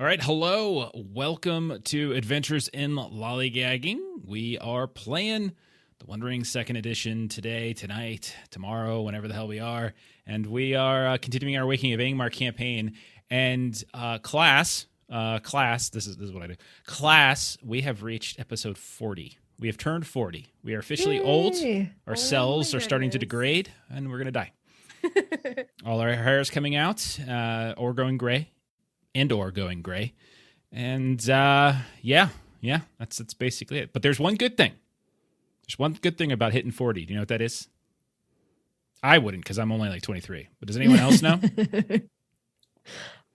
right, hello. Welcome to Adventures in Lollygagging. We are playing the Wandering Second Edition today, tonight, tomorrow, whenever the hell we are. And we are continuing our Waking of Angmar campaign. And class, this is what I do. Class, we have reached episode 40. We have turned 40. We are officially old. Our cells are starting to degrade, and we're going to die. All our hair is coming out, or going gray. And that's basically it. But there's one good thing. There's one good thing about hitting 40. Do you know what that is? I wouldn't, because I'm only like 23. But does anyone else know?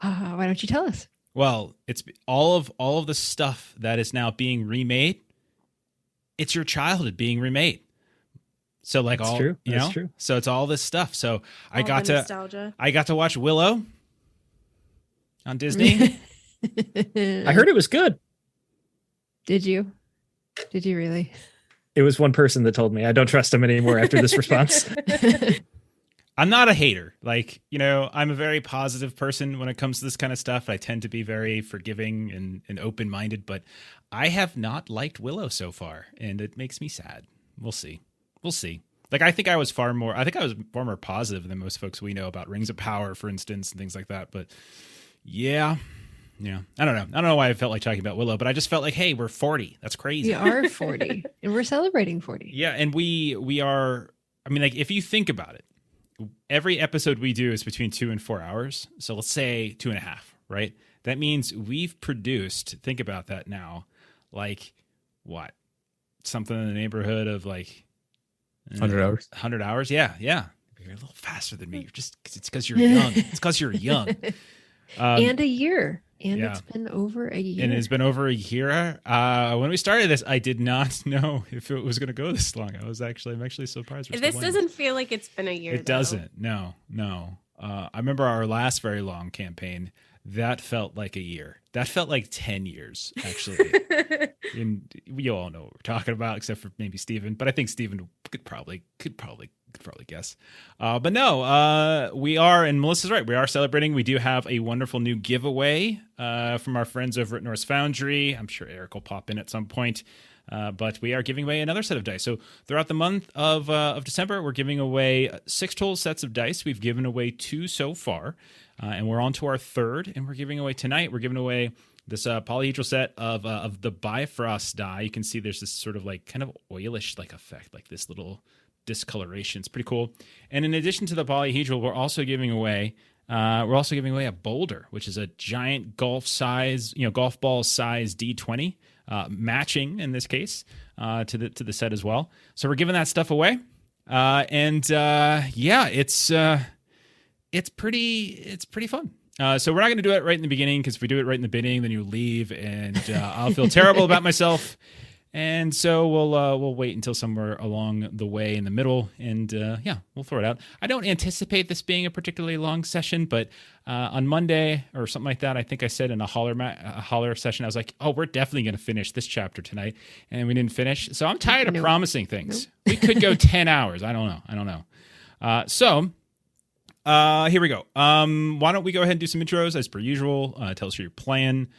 Why don't you tell us? Well, it's all of the stuff that is now being remade. It's your childhood being remade. So like That's all true. you That's know, true. so it's all this stuff. So All I got the nostalgia. to watch Willow on Disney. I heard it was good. Did you? Did you really? It was one person that told me. I don't trust him anymore after this response. I'm not a hater. Like, you know, I'm a very positive person when it comes to this kind of stuff. I tend to be very forgiving and open-minded, but I have not liked Willow so far, and it makes me sad. We'll see. Like, I think I was far more positive than most folks we know about Rings of Power, for instance, and things like that. But yeah. I don't know why I felt like talking about Willow, but I just felt like, hey, we're 40. That's crazy. We are 40, and we're celebrating 40. Yeah, and we are. I mean, like, if you think about it, every episode we do is between 2 and 4 hours. So let's say 2.5, right? That means we've produced. Think about that now. Like, what? Something in the neighborhood of like 100 hours. 100 hours. Yeah. You're a little faster than me. It's because you're young. It's because you're young. And a year. And yeah. It's been over a year. And it's been over a year. When we started this, I did not know if it was going to go this long. I'm actually surprised. This doesn't feel like it's been a year. It doesn't. No. I remember our last very long campaign. That felt like a year. That felt like 10 years, actually. And you all know what we're talking about, except for maybe Steven. But I think Steven could probably guess. But no, we are, and Melissa's right, we are celebrating. We do have a wonderful new giveaway from our friends over at Norse Foundry. I'm sure Eric will pop in at some point. But we are giving away another set of dice. So throughout the month of December, we're giving away 6 total sets of dice. We've given away 2 so far, and we're on to our 3rd. And we're giving away tonight. We're giving away this polyhedral set of the Bifrost die. You can see there's this sort of like kind of oilish like effect, like this little discoloration. It's pretty cool. And in addition to the polyhedral, we're also giving away a boulder, which is a giant golf ball size D20. Matching in this case to the set as well. So we're giving that stuff away, it's pretty fun. So we're not going to do it right in the beginning, because if we do it right in the beginning, then you leave, and I'll feel terrible about myself. And so we'll wait until somewhere along the way in the middle, and we'll throw it out. I don't anticipate this being a particularly long session, but on Monday or something like that, I think I said in a holler session, I was like, oh, we're definitely going to finish this chapter tonight, and we didn't finish. So I'm tired of promising things. We could go 10 hours. I don't know. So here we go. Why don't we go ahead and do some intros as per usual? Tell us who you're playing,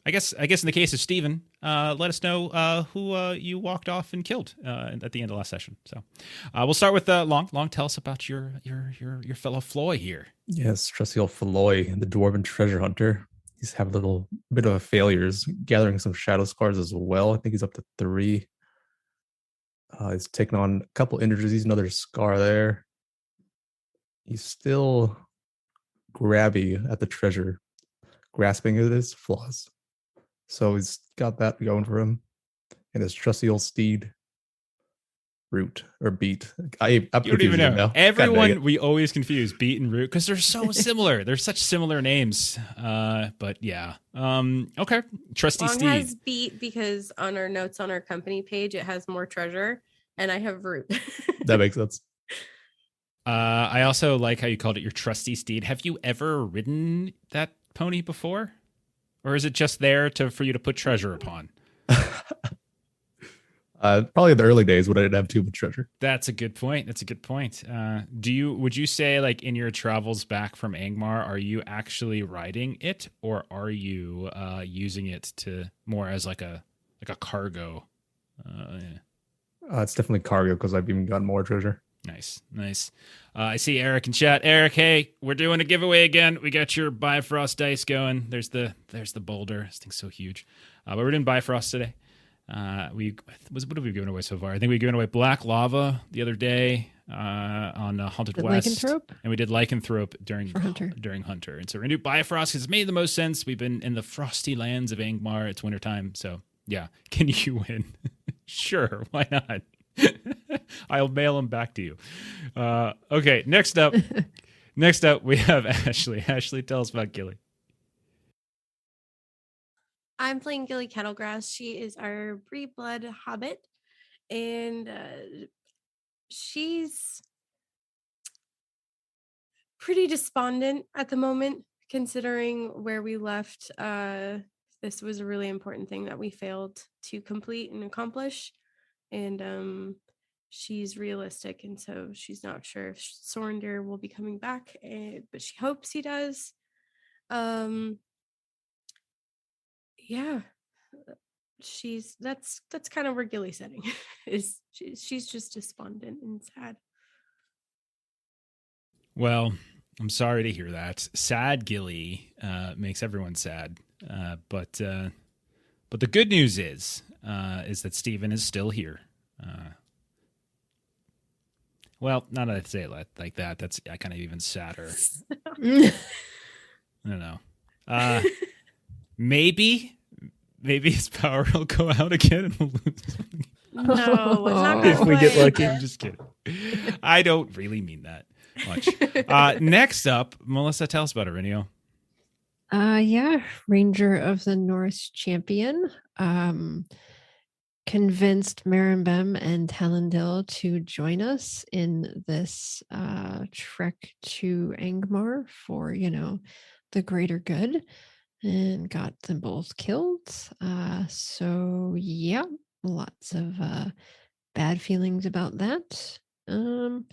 I guess in the case of Steven, let us know who you walked off and killed at the end of last session. So we'll start with Long. Long, tell us about your fellow Floy here. Yes, trusty old Feloy, the dwarven treasure hunter. He's had a little bit of failures, gathering some shadow scars as well. I think he's up to 3. He's taken on a couple injuries. He's another scar there. He's still grabby at the treasure, grasping at his flaws. So he's got that going for him. And his trusty old steed, Root or Beat. I don't even know. Everyone, we always confuse Beat and Root because they're so similar. They're such similar names. But yeah. Okay. Trusty Long steed. has Beat because on our notes on our company page, it has more treasure, and I have Root. That makes sense. I also like how you called it your trusty steed. Have you ever ridden that pony before? Or is it just there for you to put treasure upon? Probably in the early days when I didn't have too much treasure. That's a good point. Would you say, like, in your travels back from Angmar, are you actually riding it, or are you using it to more as like a cargo? Yeah. It's definitely cargo because I've even gotten more treasure. Nice. I see Eric in chat. Eric, hey, we're doing a giveaway again. We got your Bifrost dice going. There's the boulder. This thing's so huge. But we're doing Bifrost today. What have we given away so far? I think we've given away Black Lava the other day on Haunted West. Lycanthrope? And we did Lycanthrope during Hunter. And so we're going to do Bifrost because it's made the most sense. We've been in the frosty lands of Angmar. It's wintertime. So, yeah. Can you win? Sure. Why not? I'll mail them back to you. Okay. Next up, we have Ashley. Ashley, tell us about Gilly. I'm playing Gilly Kettlegrass. She is our Bree-blood hobbit, and she's pretty despondent at the moment, considering where we left. This was a really important thing that we failed to complete and accomplish, and she's realistic, and so she's not sure if Sorendir will be coming back, but she hopes he does. Yeah, that's kind of where Gilly's setting is. She's just despondent and sad. Well, I'm sorry to hear that. Sad Gilly makes everyone sad. But the good news is that Steven is still here. Well, now that I say it like that, that's kind of even sadder. I don't know. Maybe his power will go out again and we'll lose something. No, it's not that If we get lucky. I'm just kidding. I don't really mean that much. Next up, Melissa, tell us about Arinio. Yeah, Ranger of the North champion. Convinced Marimbem and Talendil to join us in this trek to Angmar for, the greater good, and got them both killed. So yeah, lots of bad feelings about that. And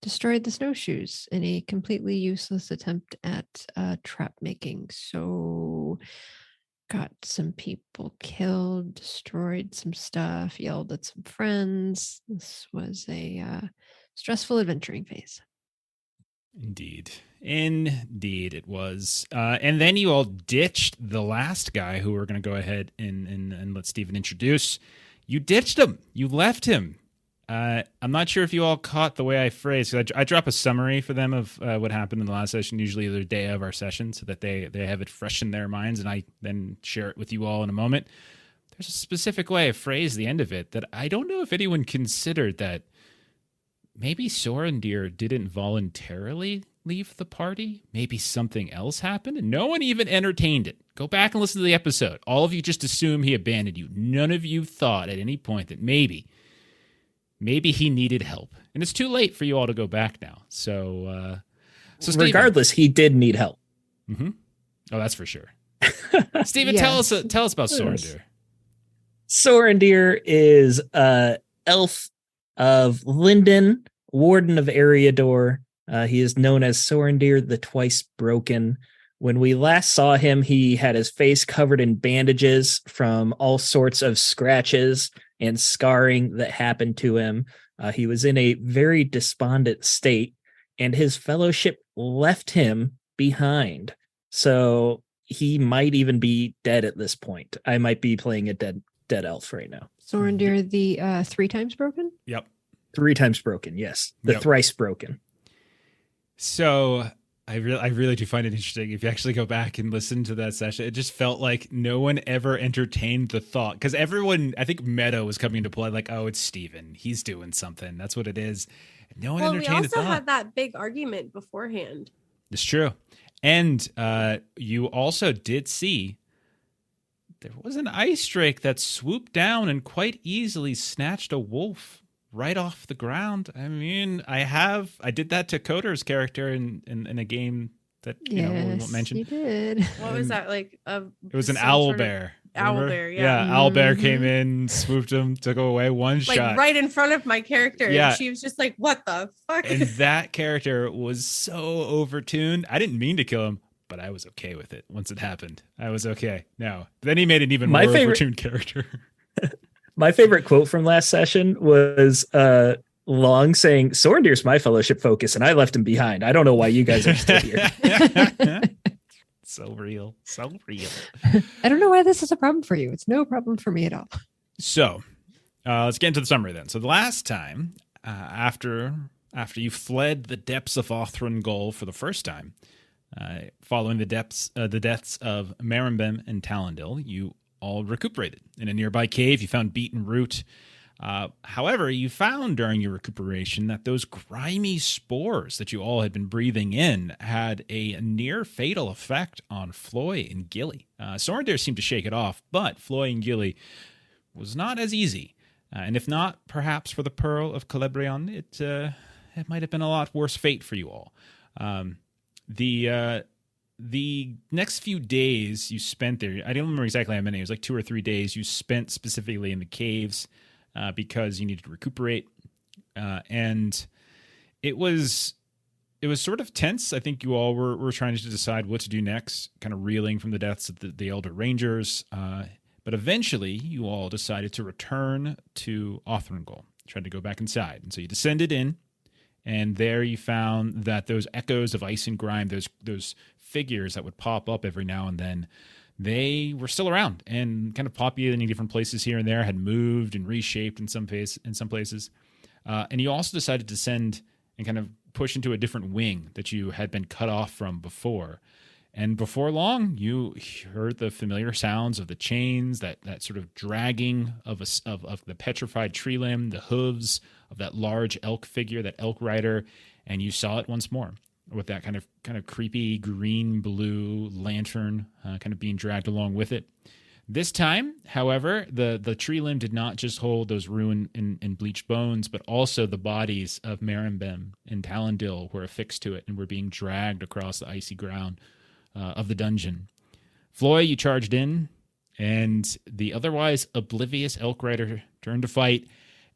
destroyed the snowshoes in a completely useless attempt at trap making. So got some people killed, destroyed some stuff, yelled at some friends. This was a stressful adventuring phase. Indeed it was. And then you all ditched the last guy who we're going to go ahead and let Steven introduce. You ditched him. You left him. I'm not sure if you all caught the way I phrased. I drop a summary for them of what happened in the last session, usually the day of our session, so that they have it fresh in their minds, and I then share it with you all in a moment. There's a specific way I phrased the end of it that I don't know if anyone considered, that maybe Sorendir didn't voluntarily leave the party. Maybe something else happened, and no one even entertained it. Go back and listen to the episode. All of you just assume he abandoned you. None of you thought at any point that maybe he needed help, and it's too late for you all to go back now. So Steven, regardless, he did need help. Mm-hmm. Oh, that's for sure. Steven, Yes. tell us about Sorendir. Sorendir is elf of Linden, warden of Eriador. He is known as Sorendir the Twice Broken. When we last saw him, he had his face covered in bandages from all sorts of scratches and scarring that happened to him. He was in a very despondent state, and his fellowship left him behind. So he might even be dead at this point. I might be playing a dead elf right now. Sorendir, the 3 times broken? Yep. 3 times broken, yes. The thrice broken. So I really do find it interesting. If you actually go back and listen to that session, it just felt like no one ever entertained the thought, because everyone, I think meta was coming into play, like, oh, it's Steven. He's doing something. That's what it is. No one entertained the thought. We also had that big argument beforehand. It's true. And you also did see there was an ice drake that swooped down and quite easily snatched a wolf right off the ground. I mean, I did that to Coder's character in a game that we won't mention. You did. What was that like? It was an owl bear. Remember? owlbear. Yeah. Owlbear came in, swooped him, took him away, one Like shot. right in front of my character. Yeah. And she was just like, what the fuck? And that character was so overtuned. I didn't mean to kill him, but I was okay with it once it happened. I was okay. No. Then he made an even more overtuned character. My favorite quote from last session was Long saying, Sorendeer's my fellowship focus, and I left him behind. I don't know why you guys are still here. So real. So real. I don't know why this is a problem for you. It's no problem for me at all. So let's get into the summary then. So the last time, after you fled the depths of Othrungol for the first time, following the deaths of Marimbem and Talendil, you all recuperated. In a nearby cave, you found beaten root. However, you found during your recuperation that those grimy spores that you all had been breathing in had a near fatal effect on Floy and Gilly. Sorendeer seemed to shake it off, but Floy and Gilly was not as easy. And if not, perhaps for the Pearl of Celebrion, it might have been a lot worse fate for you all. The next few days you spent there, I don't remember exactly how many, it was like 2 or 3 days you spent specifically in the caves because you needed to recuperate. And it was sort of tense. I think you all were trying to decide what to do next, kind of reeling from the deaths of the Elder Rangers. But eventually you all decided to return to Othrungol, tried to go back inside. And so you descended in, and there you found that those echoes of ice and grime, those figures that would pop up every now and then, they were still around and kind of populating different places here and there, had moved and reshaped in some places. And you also decided to descend and kind of push into a different wing that you had been cut off from before. And before long, you heard the familiar sounds of the chains, that sort of dragging of the petrified tree limb, the hooves of that large elk figure, that elk rider, and you saw it once more with that kind of creepy green-blue lantern kind of being dragged along with it. This time, however, the tree limb did not just hold those ruined and bleached bones, but also the bodies of Marimbem and Talendil were affixed to it and were being dragged across the icy ground of the dungeon. Floy, you charged in, and the otherwise oblivious elk rider turned to fight,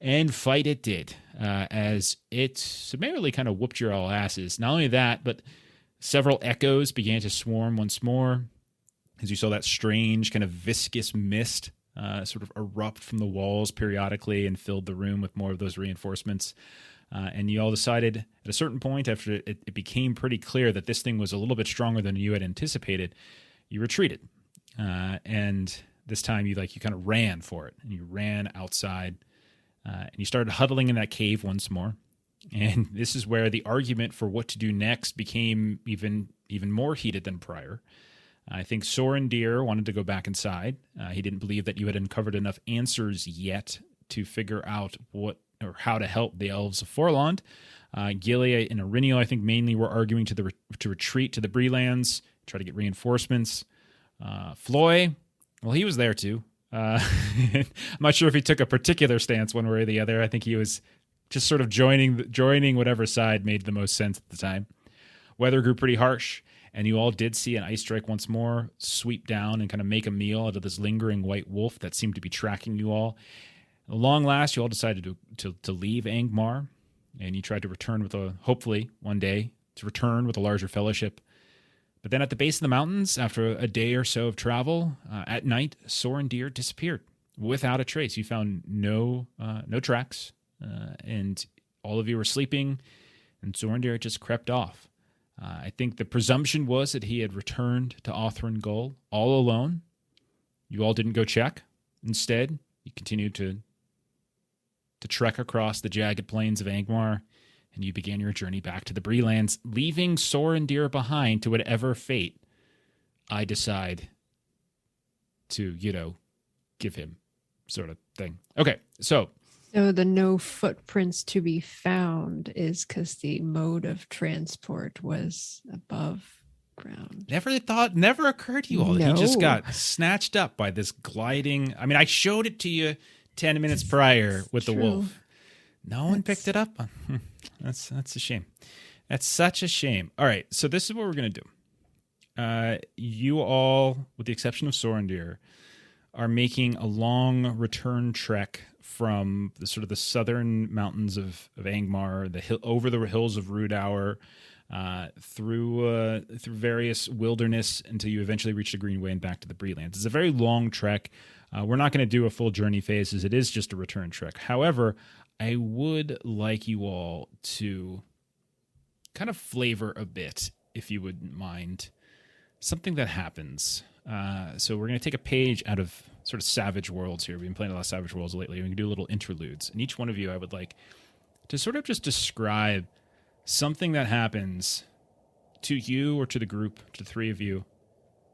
and fight it did, as it summarily kind of whooped your all asses. Not only that, but several echoes began to swarm once more, as you saw that strange kind of viscous mist sort of erupt from the walls periodically and filled the room with more of those reinforcements. And you all decided at a certain point, after it became pretty clear that this thing was a little bit stronger than you had anticipated, you retreated. And this time you kind of ran for it, and you ran outside, and you started huddling in that cave once more. And this is where the argument for what to do next became even more heated than prior. I think Sorendeer wanted to go back inside. He didn't believe that you had uncovered enough answers yet to figure out what or how to help the elves of Forland. Gilead and Arinio, I think, mainly were arguing to retreat to the Breelands, try to get reinforcements. Floy, well, he was there too. I'm not sure if he took a particular stance one way or the other. I think he was just sort of joining whatever side made the most sense at the time. Weather grew pretty harsh, and you all did see an ice strike once more sweep down and kind of make a meal out of this lingering white wolf that seemed to be tracking you all. At long last, you all decided to leave Angmar, and you tried to return hopefully one day, to return with a larger fellowship. But then at the base of the mountains, after a day or so of travel, at night, Sorendeer disappeared without a trace. You found no tracks, and all of you were sleeping, and Sorendeer just crept off. I think the presumption was that he had returned to Othrungol all alone. You all didn't go check. Instead, you continued to trek across the jagged plains of Angmar, and you began your journey back to the Breelands, leaving Sorendeer behind to whatever fate I decide to, give him, sort of thing. Okay, so the no footprints to be found is because the mode of transport was above ground. Never occurred to you all that he just got snatched up by this gliding. I mean, I showed it to you 10 minutes prior with the wolf. No one picked it up. That's a shame. That's such a shame. All right, so this is what we're going to do. You all, with the exception of Sorendeer, are making a long return trek from the sort of the southern mountains of Angmar, over the hills of Rudour, through various wilderness until you eventually reach the Greenway and back to the Breelands. It's a very long trek. We're not going to do a full journey phase, as it is just a return trek. However, I would like you all to kind of flavor a bit, if you wouldn't mind, something that happens. So we're going to take a page out of sort of Savage Worlds here. We've been playing a lot of Savage Worlds lately. We can do little interludes. And each one of you, I would like to sort of just describe something that happens to you or to the group, to the three of you,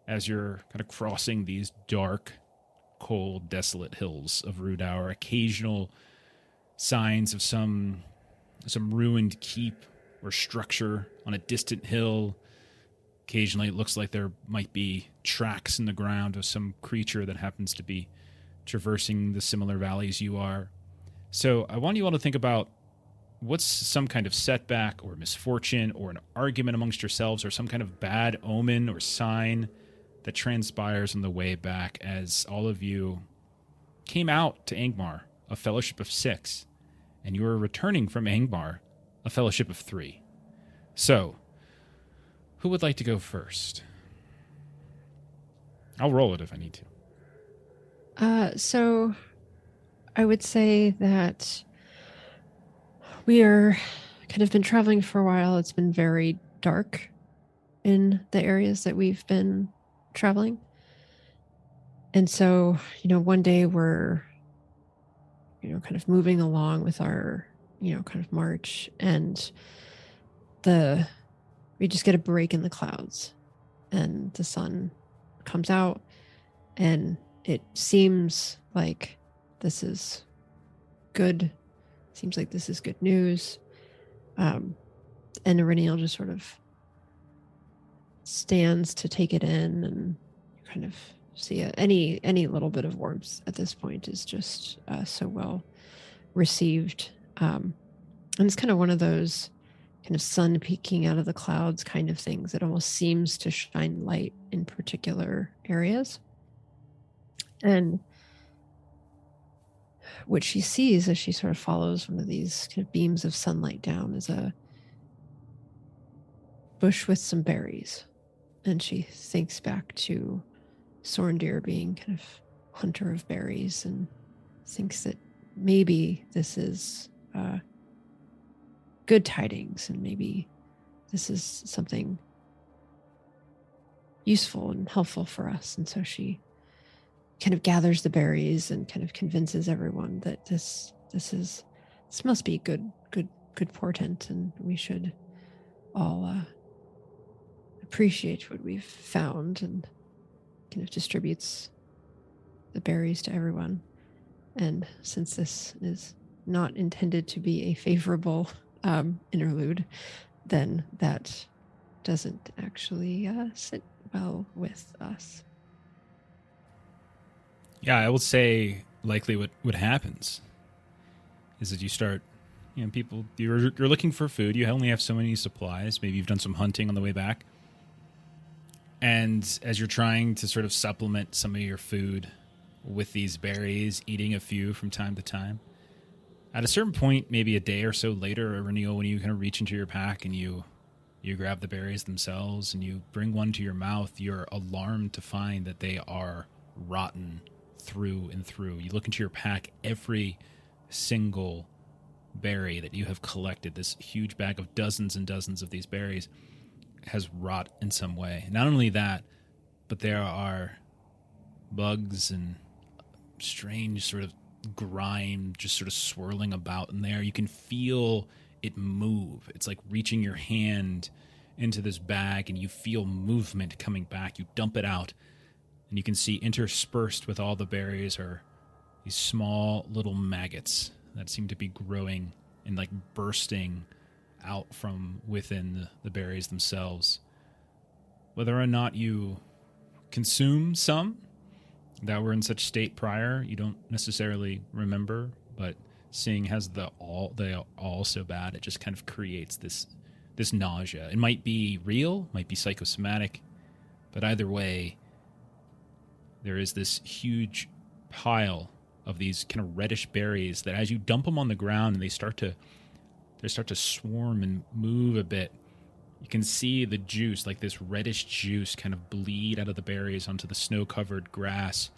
as you're kind of crossing these dark, cold, desolate hills of Rudour. Occasional signs of some ruined keep or structure on a distant hill. Occasionally, it looks like there might be tracks in the ground of some creature that happens to be traversing the similar valleys you are. So I want you all to think about what's some kind of setback or misfortune or an argument amongst yourselves or some kind of bad omen or sign that transpires on the way back as all of you came out to Angmar, a fellowship of 6, and you are returning from Angmar, a fellowship of 3. So, who would like to go first? I'll roll it if I need to. So I would say that we are kind of been traveling for a while. It's been very dark in the areas that we've been traveling. And so, one day we're, kind of moving along with our, kind of march, and we just get a break in the clouds, and the sun comes out, and it seems like this is good. Seems like this is good news. And Iriniel just sort of stands to take it in and kind of see it. Any little bit of warmth at this point is just so well received. And it's kind of one of those kind of sun peeking out of the clouds kind of things. It almost seems to shine light in particular areas. And what she sees as she sort of follows one of these kind of beams of sunlight down is a bush with some berries. And she thinks back to Sorendir being kind of hunter of berries and thinks that maybe this is good tidings, and maybe this is something useful and helpful for us. And so she kind of gathers the berries and kind of convinces everyone that this must be good portent, and we should all appreciate what we've found, and kind of distributes the berries to everyone. And since this is not intended to be a favorable interlude, then that doesn't actually sit well with us. Yeah, I will say likely what happens is that you start, people, you're looking for food. You only have so many supplies. Maybe you've done some hunting on the way back. And as you're trying to sort of supplement some of your food with these berries, eating a few from time to time, at a certain point, maybe a day or so later, Renil, when you kind of reach into your pack and you grab the berries themselves and you bring one to your mouth, you're alarmed to find that they are rotten through and through. You look into your pack, every single berry that you have collected, this huge bag of dozens and dozens of these berries, has rot in some way. Not only that, but there are bugs and strange sort of grime just sort of swirling about in there. You can feel it move. It's like reaching your hand into this bag and you feel movement coming back. You dump it out and you can see interspersed with all the berries are these small little maggots that seem to be growing and like bursting out from within the berries themselves. Whether or not you consume some that were in such state prior, you don't necessarily remember, but seeing as they are all so bad, it just kind of creates this nausea. It might be real, might be psychosomatic, but either way, there is this huge pile of these kind of reddish berries that as you dump them on the ground and they start to swarm and move a bit, you can see the juice, like this reddish juice, kind of bleed out of the berries onto the snow-covered grass,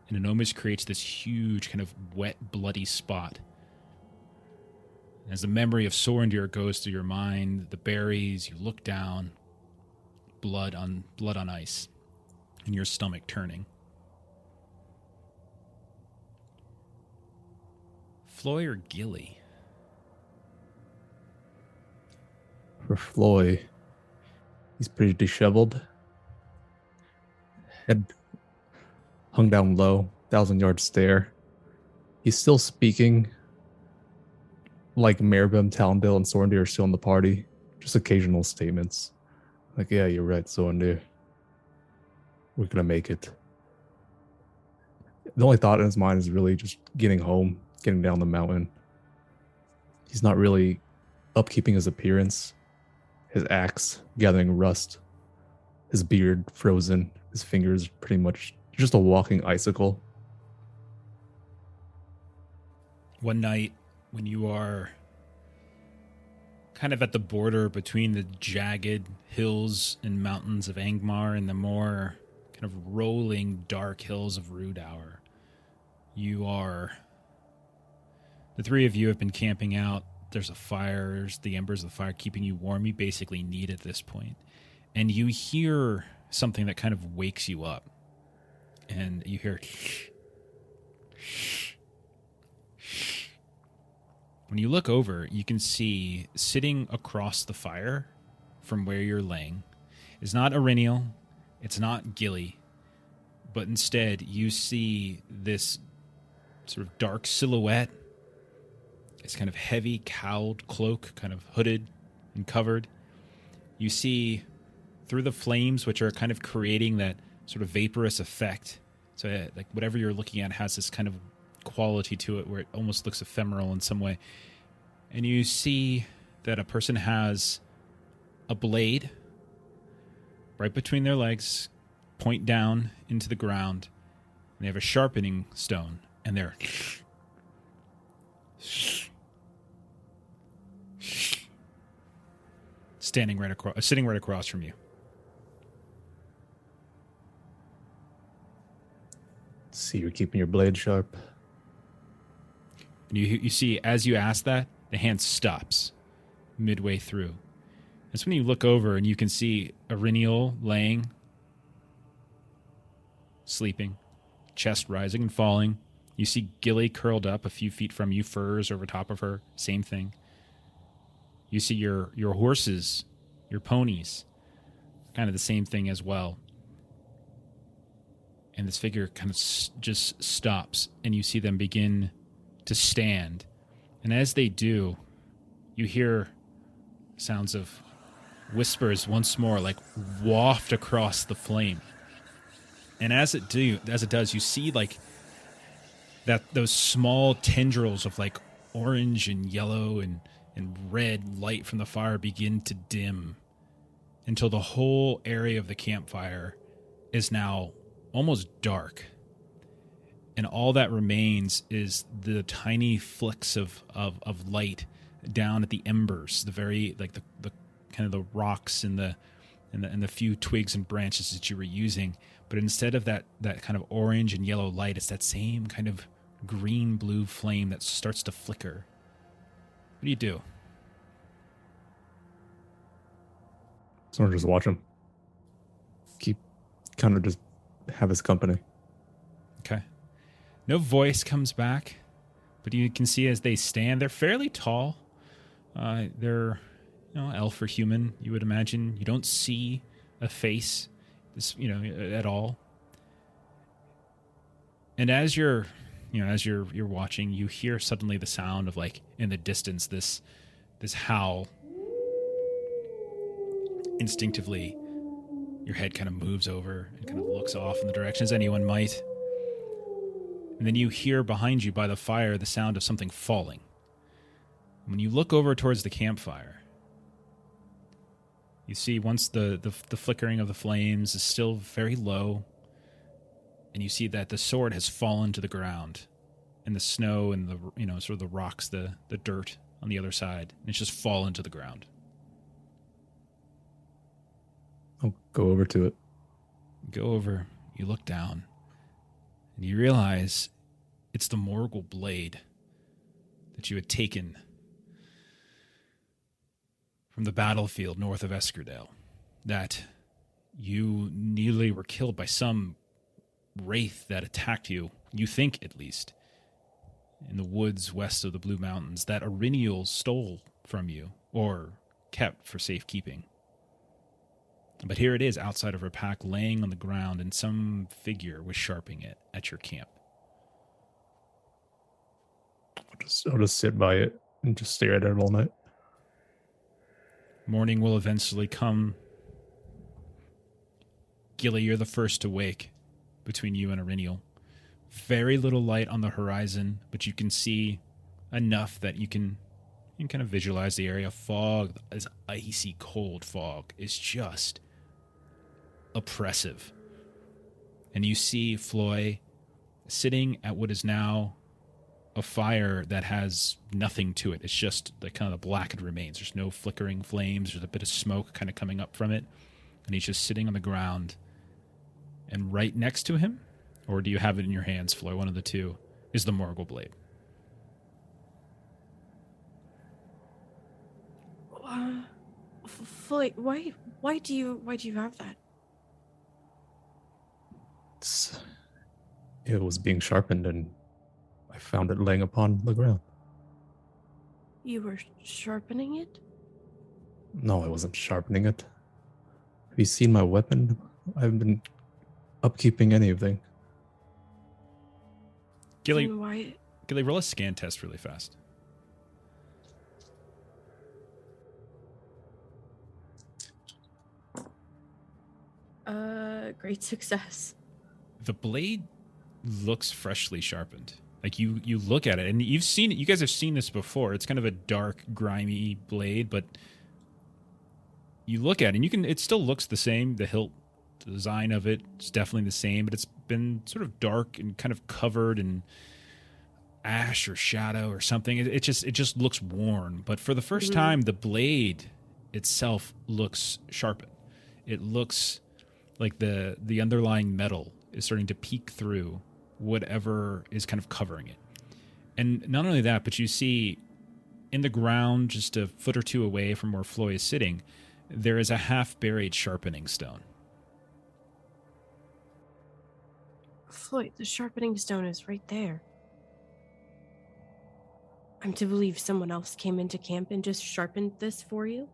and it almost creates this huge kind of wet, bloody spot. As the memory of Sorendir goes through your mind, the berries, you look down, blood on ice, and your stomach turning. Floy or Gilly? For Floy, he's pretty disheveled. Head hung down low, 1,000-yard stare. He's still speaking like Maribem, Talendale, and Sorendir are still in the party. Just occasional statements. Like, yeah, you're right, Sorendir. We're gonna make it. The only thought in his mind is really just getting home, getting down the mountain. He's not really upkeeping his appearance. His axe gathering rust. His beard frozen. His fingers pretty much just a walking icicle. One night, when you are kind of at the border between the jagged hills and mountains of Angmar and the more kind of rolling dark hills of Rudour, the three of you have been camping out. There's a fire, there's the embers of the fire keeping you warm. You basically need at this point. And you hear something that kind of wakes you up. And you hear... When you look over, you can see sitting across the fire from where you're laying is not Irinial, it's not Gilly, but instead you see this sort of dark silhouette. It's kind of heavy, cowled cloak, kind of hooded and covered. You see through the flames, which are kind of creating that sort of vaporous effect. So like whatever you're looking at has this kind of quality to it where it almost looks ephemeral in some way. And you see that a person has a blade right between their legs, point down into the ground, and they have a sharpening stone, and they're sitting right across from you. See, you're keeping your blade sharp. And you see, as you ask that, the hand stops midway through. That's when you look over and you can see Irinial laying, sleeping, chest rising and falling. You see Gilly curled up a few feet from you, furs over top of her, same thing. You see your horses, your ponies, kind of the same thing as well. And this figure kind of just stops, and you see them begin to stand. And as they do, you hear sounds of whispers once more, like waft across the flame. And as it does, you see like those small tendrils of like orange and yellow and red light from the fire begin to dim until the whole area of the campfire is now almost dark. And all that remains is the tiny flicks of light down at the embers, the very like the kind of the rocks and the few twigs and branches that you were using. But instead of that kind of orange and yellow light, it's that same kind of green blue flame that starts to flicker. What do you do? Someone just watch him. Keep kind of just have his company. Okay. No voice comes back, but you can see as they stand, they're fairly tall. They're, elf or human, you would imagine. You don't see a face, at all. And as you're watching, you hear suddenly the sound of like in the distance this howl. Instinctively, your head kind of moves over and kind of looks off in the direction as anyone might. And then you hear behind you by the fire the sound of something falling. When you look over towards the campfire, you see once the flickering of the flames is still very low, and you see that the sword has fallen to the ground, and the snow and the sort of the rocks, the dirt on the other side, and it's just fallen to the ground. I'll go over to it. Go over, you look down, and you realize it's the Morgul blade that you had taken from the battlefield north of Eskerdale, that you nearly were killed by some wraith that attacked you, you think at least, in the woods west of the Blue Mountains, that Ariniel stole from you, or kept for safekeeping. But here it is outside of her pack, laying on the ground, and some figure was sharpening it at your camp. I'll just sit by it and just stare at it all night. Morning will eventually come. Gilly, you're the first to wake between you and Ariniel. Very little light on the horizon, but you can see enough that you can kind of visualize the area. Fog, this icy cold fog, is just oppressive. And you see Floy sitting at what is now a fire that has nothing to it. It's just the kind of the blackened remains. There's no flickering flames. There's a bit of smoke kind of coming up from it. And he's just sitting on the ground. And right next to him, or do you have it in your hands, Floy? One of the two, is the Morgul blade. Floyd, why do you have that? It was being sharpened, and I found it laying upon the ground. You were sharpening it? No, I wasn't sharpening it. Have you seen my weapon? I haven't been upkeeping anything. Gilly, Then why? Gilly, roll a scan test really fast. Great success. The blade looks freshly sharpened. Like you look at it, and you've seen it. You guys have seen this before. It's kind of a dark, grimy blade, but you look at it, and it still looks the same. The hilt design of it is definitely the same, but it's been sort of dark and kind of covered in ash or shadow or something. It just looks worn. But for the first time, the blade itself looks sharpened. It looks like the underlying metal is starting to peek through whatever is kind of covering it. And not only that, but you see in the ground, just a foot or two away from where Floy is sitting, there is a half-buried sharpening stone. Floyd, the sharpening stone is right there. I'm to believe someone else came into camp and just sharpened this for you?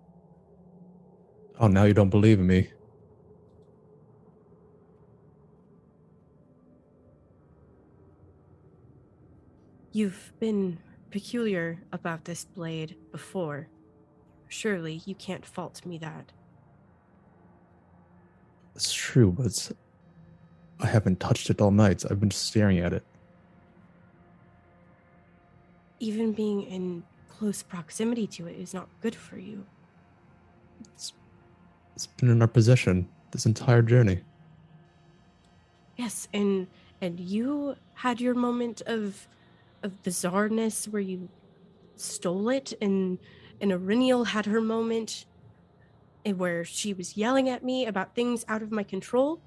Oh, now you don't believe in me. You've been peculiar about this blade before. Surely you can't fault me that. It's true, but I haven't touched it all night. I've been staring at it. Even being in close proximity to it is not good for you. It's been in our possession this entire journey. Yes, and you had your moment of bizarreness where you stole it, and Ariniel had her moment where she was yelling at me about things out of my control.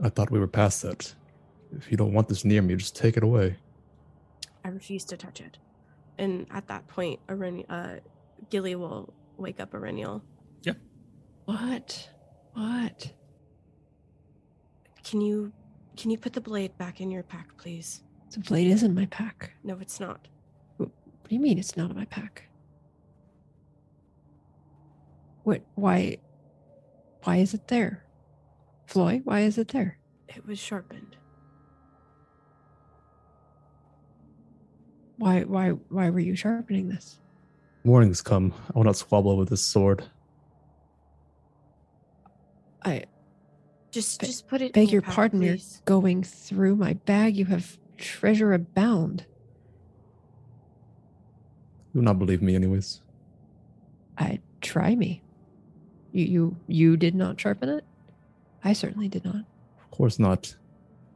I thought we were past that. If you don't want this near me, just take it away. I refuse to touch it. And at that point, Gilly will wake up Ariniel. Yep. What? Can you put the blade back in your pack, please? The blade is in my pack. No, it's not. What do you mean it's not in my pack? What? Why is it there? Floy, why is it there? It was sharpened. Why were you sharpening this? Morning's come. I will not squabble with this sword. Just put it Beg in your pack, pardon, please. you're going through my bag. You have treasure abound. You will not believe me anyways. Try me. You did not sharpen it? I certainly did not. course not.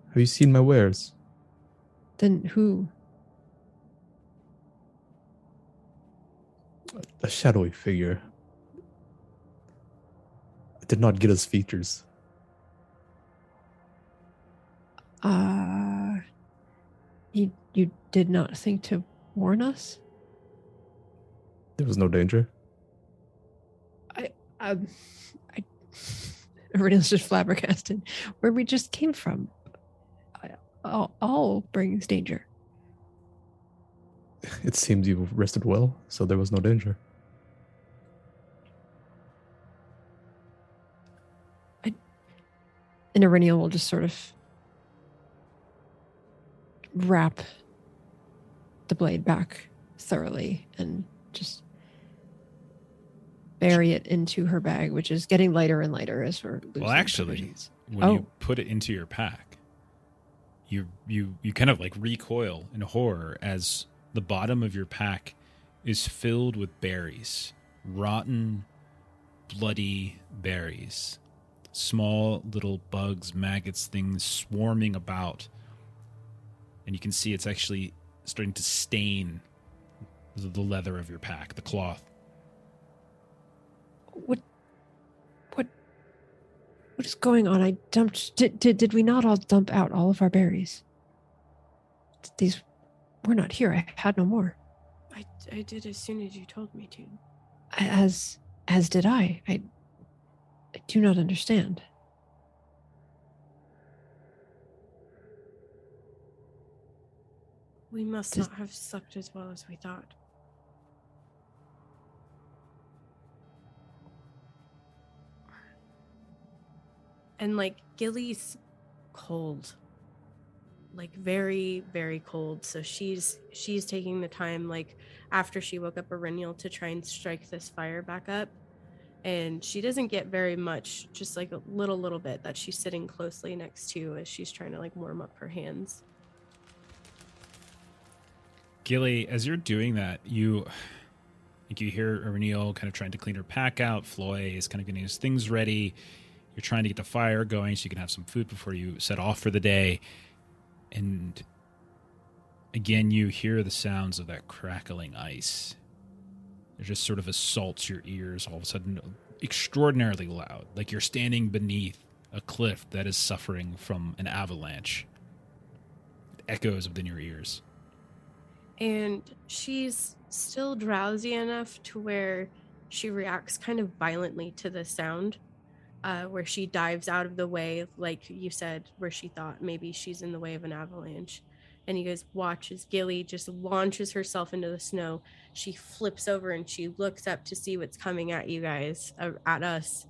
Have you seen my wares? Then who? A shadowy figure. I did not get his features. You did not think to warn us? There was no danger. Everybody's just flabbergasted. Where we just came from. All brings danger. It seems you rested well, so there was no danger. And Irenia will just sort of wrap the blade back thoroughly and just bury it into her bag, which is getting lighter and lighter as we're losing Well, actually, provisions. when you put it into your pack, you kind of like recoil in horror as the bottom of your pack is filled with berries, rotten, bloody berries, small little bugs, maggots, things swarming about, and you can see it's actually starting to stain the leather of your pack, the cloth. What is going on? I dumped. Did we not all dump out all of our berries? These were not here. I had no more. I did as soon as you told me to. As did I. I do not understand. We must not have slept as well as we thought. And like Gilly's cold, like very, very cold. So she's taking the time, like after she woke up Erennial, to try and strike this fire back up. And she doesn't get very much, just like a little bit that she's sitting closely next to as she's trying to like warm up her hands. Gilly, as you're doing that, you hear Erennial kind of trying to clean her pack out. Floy is kind of getting his things ready. You're trying to get the fire going so you can have some food before you set off for the day. And again, you hear the sounds of that crackling ice. It just sort of assaults your ears all of a sudden, extraordinarily loud, like you're standing beneath a cliff that is suffering from an avalanche. It echoes within your ears. And she's still drowsy enough to where she reacts kind of violently to the sound. Where she dives out of the way, like you said, where she thought maybe she's in the way of an avalanche. And you guys watch as Gilly just launches herself into the snow. She flips over and she looks up to see what's coming at you guys, at us.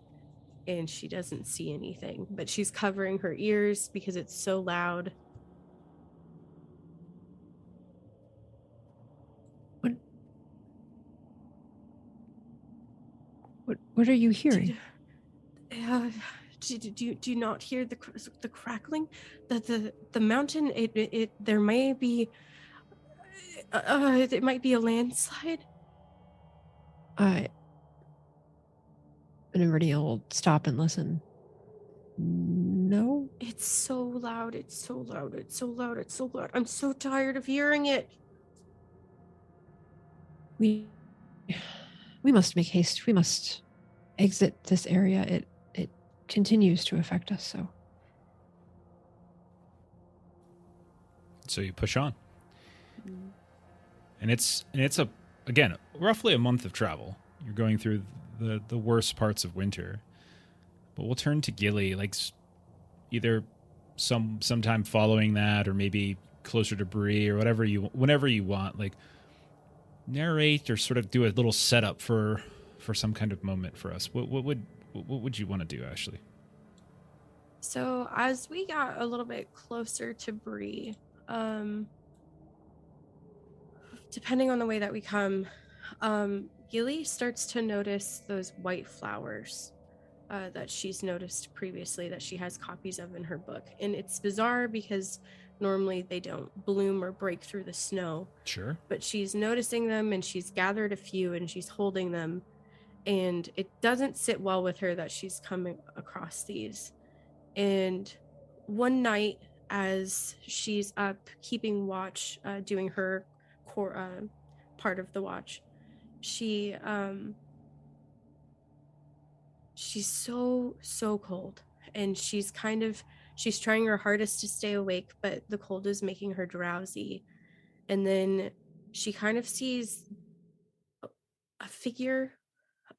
And she doesn't see anything, but she's covering her ears because it's so loud. What are you hearing? Do you not hear the crackling? The mountain, it there may be it might be a landslide. And Irenia will stop and listen. No? It's so loud, it's so loud, it's so loud, it's so loud. I'm so tired of hearing it. We must make haste. We must exit this area. It continues to affect us, So you push on. And it's again, roughly a month of travel. You're going through the worst parts of winter. But we'll turn to Gilly, like either sometime following that, or maybe closer to Bree, or whenever you want. Like narrate or sort of do a little setup for some kind of moment for us. What would you want to do, Ashley? So as we got a little bit closer to Bree, depending on the way that we come, Gilly starts to notice those white flowers that she's noticed previously, that she has copies of in her book. And it's bizarre because normally they don't bloom or break through the snow. Sure. But she's noticing them, and she's gathered a few and she's holding them. And it doesn't sit well with her that she's coming across these. And one night, as she's up keeping watch, doing her part of the watch, she's so cold, and she's trying her hardest to stay awake, but the cold is making her drowsy. And then she kind of sees a figure,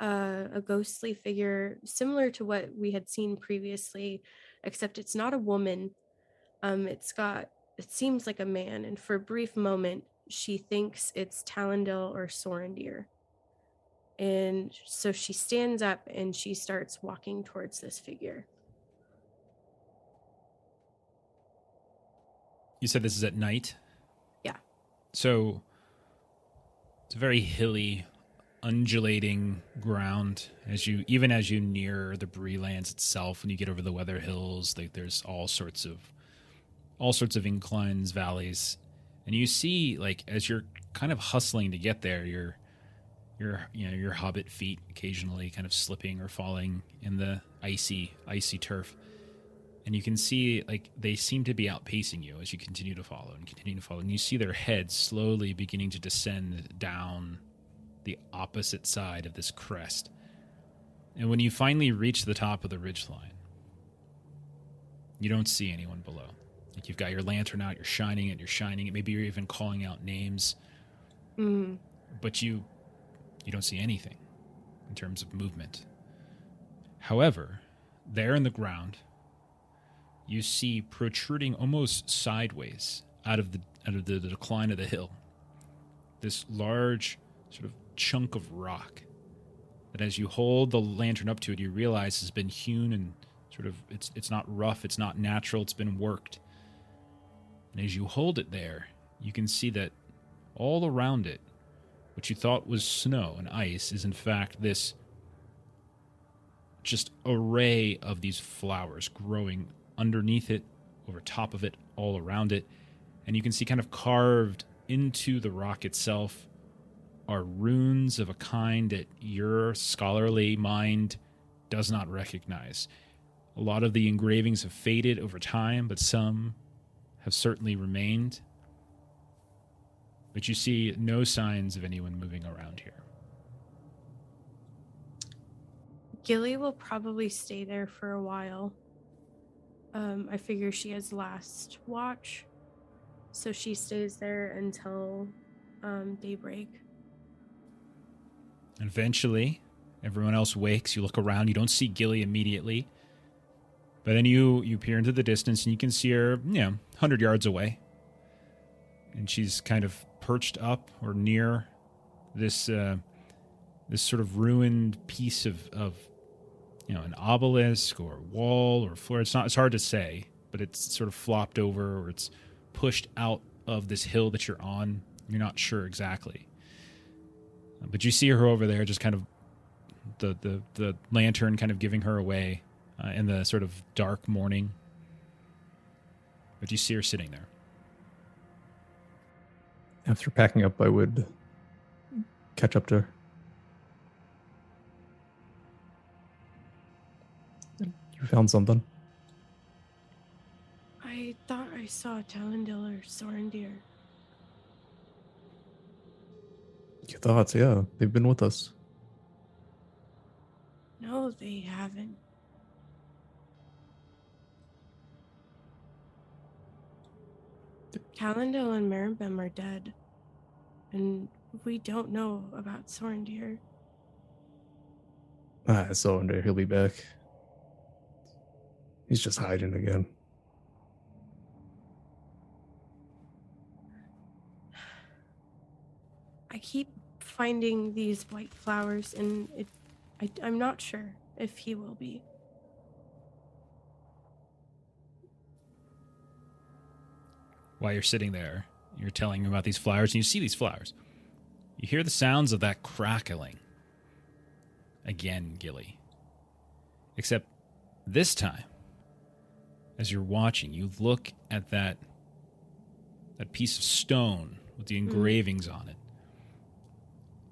a ghostly figure similar to what we had seen previously, except it's not a woman. It seems like a man, and for a brief moment she thinks it's Talendil or Sorendir. And so she stands up and she starts walking towards this figure. You said this is at night? Yeah. So it's a very hilly, undulating ground as you near the Bree lands itself. When you get over the Weather Hills, there's all sorts of inclines, valleys, and you see, like, as you're kind of hustling to get there, your hobbit feet occasionally kind of slipping or falling in the icy turf. And you can see, like, they seem to be outpacing you as you continue to follow. And you see their heads slowly beginning to descend down the opposite side of this crest. And when you finally reach the top of the ridgeline, you don't see anyone below. Like, you've got your lantern out, you're shining it. Maybe you're even calling out names. But you don't see anything in terms of movement. However, there in the ground, you see protruding almost sideways out of the decline of the hill, this large sort of chunk of rock that, as you hold the lantern up to it, you realize has been hewn and sort of, it's not rough, it's not natural, it's been worked. And as you hold it there, you can see that all around it, what you thought was snow and ice is in fact this just array of these flowers growing underneath it, over top of it, all around it. And you can see, kind of carved into the rock itself, are runes of a kind that your scholarly mind does not recognize. A lot of the engravings have faded over time, but some have certainly remained. But you see no signs of anyone moving around here. Gilly will probably stay there for a while. I figure she has last watch, so she stays there until daybreak. Eventually, everyone else wakes. You look around. You don't see Gilly immediately. But then you peer into the distance, and you can see her, 100 yards away. And she's kind of perched up or near this sort of ruined piece of an obelisk or wall or floor. It's hard to say, but it's sort of flopped over, or it's pushed out of this hill that you're on. You're not sure exactly. But you see her over there, just kind of the lantern kind of giving her away in the sort of dark morning. But you see her sitting there. After packing up, I would catch up to her. You found something? I thought I saw Talendil or Sorendir. Your thoughts, yeah. They've been with us. No, they haven't. Talendil and Meribem are dead, and we don't know about Sorendir. So he'll be back. He's just hiding again. I keep finding these white flowers, and I'm not sure if he will be. While you're sitting there, you're telling him about these flowers, and you see these flowers. You hear the sounds of that crackling. Again, Gilly. Except this time, as you're watching, you look at that piece of stone with the engravings on it.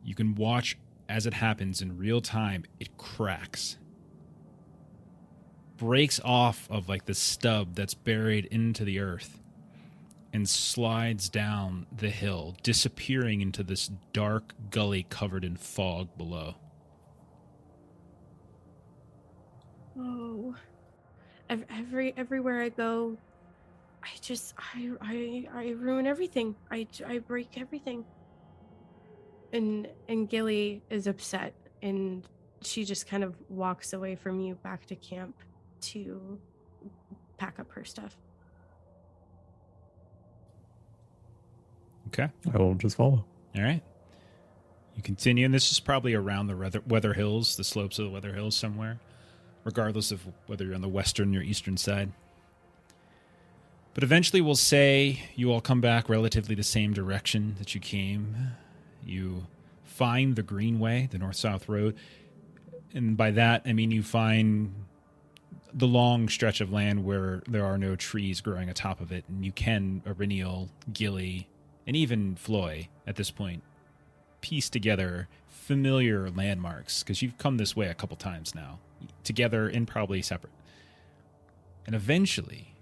You can watch as it happens in real time. It cracks. breaks off of like the stub that's buried into the earth and slides down the hill, disappearing into this dark gully covered in fog below. Oh, everywhere I go, I ruin everything. I break everything. And Gilly is upset, and she just kind of walks away from you back to camp to pack up her stuff. Okay. I will just follow. All right. You continue, and this is probably around the Weather Hills, the slopes of the Weather Hills somewhere, regardless of whether you're on the western or eastern side. But eventually we'll say you all come back relatively the same direction that you came. You find the Greenway, the north-south road, and by that I mean you find the long stretch of land where there are no trees growing atop of it, and you can, Ariniel, Gilly, and even Floy at this point, piece together familiar landmarks, because you've come this way a couple times now, together and probably separate. And eventually,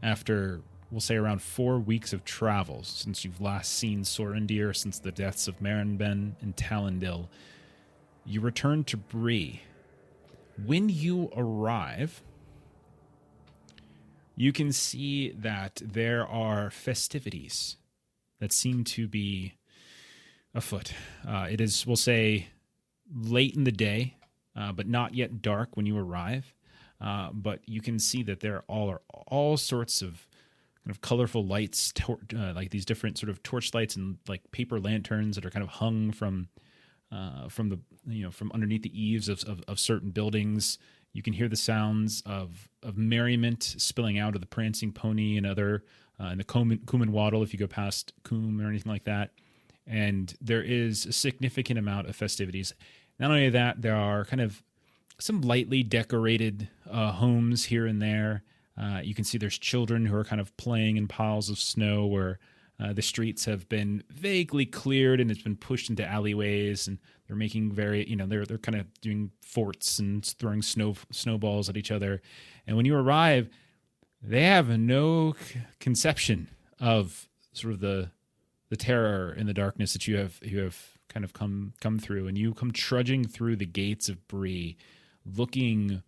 after, we'll say around 4 weeks of travel since you've last seen Sorendir, since the deaths of Marinben and Talendil, you return to Bree. When you arrive, you can see that there are festivities that seem to be afoot. It is, we'll say, late in the day, but not yet dark when you arrive. But you can see that there are all sorts of kind of colorful lights, like these different sort of torch lights and like paper lanterns that are kind of hung from underneath the eaves of certain buildings. You can hear the sounds of merriment spilling out of the Prancing Pony and and the Cumin Waddle if you go past Coombe or anything like that. And there is a significant amount of festivities. Not only that, there are kind of some lightly decorated homes here and there. You can see there's children who are kind of playing in piles of snow where the streets have been vaguely cleared and it's been pushed into alleyways, and they're making they're kind of doing forts and throwing snowballs at each other. And when you arrive, they have no conception of sort of the terror and the darkness that you have kind of come through, and you come trudging through the gates of Bree, looking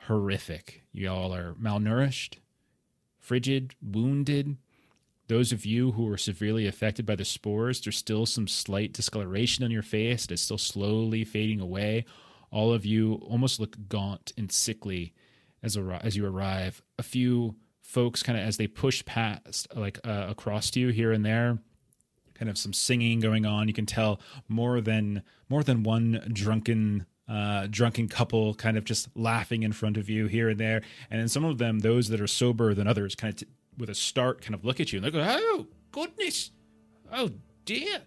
horrific. You all are malnourished, frigid, wounded. Those of you who were severely affected by the spores, there's still some slight discoloration on your face. It is still slowly fading away. All of you almost look gaunt and sickly as you arrive. A few folks kind of as they push past, across to you here and there, kind of some singing going on. You can tell more than one drunken couple kind of just laughing in front of you here and there. And then some of them, those that are sober than others, kind of with a start kind of look at you and they go, "Oh, goodness. Oh, dear."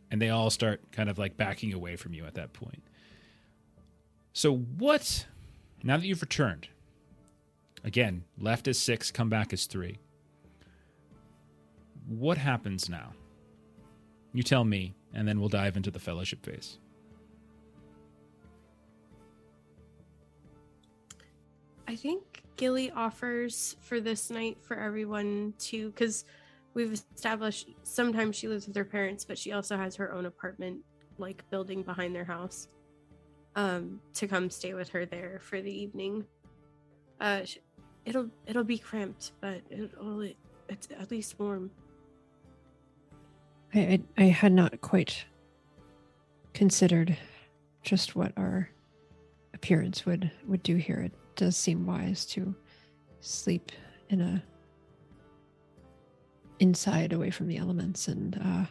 And they all start kind of like backing away from you at that point. So now that you've returned, again, left as 6, come back as 3, what happens now? You tell me, and then we'll dive into the fellowship phase. I think Gilly offers for this night for everyone to, because we've established sometimes she lives with her parents, but she also has her own apartment, like building behind their house, to come stay with her there for the evening. It'll be cramped, but it's at least warm. I had not quite considered just what our appearance would do here. It does seem wise to sleep inside away from the elements and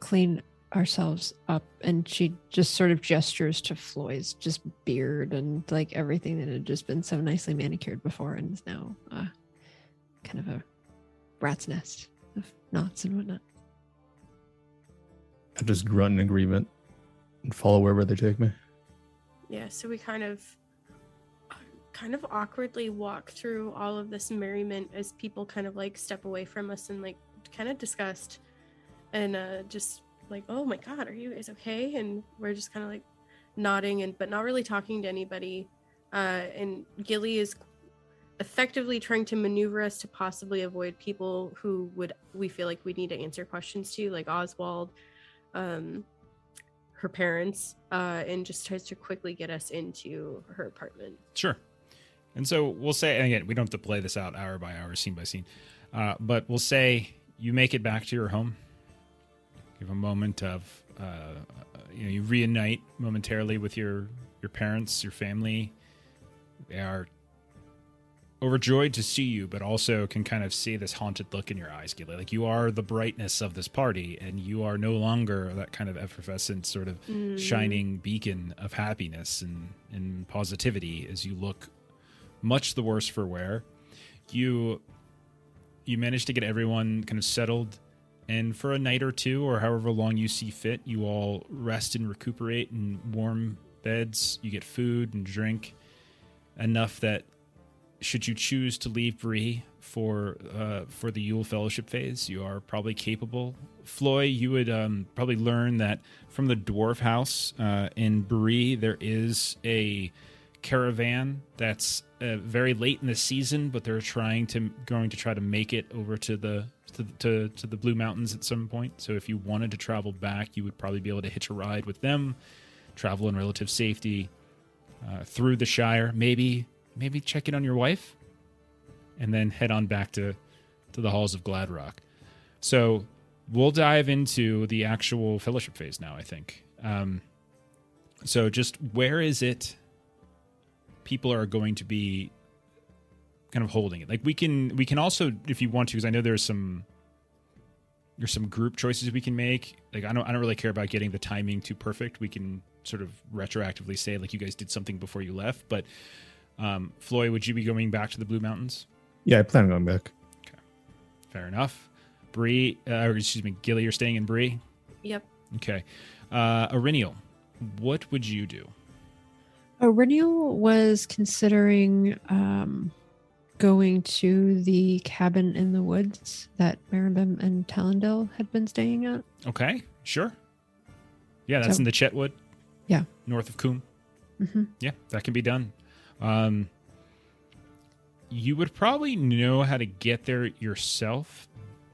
clean ourselves up. And she just sort of gestures to Floyd's just beard and like everything that had just been so nicely manicured before and is now kind of a rat's nest of knots and whatnot. I just grunt in agreement and follow wherever they take me. Yeah, so we kind of awkwardly walk through all of this merriment as people kind of like step away from us and like kind of disgust and just like, "Oh my god, are you guys okay?" And we're just kind of like, nodding but not really talking to anybody. And Gilly is effectively trying to maneuver us to possibly avoid people who we feel like we need to answer questions to, like Oswald, her parents, and just tries to quickly get us into her apartment. Sure. And so we'll say, and again, we don't have to play this out hour by hour, scene by scene, but we'll say you make it back to your home. You have a moment of, you reunite momentarily with your parents, your family. They are overjoyed to see you, but also can kind of see this haunted look in your eyes, Gilly. Like, you are the brightness of this party, and you are no longer that kind of effervescent sort of shining beacon of happiness and positivity as you look much the worse for wear. You managed to get everyone kind of settled, and for a night or two, or however long you see fit, you all rest and recuperate in warm beds. You get food and drink, enough that should you choose to leave Bree for the Yule Fellowship phase, you are probably capable. Floy, you would probably learn that from the dwarf house in Bree, there is a caravan that's very late in the season, but they're going to try to make it over to the Blue Mountains at some point. So if you wanted to travel back, you would probably be able to hitch a ride with them, travel in relative safety through the Shire, maybe check in on your wife, and then head on back to the halls of Gladrock. So we'll dive into the actual fellowship phase now, I think. So just where is it people are going to be kind of holding it? Like, we can also, if you want to, because I know there's some group choices we can make. Like, I don't really care about getting the timing too perfect. We can sort of retroactively say, like, you guys did something before you left, but Floy, would you be going back to the Blue Mountains? Yeah, I plan on going back. Okay, fair enough. Gilly, you're staying in Bree? Yep. Okay. Auriniel, what would you do? Auriniel was considering going to the cabin in the woods that Maribem and Talendil had been staying at. Okay, sure. Yeah, that's in the Chetwood. Yeah. North of Coombe. Mm-hmm. Yeah, that can be done. You would probably know how to get there yourself,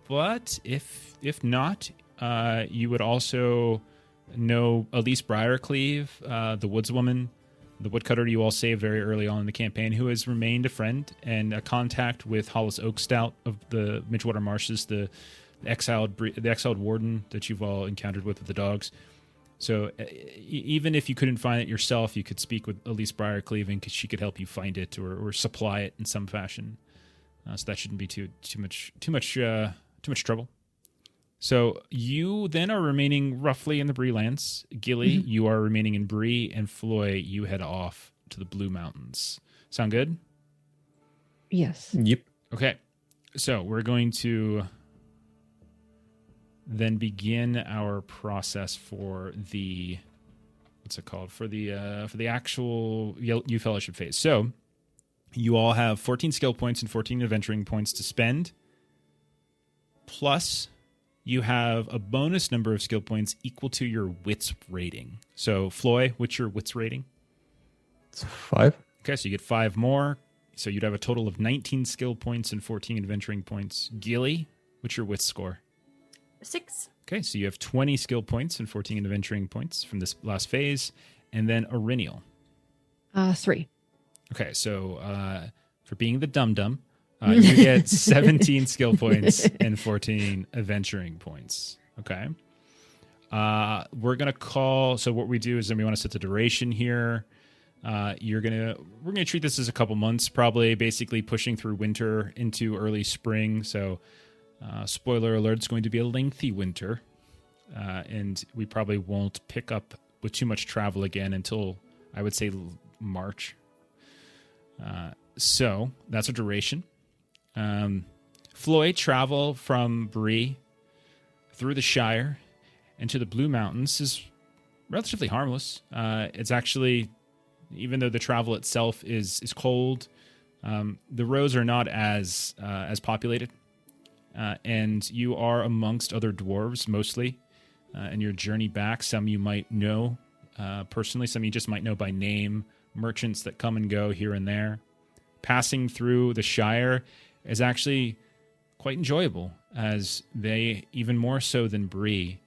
but if not, you would also know Elise Briarcleave, the woodswoman, the woodcutter you all saved very early on in the campaign, who has remained a friend and a contact with Hollis Oakstout of the Midgewater Marshes, the exiled warden that you've all encountered with the dogs. So even if you couldn't find it yourself, you could speak with Elise Briarcleave, because she could help you find it or supply it in some fashion. So that shouldn't be too much trouble. So you then are remaining roughly in the Bree lands. Gilly, you are remaining in Bree, and Floy, you head off to the Blue Mountains. Sound good? Yes. Yep. Okay. So we're going to then begin our process for the for the actual Yule Fellowship phase. So you all have 14 skill points and 14 adventuring points to spend, plus you have a bonus number of skill points equal to your wits rating. So Floy, what's your wits rating? It's 5. Okay, so you get 5 more. So you'd have a total of 19 skill points and 14 adventuring points. Gilly, what's your wits score? 6. Okay, so you have 20 skill points and 14 adventuring points from this last phase. And then Auriniel. 3. Okay, so for being the dum-dum, you get 17 skill points and 14 adventuring points. Okay. We're going to call... So what we do is then we want to set the duration here. We're gonna treat this as a couple months, probably basically pushing through winter into early spring. So spoiler alert, it's going to be a lengthy winter, and we probably won't pick up with too much travel again until I would say March. So that's a duration. Floyd, travel from Bree through the Shire into the Blue Mountains is relatively harmless. It's actually, even though the travel itself is cold, the roads are not as populated, and you are amongst other dwarves mostly. In your journey back, some you might know, personally. Some you just might know by name. Merchants that come and go here and there. Passing through the Shire is actually quite enjoyable, as they, even more so than Bree,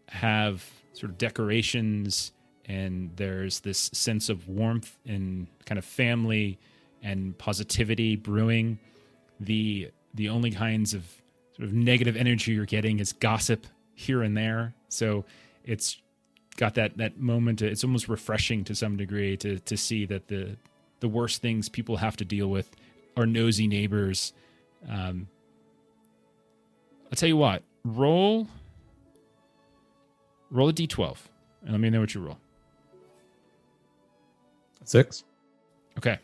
have sort of decorations, and there's this sense of warmth and kind of family and positivity brewing. The only kinds of sort of negative energy you're getting is gossip here and there. So it's got that moment. It's almost refreshing to some degree to see that the worst things people have to deal with are nosy neighbors. I'll tell you what, roll a d12 and let me know what you roll. 6. Okay.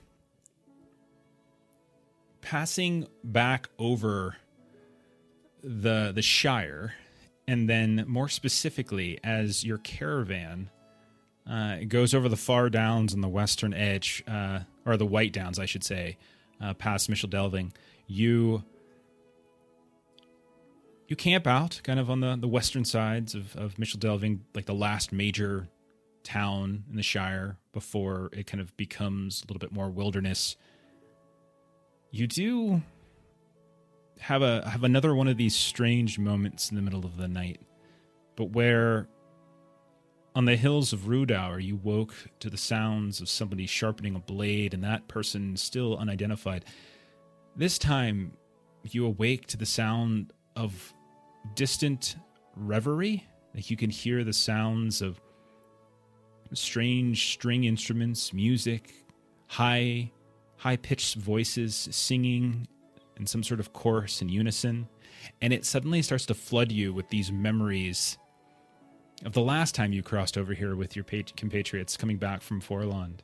Passing back over the Shire, and then more specifically, as your caravan goes over the far downs on the western edge, or the White Downs, I should say, past Michel Delving, you camp out kind of on the western sides of Michel Delving, like the last major town in the Shire before it kind of becomes a little bit more wilderness. You do have another one of these strange moments in the middle of the night, but where on the hills of Rudour you woke to the sounds of somebody sharpening a blade, and that person still unidentified. This time you awake to the sound of distant reverie. Like you can hear the sounds of strange string instruments, music, high-pitched voices singing in some sort of chorus in unison, and it suddenly starts to flood you with these memories of the last time you crossed over here with your compatriots coming back from Forland.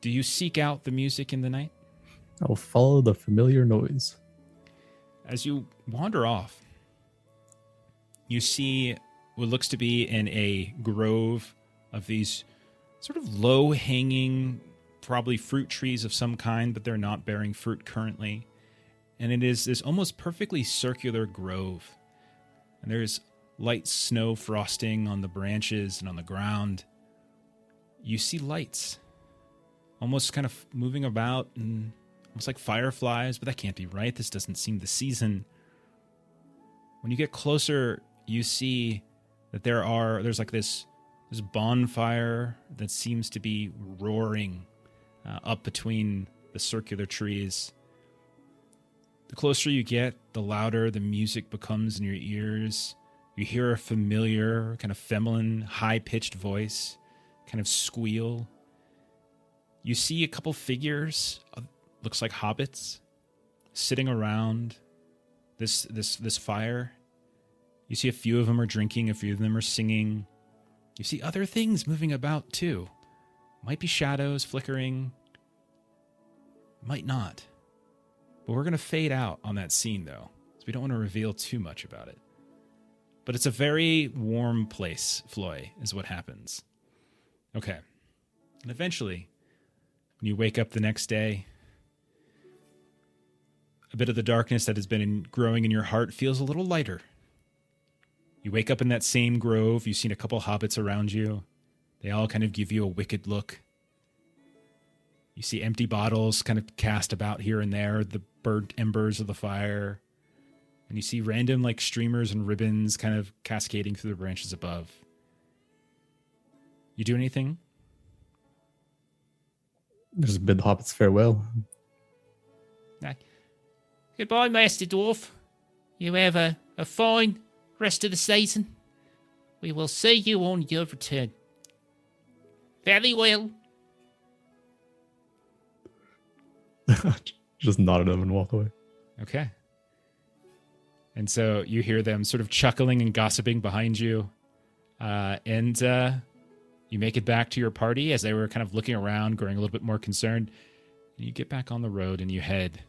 Do you seek out the music in the night? I will follow the familiar noise. As you wander off, you see what looks to be in a grove of these sort of low-hanging, probably fruit trees of some kind, but they're not bearing fruit currently. And it is this almost perfectly circular grove. And there's light snow frosting on the branches and on the ground. You see lights almost kind of moving about, and almost like fireflies, but that can't be right. This doesn't seem the season. When you get closer, you see that there's like this bonfire that seems to be roaring up between the circular trees. The closer you get, the louder the music becomes in your ears. You hear a familiar, kind of feminine, high-pitched voice kind of squeal. You see a couple figures, looks like hobbits, sitting around this fire. You see a few of them are drinking, a few of them are singing. You see other things moving about too. Might be shadows flickering. Might not. But we're going to fade out on that scene, though, so we don't want to reveal too much about it. But it's a very warm place, Floy, is what happens. Okay. And eventually, when you wake up the next day, a bit of the darkness that has been growing in your heart feels a little lighter. You wake up in that same grove. You've seen a couple hobbits around you. They all kind of give you a wicked look. You see empty bottles kind of cast about here and there, the burnt embers of the fire. And you see random like streamers and ribbons kind of cascading through the branches above. You do anything? Just bid the hobbits farewell. Goodbye, Master Dwarf. You have a fine rest of the season. We will see you on your return. Very well. Just nod at them and walk away. Okay. And so you hear them sort of chuckling and gossiping behind you. And you make it back to your party as they were kind of looking around, growing a little bit more concerned. And you get back on the road and you head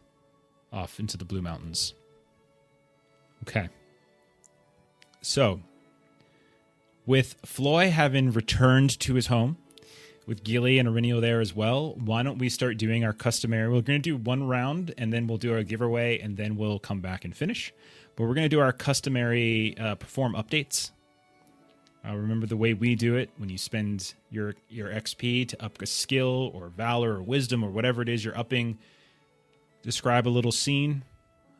off into the Blue Mountains. Okay. So, with Floy having returned to his home, with Gilly and Arinio there as well, why don't we start doing our customary... We're going to do one round, and then we'll do our giveaway, and then we'll come back and finish. But we're going to do our customary perform updates. Remember the way we do it: when you spend your XP to up a skill or valor or wisdom or whatever it is you're upping, describe a little scene.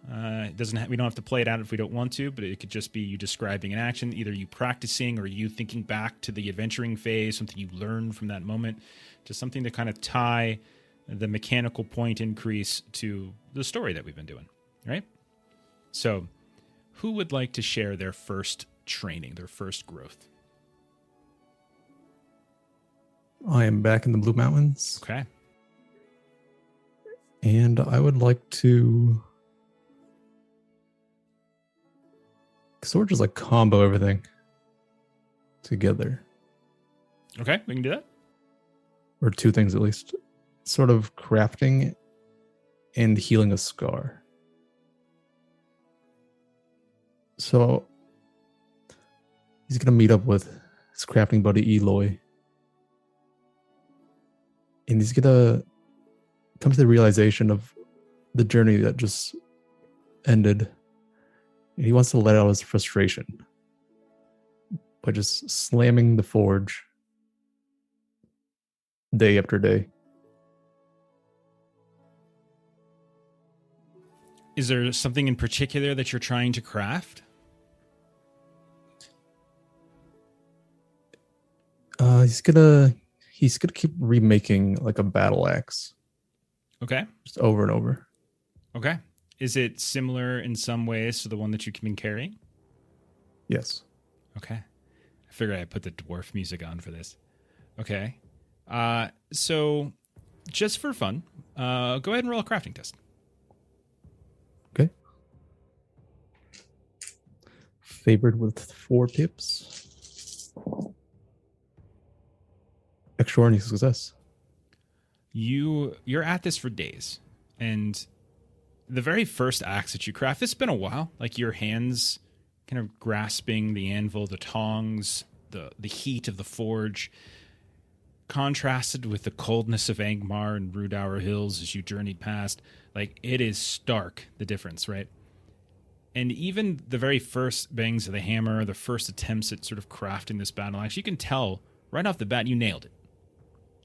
It doesn't. We don't have to play it out if we don't want to, but it could just be you describing an action, either you practicing or you thinking back to the adventuring phase, something you learned from that moment, just something to kind of tie the mechanical point increase to the story that we've been doing, right? So, who would like to share their first training, their first growth? I am back in the Blue Mountains, Okay. and I would like to sort of just like combo everything together, Okay, we can do that. or two things at least. Sort of crafting and healing a scar. So he's gonna meet up with his crafting buddy Eloy, and he's gonna come to the realization of the journey that just ended, and he wants to let out his frustration by just slamming the forge day after day. Is there something in particular that you're trying to craft? He's gonna keep remaking like a battle axe Okay. just over and over. Okay. Is it similar in some ways to the one that you've been carrying? Yes. Okay. I figured I'd put the dwarf music on for this. Okay. So just for fun, go ahead and roll a crafting test. Okay. Favored with 4 pips. Extraordinary success. You're at this for days, and the very first axe that you craft, it's been a while. Like your hands kind of grasping the anvil, the tongs, the heat of the forge, contrasted with the coldness of Angmar and Rudauer Hills as you journeyed past. Like, it is stark, the difference, right? And even the very first bangs of the hammer, the first attempts at sort of crafting this battle axe, you can tell right off the bat you nailed it.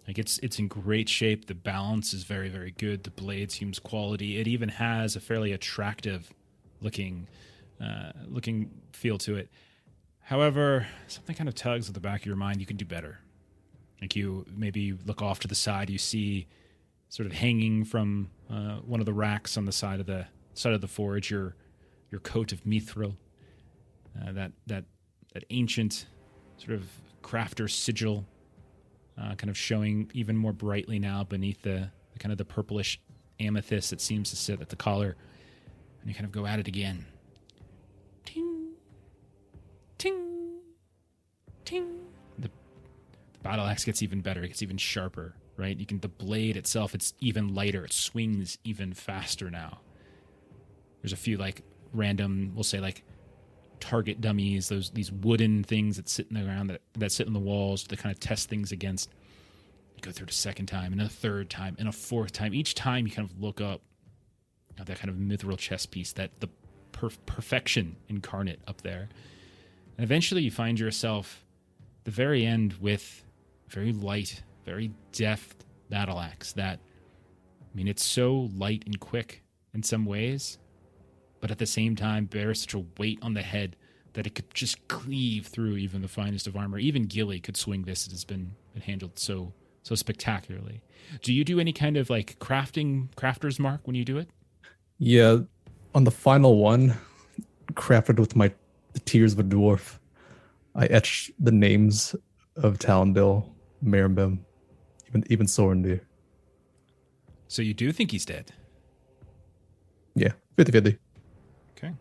Like, it's in great shape. The balance is very, very good. The blade seems quality. It even has a fairly attractive looking feel to it. However, something kind of tugs at the back of your mind. You can do better. Like, you maybe look off to the side. You see sort of hanging from one of the racks on the side of the forge your coat of mithril. That ancient sort of crafter sigil. Kind of showing even more brightly now beneath the kind of the purplish amethyst that seems to sit at the collar. And you kind of go at it again. Ting, ting, ting. The battle axe gets even better. It gets even sharper, right? The blade itself, it's even lighter. It swings even faster now. There's a few like random, we'll say like target dummies, these wooden things that sit in the ground that sit in the walls to kind of test things against. You go through it a second time and a third time and a fourth time. Each time you kind of look up at that kind of mithril chess piece, that the perfection incarnate up there. And eventually you find yourself at the very end with a very light, very deft battle axe that, I mean, it's so light and quick in some ways, but at the same time bears such a weight on the head that it could just cleave through even the finest of armor. Even Gilly could swing this. It has been handled so spectacularly. Do you do any kind of like crafter's mark when you do it? Yeah, on the final one, crafted with the tears of a dwarf, I etched the names of Talendil, Meribem, even Sorendir. So you do think he's dead? Yeah, 50-50. Okay.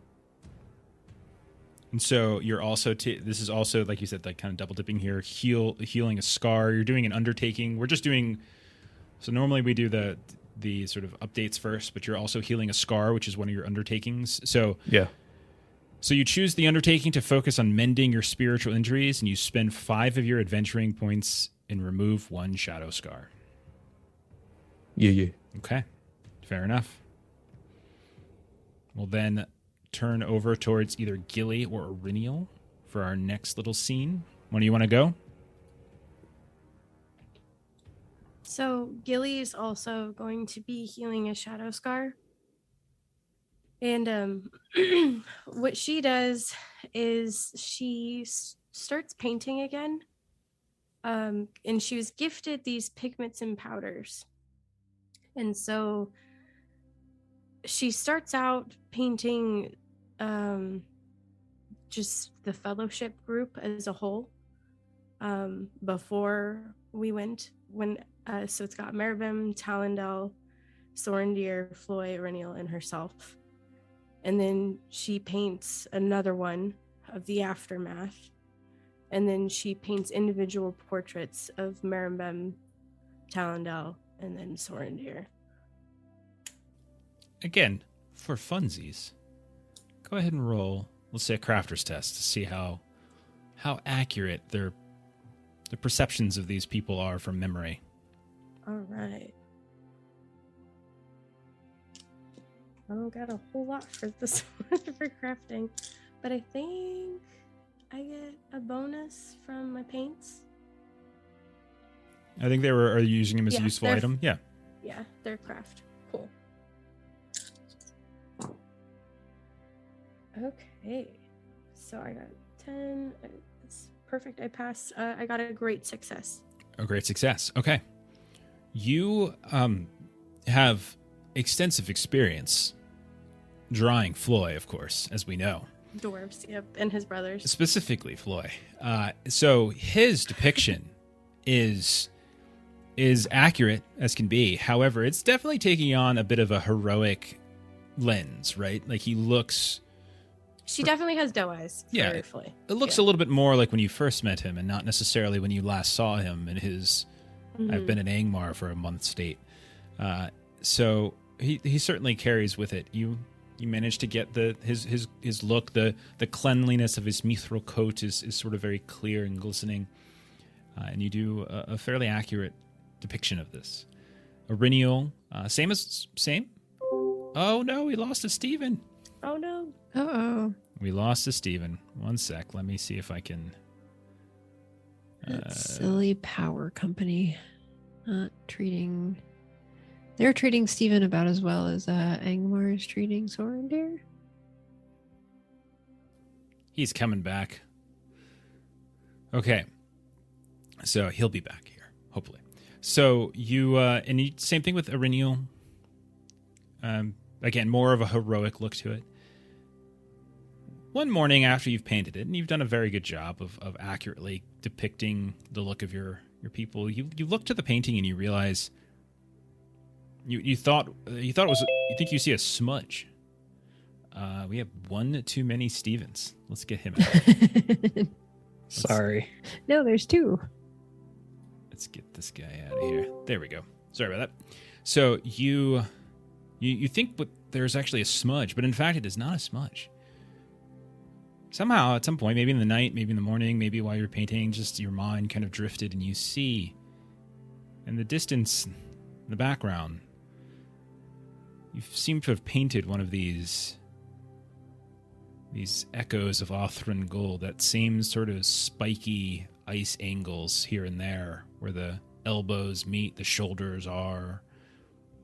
And so you're also, this is also, like you said, like kind of double dipping here, healing a scar. You're doing an undertaking. We're just doing, so normally we do the sort of updates first, but you're also healing a scar, which is one of your undertakings. So yeah. So you choose the undertaking to focus on mending your spiritual injuries, and you spend 5 of your adventuring points and remove 1 shadow scar. Yeah. Okay. Fair enough. We'll then turn over towards either Gilly or Irinial for our next little scene. When do you want to go? So Gilly is also going to be healing a shadow scar. And what she does is she starts painting again. And she was gifted these pigments and powders. And so she starts out painting just the fellowship group as a whole. Before we went, so it's got Meribim, Talendel, Sorendir, Floy, Reniel, and herself. And then she paints another one of the aftermath. And then she paints individual portraits of Meribim, Talendel, and then Sorendir. Again, for funsies, go ahead and roll, let's say, a crafter's test to see how accurate the perceptions of these people are from memory. All right. I don't got a whole lot for this one for crafting, but I think I get a bonus from my paints. I think they are using them as a useful item. Yeah. Yeah, they're craft. Cool. Okay. So I got 10. It's perfect. I passed. I got a great success. A great success. Okay. You have extensive experience drawing Floy, of course, as we know. Dwarves, yep, and his brothers. Specifically Floy. So his depiction is accurate as can be. However, it's definitely taking on a bit of a heroic lens, right? Like he looks... She definitely has doe eyes. Yeah, Floy. It looks a little bit more like when you first met him and not necessarily when you last saw him in his I've been in Angmar for a month state. So he certainly carries with it. You managed to get his look, the cleanliness of his mithril coat is sort of very clear and glistening. And you do a fairly accurate depiction of this. Aurinial, same? Oh no, we lost to Steven. Oh no. Uh-oh. We lost to Steven. One sec. Let me see if I can... That silly power company. Not treating... They're treating Steven about as well as Angmar is treating Sorendir. He's coming back. Okay. So he'll be back here, hopefully. So same thing with Aurinial. Again, more of a heroic look to it. One morning after you've painted it, and you've done a very good job of accurately depicting the look of your people, you look to the painting and you realize you think you see a smudge. We have one too many Stevens. Let's get him out. Sorry. No, there's two. Let's get this guy out of here. There we go. Sorry about that. So you think there's actually a smudge, but in fact it is not a smudge. Somehow, at some point, maybe in the night, maybe in the morning, maybe while you're painting, just your mind kind of drifted and you see in the distance, in the background, you seem to have painted one of these echoes of Othran gold, that same sort of spiky ice angles here and there where the elbows meet, the shoulders are,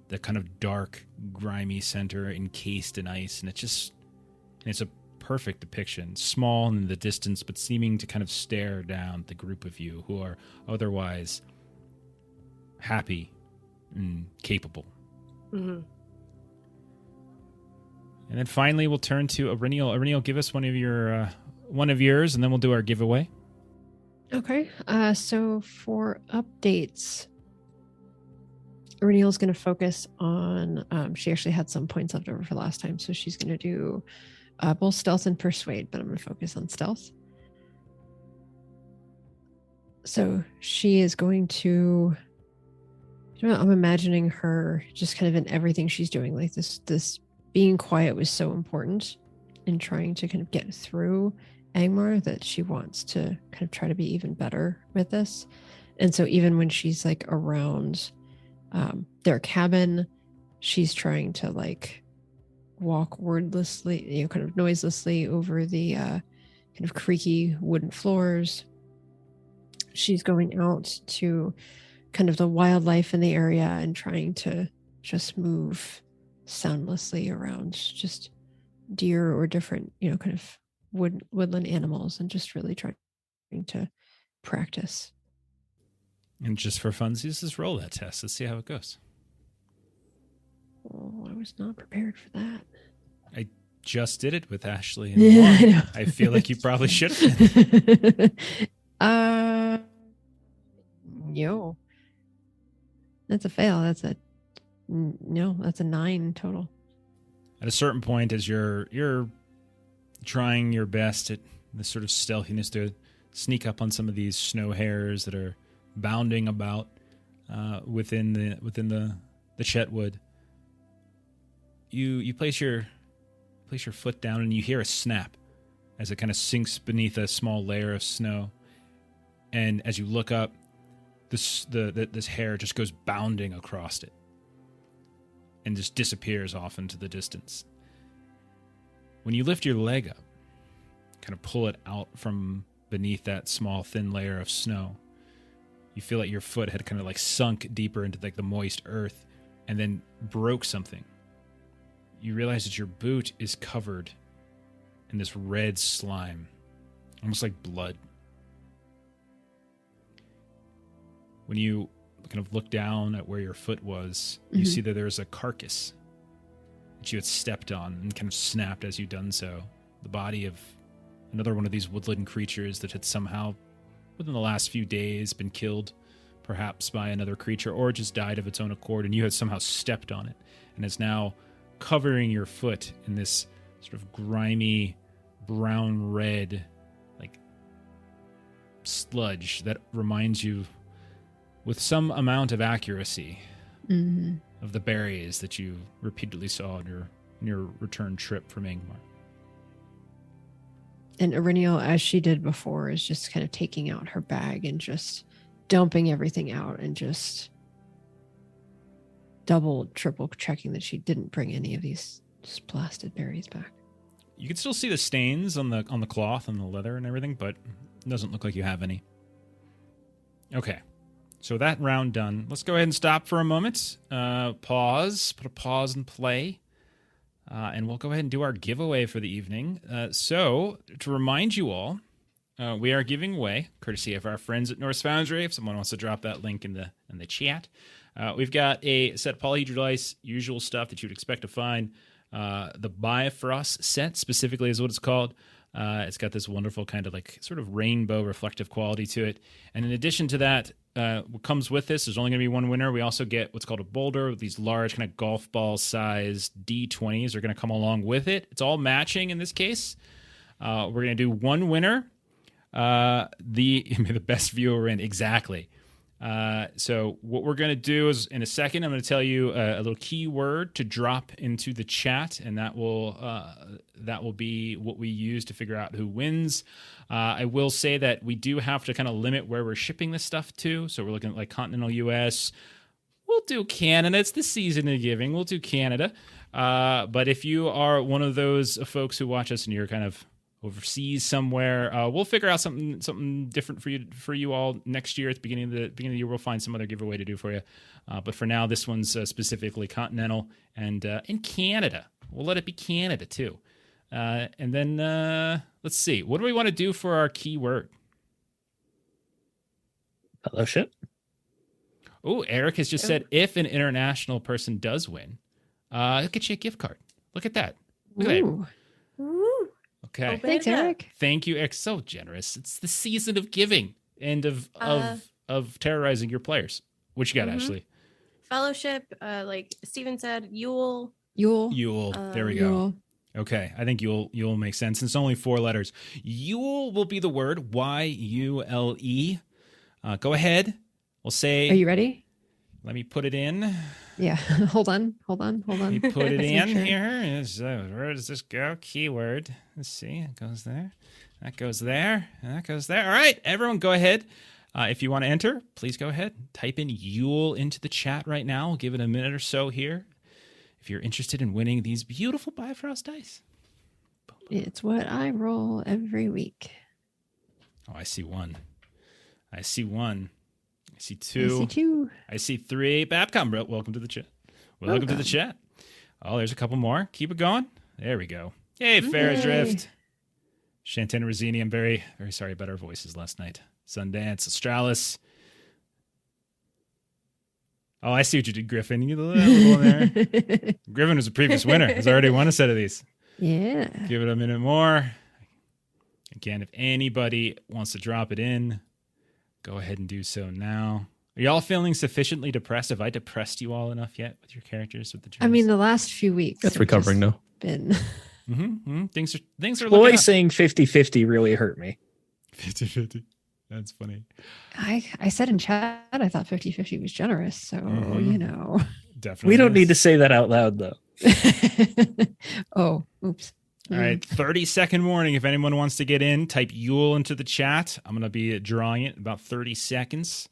the kind of dark, grimy center encased in ice, and it's a perfect depiction, small in the distance, but seeming to kind of stare down the group of you who are otherwise happy and capable. Mm-hmm. And then finally, we'll turn to Aurinial. Aurinial, give us one of yours, and then we'll do our giveaway. Okay. So for updates, Aurinial's going to focus on. She actually had some points left over for last time, so she's going to do both stealth and persuade, but I'm going to focus on stealth. So she is going to... I'm imagining her just kind of in everything she's doing. Like this being quiet was so important in trying to kind of get through Angmar that she wants to kind of try to be even better with this. And so even when she's like around their cabin, she's trying to like walk wordlessly, kind of noiselessly over the kind of creaky wooden floors, she's going out to kind of the wildlife in the area and trying to just move soundlessly around just deer or different, kind of woodland animals, and just really trying to practice. And just for funsies, just roll that test. Let's see how it goes. Oh, I was not prepared for that. I just did it with Ashley. And Yeah, I Lauren. know. I feel like you probably should have. No. That's a fail. That's a 9 total. At a certain point, as you're trying your best at this sort of stealthiness to sneak up on some of these snow hares that are bounding about within the Chetwood, you place your foot down and you hear a snap as it kind of sinks beneath a small layer of snow. And as you look up, this hare just goes bounding across it and just disappears off into the distance. When you lift your leg up, kind of pull it out from beneath that small thin layer of snow, you feel like your foot had kind of like sunk deeper into like the moist earth and then broke something. You realize that your boot is covered in this red slime, almost like blood. When you kind of look down at where your foot was, you see that there's a carcass that you had stepped on and kind of snapped as you done so. The body of another one of these woodland creatures that had somehow, within the last few days, been killed, perhaps by another creature, or just died of its own accord, and you had somehow stepped on it, and is now covering your foot in this sort of grimy, brown-red, like, sludge that reminds you, with some amount of accuracy, of the berries that you repeatedly saw on your return trip from Angmar. And Irineo, as she did before, is just kind of taking out her bag and just dumping everything out and just double, triple checking that she didn't bring any of these just blasted berries back. You can still see the stains on the cloth and the leather and everything, but it doesn't look like you have any. Okay. So that round done. Let's go ahead and stop for a moment. Pause. Put a pause and play. And we'll go ahead and do our giveaway for the evening. So, to remind you all, we are giving away, courtesy of our friends at Norse Foundry, if someone wants to drop that link in the chat. We've got a set of polyhedral dice, usual stuff that you would expect to find. The Bifrost set, specifically, is what it's called. It's got this wonderful kind of like sort of rainbow reflective quality to it. And in addition to that, what comes with this, there's only going to be one winner. We also get what's called a boulder. These large kind of golf ball sized D20s are going to come along with it. It's all matching in this case. We're going to do one winner. The best viewer in, exactly. So what we're going to do is, in a second, I'm going to tell you a little keyword to drop into the chat, and that will be what we use to figure out who wins. I will say that we do have to kind of limit where we're shipping this stuff to. So we're looking at like continental U.S. We'll do Canada. It's the season of giving. We'll do Canada. But if you are one of those folks who watch us and you're kind of overseas somewhere, we'll figure out something different for you all next year. At the beginning of the year, we'll find some other giveaway to do for you. But for now, this one's specifically continental and in Canada. We'll let it be Canada too. And then let's see. What do we want to do for our keyword? Fellowship. Oh, Eric has just said if an international person does win, he'll get you a gift card. Look at that. Look at that. Ooh. Okay. Open Thanks, it up. Eric. Thank you, Eric. So generous. It's the season of giving and of terrorizing your players. What you got, Ashley? Fellowship, like Steven said, Yule. Yule. There we go. Yule. Okay. I think Yule makes sense. It's only 4 letters. Yule will be the word. Y-U-L-E. Go ahead. We'll say. Are you ready? Let me put it in. Yeah. Hold on. Let me put it Let's in make sure. here. Where does this go? Keyword. Let's see. It goes there. That goes there. And that goes there. All right. Everyone go ahead. If you want to enter, please go ahead. Type in Yule into the chat right now. We'll give it a minute or so here. If you're interested in winning these beautiful Bifrost dice. It's what I roll every week. Oh, I see one. I see 1. I see I 2. see 2. I see 3. Babcom, bro, welcome to the chat. Welcome to the chat. Oh, there's a couple more. Keep it going. There we go. Hey, Faradrift. Shantan Rosini, I'm very, very sorry about our voices last night. Sundance, Astralis. Oh, I see what you did, Griffin. You little one there. Griffin was a previous winner. Has already won a set of these. Yeah. Give it a minute more. Again, if anybody wants to drop it in, go ahead and do so now. Are y'all feeling sufficiently depressed? Have I depressed you all enough yet with your characters, with the dreams? I mean, the last few weeks. That's have recovering just now. Been. Things are Chloe looking up. saying 50-50 really hurt me. 50-50. That's funny. I said in chat, I thought 50-50 was generous. So, you know. Definitely. We don't need to say that out loud, though. Oh, oops. All right, 30-second warning. If anyone wants to get in, type Yule into the chat. I'm going to be drawing it in about 30 seconds.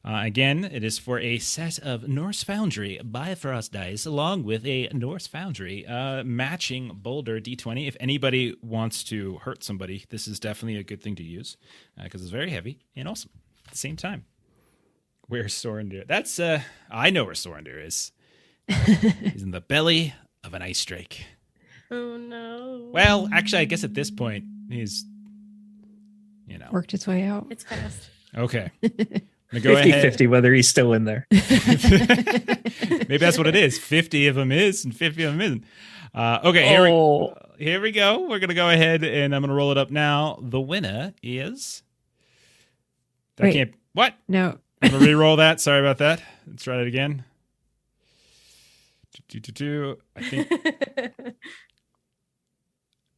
Again, it is for a set of Norse Foundry Bifrost dice, along with a Norse Foundry matching Boulder D20. If anybody wants to hurt somebody, this is definitely a good thing to use because it's very heavy and awesome at the same time. Where's Sorendir? That's I know where Sorendir is. He's in the belly of an ice drake. Oh no. Well, actually, I guess at this point he's, Worked its way out. It's fast. Okay. Go 50-50 whether he's still in there. Maybe that's what it is. 50 of them is and 50 of them isn't. Okay, here we go. We're going to go ahead and I'm going to roll it up now. The winner is... What? No. I'm going to re-roll that. Sorry about that. Let's try it again.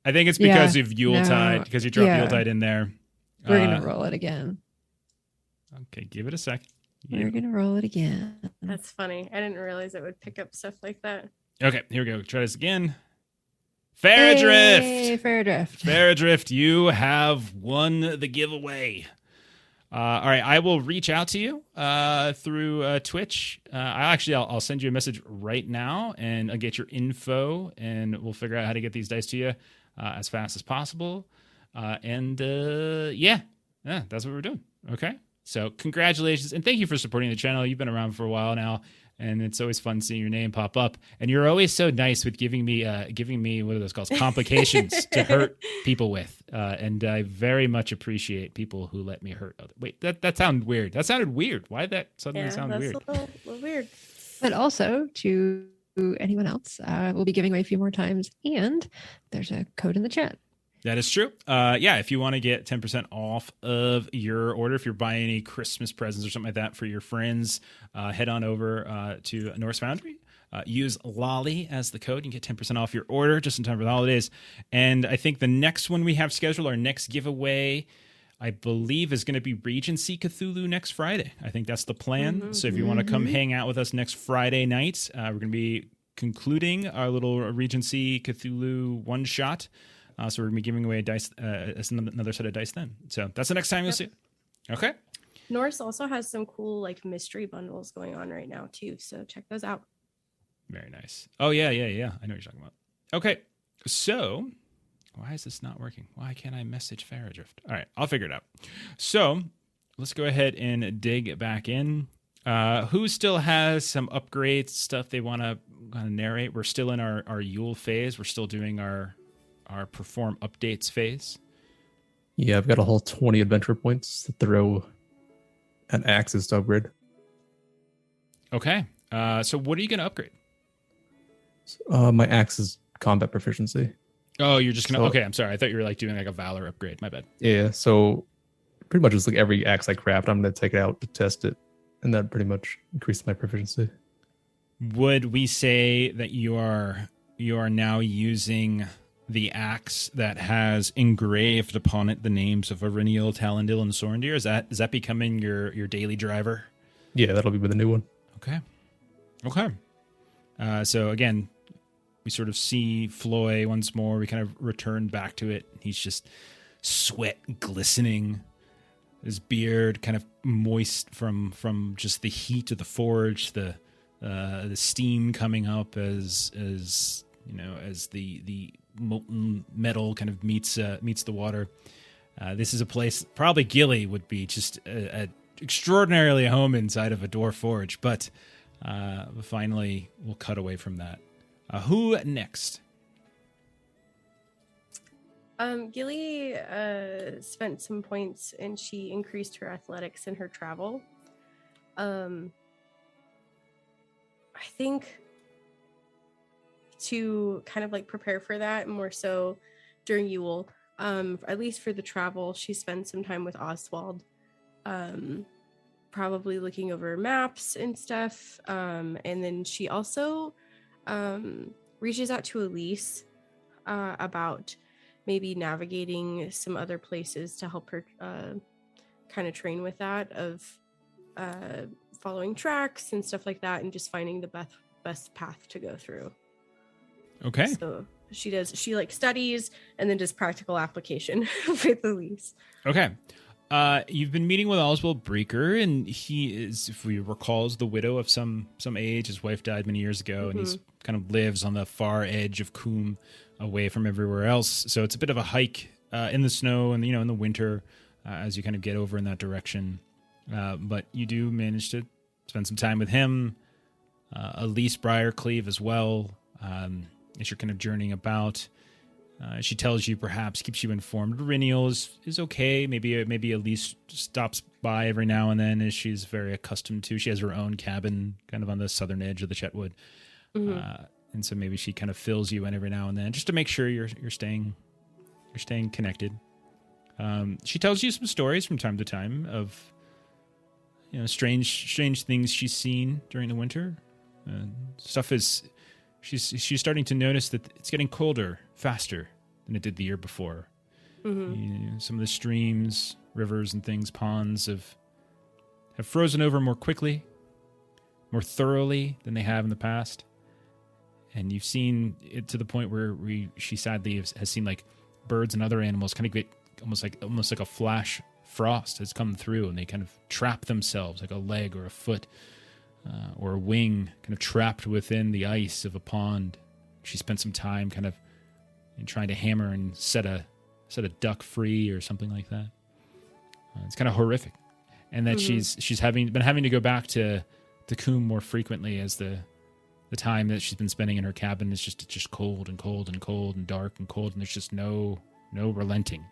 I think it's because of Yuletide, because you dropped Yuletide in there. We're going to roll it again. Okay, give it a sec. We're going to roll it again. That's funny. I didn't realize it would pick up stuff like that. Okay, here we go. Try this again. Faradrift! Hey, Faradrift. Faradrift, you have won the giveaway. All right, I will reach out to you through Twitch. I'll send you a message right now, and I'll get your info, and we'll figure out how to get these dice to you as fast as possible. Yeah, that's what we're doing. Okay, so congratulations, and thank you for supporting the channel. You've been around for a while now, and it's always fun seeing your name pop up. And you're always so nice with giving me what are those called, complications to hurt people with. And I very much appreciate people who let me hurt others. Wait, that sounded weird. That sounded weird. Why did that suddenly sound weird? That's a little weird. But also to anyone else, we'll be giving away a few more times, and there's a code in the chat. That is true. Yeah, if you want to get 10% off of your order, if you're buying any Christmas presents or something like that for your friends, head on over to Norse Foundry. Use Lolly as the code. You can get 10% off your order just in time for the holidays. And I think the next one we have scheduled, our next giveaway, I believe is going to be Regency Cthulhu next Friday. I think that's the plan. So if you want to come hang out with us next Friday night, we're going to be concluding our little Regency Cthulhu one-shot. So we're going to be giving away a dice, another set of dice then. So that's the next time you'll see it. Okay. Norse also has some cool mystery bundles going on right now too. So check those out. Very nice. Oh, yeah. I know what you're talking about. Okay. So why is this not working? Why can't I message Faradrift? All right. I'll figure it out. So let's go ahead and dig back in. Who still has some upgrades, stuff they want to kind of narrate? We're still in our Yule phase. We're still doing our perform updates phase. Yeah, I've got a whole 20 adventure points to throw at axes to upgrade. Okay. So what are you going to upgrade? My axe's combat proficiency. Oh, you're just going to... So- okay, I'm sorry. I thought you were doing a Valor upgrade. My bad. Yeah, so pretty much just every axe I craft, I'm going to take it out to test it, and that pretty much increases my proficiency. Would we say that you are now using the axe that has engraved upon it the names of Auriniel, Talendil, and Sorendir? Is that becoming your daily driver? Yeah, that'll be the new one. Okay. So again, we sort of see Floy once more. We kind of return back to it. He's just sweat glistening, his beard kind of moist from just the heat of the forge, the steam coming up as the molten metal kind of meets the water. This is a place probably Gilly would be just a extraordinarily home inside of a dwarf forge, but finally we'll cut away from that. Who next? Gilly spent some points and she increased her athletics in her travel. I think to kind of like prepare for that more so during Yule, at least for the travel, she spent some time with Oswald, probably looking over maps and stuff. And then she also reaches out to Elise about maybe navigating some other places to help her kind of train with that, of following tracks and stuff like that, and just finding the best path to go through. Okay. So she like studies and then does practical application with Elise. Okay. You've been meeting with Oswald Breaker, and he is, if we recall, is the widow of some age. His wife died many years ago, and he's kind of lives on the far edge of Coombe, away from everywhere else. So it's a bit of a hike in the snow and, in the winter as you kind of get over in that direction. But you do manage to spend some time with him, Elise Briarcleave as well, as you're kind of journeying about. She tells you, perhaps keeps you informed. Riniel is okay. Maybe Elise stops by every now and then, as she's very accustomed to. She has her own cabin kind of on the southern edge of the Chetwood. And so maybe she kind of fills you in every now and then, just to make sure you're staying connected. She tells you some stories from time to time of strange things she's seen during the winter. She's starting to notice that it's getting colder faster than it did the year before. Some of the streams, rivers, and things, ponds have frozen over more quickly, more thoroughly than they have in the past. And you've seen it to the point where she sadly has seen like birds and other animals kind of get almost like a flash frost has come through, and they kind of trap themselves, like a leg or a foot or a wing kind of trapped within the ice of a pond. She spent some time kind of trying to hammer and set a duck free or something like that. It's kind of horrific. And that she's been having to go back to Coombe more frequently, as the time that she's been spending in her cabin is just cold and cold and cold and dark and cold, and there's just no relenting.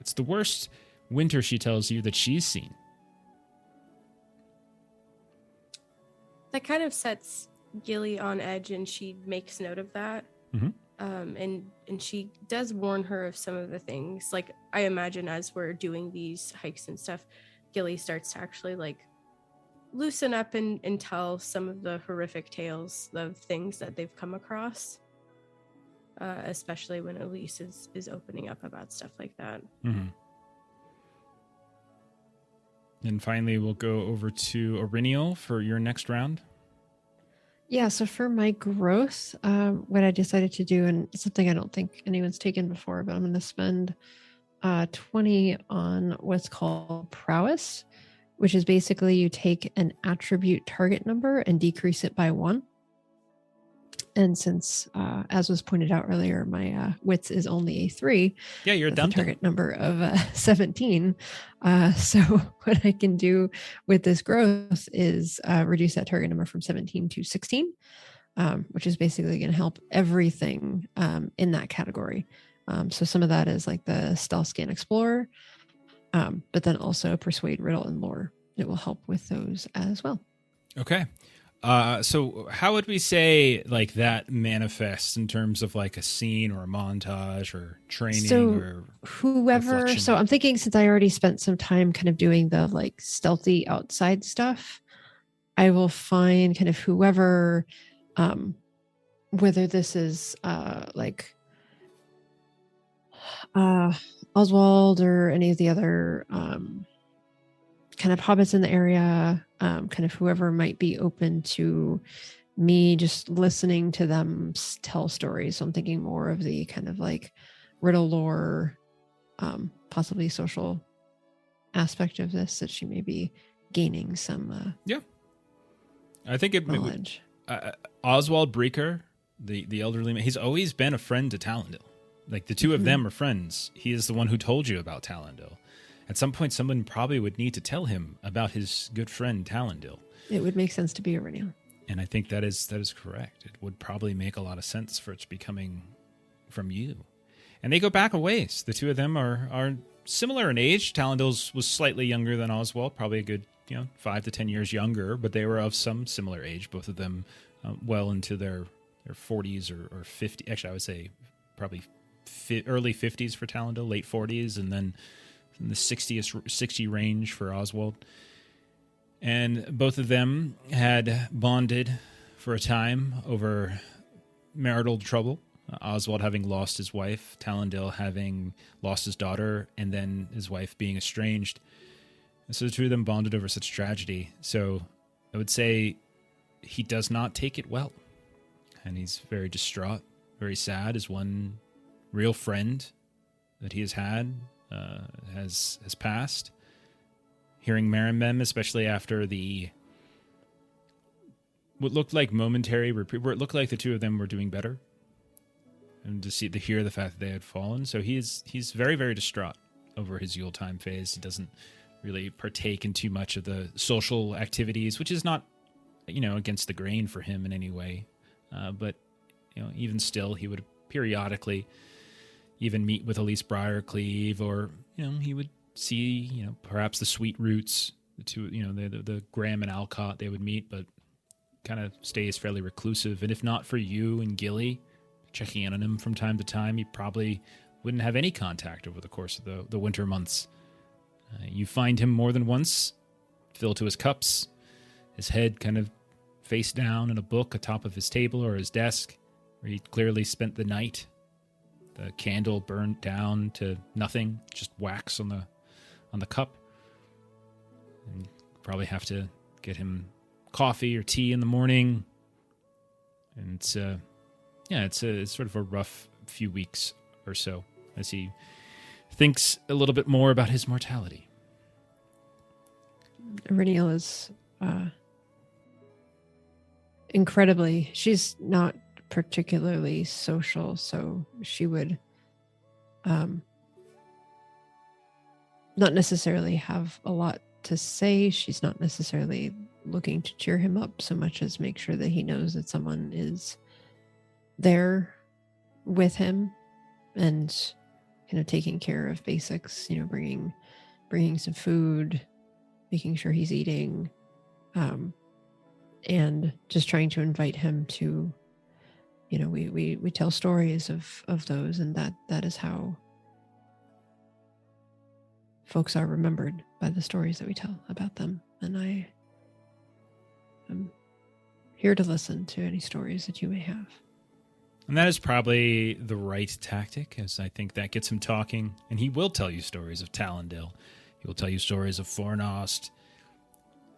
It's the worst winter, she tells you, that she's seen. That kind of sets Gilly on edge, and she makes note of that. And she does warn her of some of the things. Like, I imagine as we're doing these hikes and stuff, Gilly starts to actually like loosen up and tell some of the horrific tales of things that they've come across, especially when Elise is opening up about stuff like that. And finally, we'll go over to Oriniel for your next round. Yeah, so for my growth, what I decided to do, and something I don't think anyone's taken before, but I'm going to spend 20 on what's called prowess, which is basically you take an attribute target number and decrease it by 1. And since, as was pointed out earlier, my wits is only a 3. Yeah, you're a dumb target number of 17. So what I can do with this growth is reduce that target number from 17 to 16, which is basically going to help everything in that category. So some of that is like the stealth, scan, explorer, but then also persuade, riddle, and lore. It will help with those as well. Okay. So how would we say like that manifests in terms of like a scene or a montage or training or whoever? reflection? So I'm thinking, since I already spent some time kind of doing the like stealthy outside stuff, I will find kind of whoever, whether this is Oswald or any of the other kind of hobbits in the area, kind of whoever might be open to me just listening to them tell stories. So I'm thinking more of the kind of like riddle lore, possibly social aspect of this, that she may be gaining some I think it knowledge. Oswald Breaker, the elderly man, he's always been a friend to Talendil. Like the two of them are friends. He is the one who told you about Talendil. At some point, someone probably would need to tell him about his good friend Talendil. It would make sense to be Aurelian. And I think that is correct. It would probably make a lot of sense for it to be coming from you. And they go back a ways. The two of them are similar in age. Talendil's was slightly younger than Oswald, probably a good 5 to 10 years younger, but they were of some similar age. Both of them well into their 40s or 50. Actually, I would say probably early 50s for Talendil, late 40s, and then in the 60 range for Oswald. And both of them had bonded for a time over marital trouble. Oswald having lost his wife, Talendil having lost his daughter, and then his wife being estranged. And so the two of them bonded over such tragedy. So I would say he does not take it well. And he's very distraught, very sad. His one real friend that he has had has passed. Hearing Marimbem, especially after what looked like momentary reprieve, where it looked like the two of them were doing better, and to hear the fact that they had fallen. So he's very, very distraught over his Yuletime phase. He doesn't really partake in too much of the social activities, which is not against the grain for him in any way. But even still, he would periodically even meet with Elise Briarcleave, or he would see perhaps the Sweet Roots, the two the Graham and Alcott. They would meet, but kind of stays fairly reclusive. And if not for you and Gilly checking in on him from time to time, he probably wouldn't have any contact over the course of the winter months. You find him more than once, filled to his cups, his head kind of face down in a book atop of his table or his desk, where he clearly spent the night. The candle burned down to nothing, just wax on the cup. And probably have to get him coffee or tea in the morning. And it's sort of a rough few weeks or so as he thinks a little bit more about his mortality. Iriniel is incredibly, she's not particularly social, so she would not necessarily have a lot to say. She's not necessarily looking to cheer him up so much as make sure that he knows that someone is there with him and taking care of basics, bringing some food, making sure he's eating, and just trying to invite him to, we tell stories of those, and that is how folks are remembered, by the stories that we tell about them. And I am here to listen to any stories that you may have. And that is probably the right tactic, as I think that gets him talking. And he will tell you stories of Talendil. He will tell you stories of Fornost,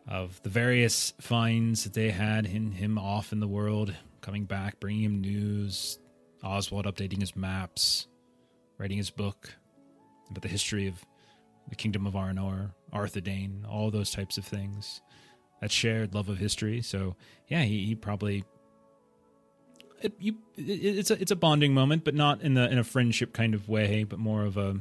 of the various finds that they had in him off in the world, coming back, bringing him news, Oswald updating his maps, writing his book about the history of the Kingdom of Arnor, Arthedain, all those types of things. That shared love of history. So, yeah, he probably... It's a bonding moment, but not in a friendship kind of way, but more of a,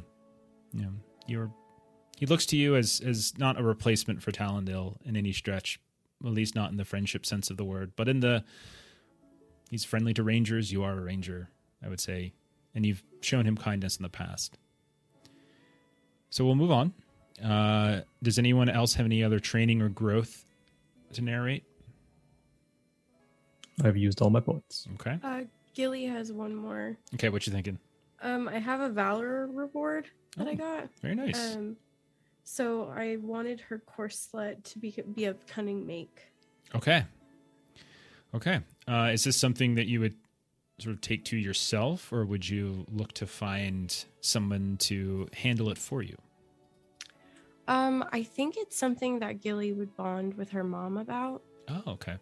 he looks to you as not a replacement for Talendil in any stretch, at least not in the friendship sense of the word, but he's friendly to rangers. You are a ranger, I would say, and you've shown him kindness in the past. So we'll move on. Does anyone else have any other training or growth to narrate? I've used all my points. Okay. Gilly has one more. Okay, what you thinking? I have a valor reward that I got. Very nice. So I wanted her corselet to be of cunning make. Okay. Is this something that you would sort of take to yourself, or would you look to find someone to handle it for you? I think it's something that Gilly would bond with her mom about. Oh, okay.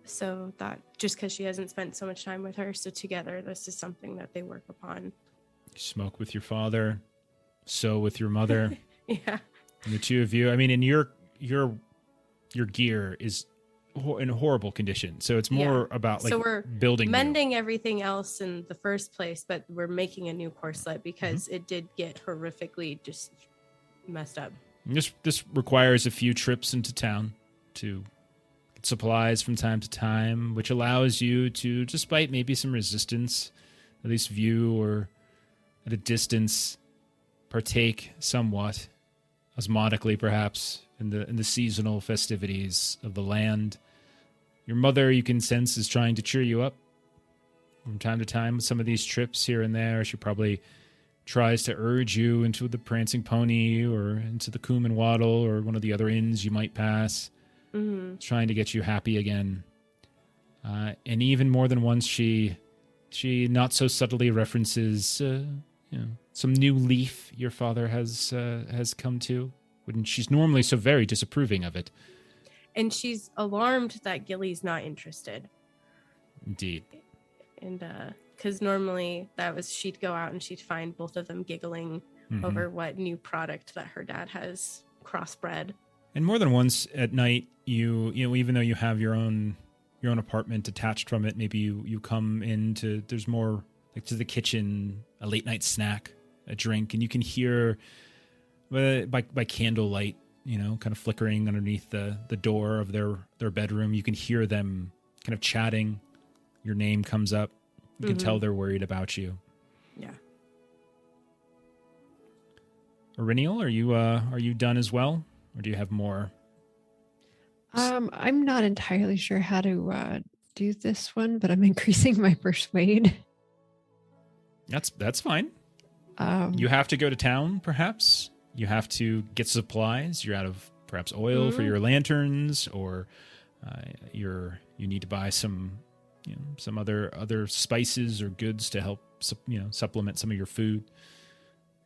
So that just because she hasn't spent so much time with her, so together this is something that they work upon. You smoke with your father, sew with your mother. Yeah. And the two of you, I mean, and your gear is in horrible condition. So it's more about like so we're building new. mending everything else in the first place, but we're making a new corselet because Mm-hmm. it did get horrifically just messed up. This requires a few trips into town to get supplies from time to time, which allows you to, despite maybe some resistance, at least view or at a distance, partake somewhat, osmotically perhaps, in the seasonal festivities of the land. Your mother, you can sense, is trying to cheer you up from time to time with some of these trips here and there. She probably tries to urge you into the Prancing Pony or into the Coombe and Waddle or one of the other inns you might pass, trying to get you happy again. And even more than once, she not so subtly references some new leaf your father has come to, when she's normally so very disapproving of it. And she's alarmed that Gilly's not interested. Indeed. And because normally she'd go out and she'd find both of them giggling over what new product that her dad has crossbred. And more than once at night, you even though you have your own apartment detached from it, maybe you come into, there's more like to the kitchen, a late night snack, a drink, and you can hear by candlelight, kind of flickering underneath the door of their bedroom. You can hear them kind of chatting. Your name comes up. You can tell they're worried about you. Yeah. Irinial, are you done as well, or do you have more? I'm not entirely sure how to do this one, but I'm increasing my persuade. That's fine. Um, You have to go to town, perhaps. You have to get supplies. You're out of perhaps oil for your lanterns, or you need to buy some other spices or goods to help supplement some of your food.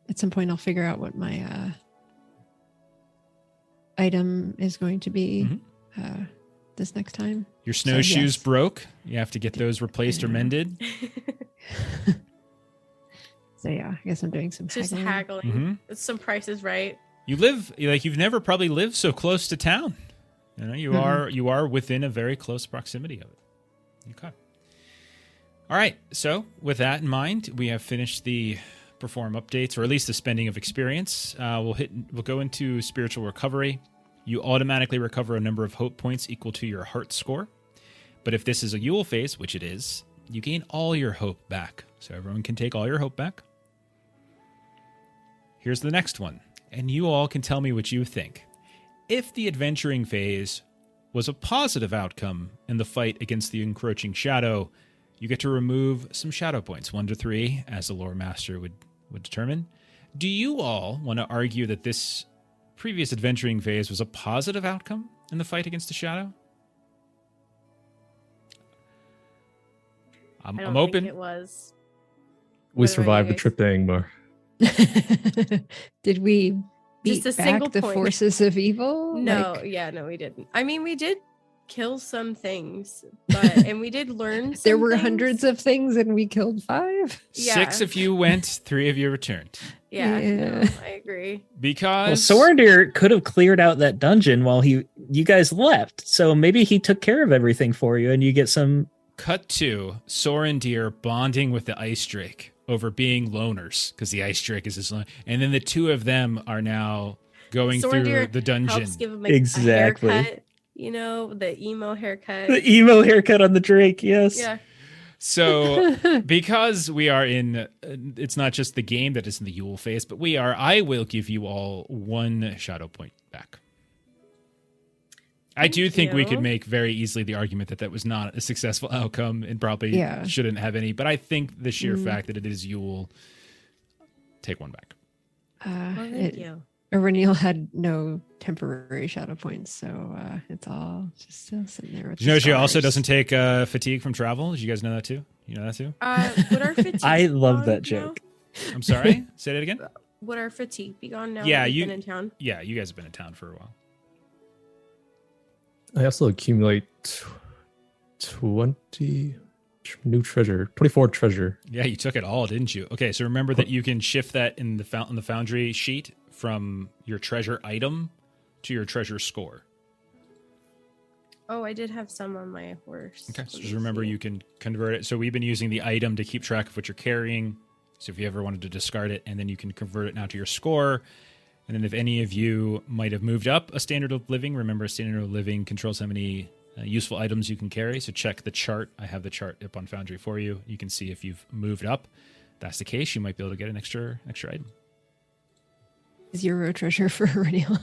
At some point, I'll figure out what my item is going to be this next time. Your snowshoes yes. broke. You have to get those replaced or mended. So yeah, I guess I'm doing some Just haggling. haggling. Some prices right. You live you've never probably lived so close to town. You are within a very close proximity of it. Okay. All right. So with that in mind, we have finished the perform updates, or at least the spending of experience. We'll go into spiritual recovery. You automatically recover a number of hope points equal to your heart score. But if this is a Yule phase, which it is, you gain all your hope back. So everyone can take all your hope back. Here's the next one, and you all can tell me what you think. If the adventuring phase was a positive outcome in the fight against the encroaching shadow, you get to remove some shadow points, 1 to 3, as the lore master would determine. Do you all want to argue that this previous adventuring phase was a positive outcome in the fight against the shadow? I don't I'm open. think it was. We What about survived you the trip to Angmar. Did we beat Just a single back the point. forces of evil? No, Like, no, we didn't. I mean, we did kill some things, and we did learn some there were things. hundreds of things and we killed 5. Yeah. 6 of you went, 3 of you returned. Yeah, Yeah. no, I agree. Well, Because Sorendir could have cleared out that dungeon while you guys left. So maybe he took care of everything for you, and you get some. cut to Sorendir bonding with the Ice Drake over being loners, because the Ice Drake is his lone. And then the two of them are now going through Sorendir the dungeon. Helps give him Exactly. a haircut, the emo haircut. The emo haircut on the Drake, yes. Yeah. So because we are in, it's not just the game that is in the Yule phase, but I will give you all 1 shadow point back. I do think we could you. make very easily the argument that was not a successful outcome and probably shouldn't have any. But I think the sheer fact that it is Yule, take 1 back. Well, thank you. Irinial had no temporary shadow points, so it's all just still sitting there. With Did you know the she also stars. doesn't take fatigue from travel? Did you guys know that too? You know that too? Would our fatigue I be love gone that now? joke. I'm sorry? Say that again? Would our fatigue be gone now? Yeah, that we've you- been in town. Yeah, you guys have been in town for a while. I also accumulate 20 new treasure, 24 treasure. Yeah, you took it all, didn't you? Okay, so remember that you can shift that in the foundry sheet from your treasure item to your treasure score. Oh, I did have some on my horse. Okay, so Let just me remember see. you can convert it. So we've been using the item to keep track of what you're carrying. So if you ever wanted to discard it, and then you can convert it now to your score. And then if any of you might have moved up a standard of living, remember standard of living controls how many useful items you can carry. So check the chart. I have the chart up on Foundry for you. You can see if you've moved up. If that's the case, you might be able to get an extra item. 0 treasure for Aurelion.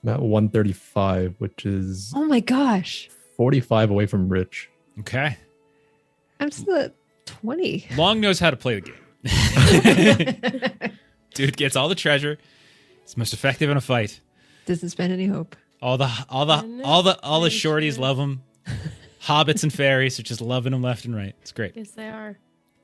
I'm at 135, which is Oh my gosh. 45 away from Rich. Okay. I'm still at 20. Long knows how to play the game. Dude gets all the treasure. He's most effective in a fight. Doesn't spend any hope. All the shorties love him. Hobbits and fairies are just loving him left and right. It's great. Yes, they are.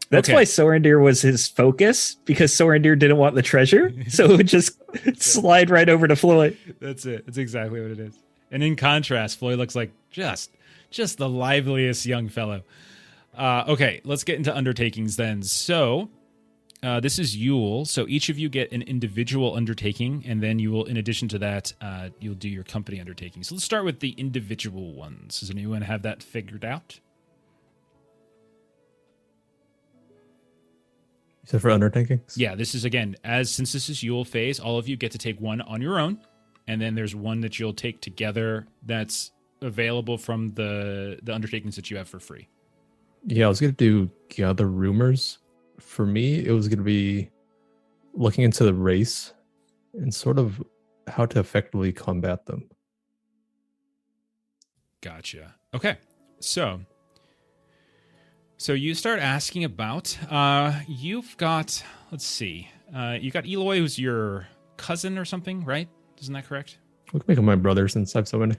That's Okay. why Sorendir was his focus, because Sorendir didn't want the treasure, so it would just slide right over to Floyd. That's it. That's exactly what it is. And in contrast, Floyd looks like just the liveliest young fellow. Okay, let's get into undertakings then. So this is Yule. So each of you get an individual undertaking, and then you will, in addition to that, you'll do your company undertaking. So let's start with the individual ones. Does anyone have that figured out? So for undertakings? Yeah, this is, again, since this is Yule phase, all of you get to take one on your own, and then there's one that you'll take together that's available from the undertakings that you have for free. Yeah, I was going to do gather rumors. For me, it was going to be looking into the race and sort of how to effectively combat them. Gotcha. Okay, so you start asking about, you've got, let's see, you got Eloy, who's your cousin or something, right? Isn't that correct? We can make him my brother since I have so many.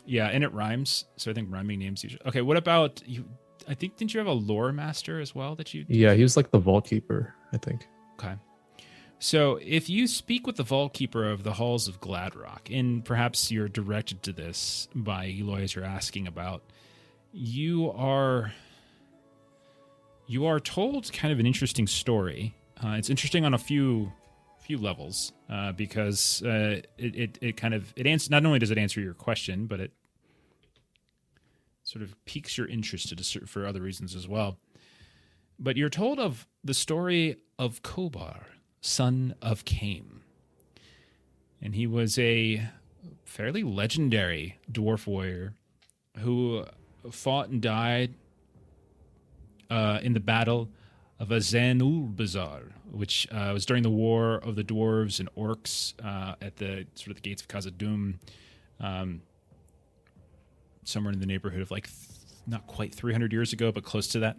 Yeah, and it rhymes, so I think rhyming names usually. Okay, what about you? I think, didn't you have a lore master as well that you... Yeah, he was like the vault keeper, I think. Okay. So if you speak with the vault keeper of the halls of Gladrock, and perhaps you're directed to this by Eloy as you're asking about, you are told kind of an interesting story. It's interesting on a few levels because it kind of not only does it answer your question, but it sort of piques your interest for other reasons as well. But you're told of the story of Kobar, son of Cain. And he was a fairly legendary dwarf warrior who fought and died in the battle of Azan-ul-Bazar, which was during the war of the dwarves and orcs at the sort of the gates of Khazad-dûm, somewhere in the neighborhood of like not quite 300 years ago, but close to that.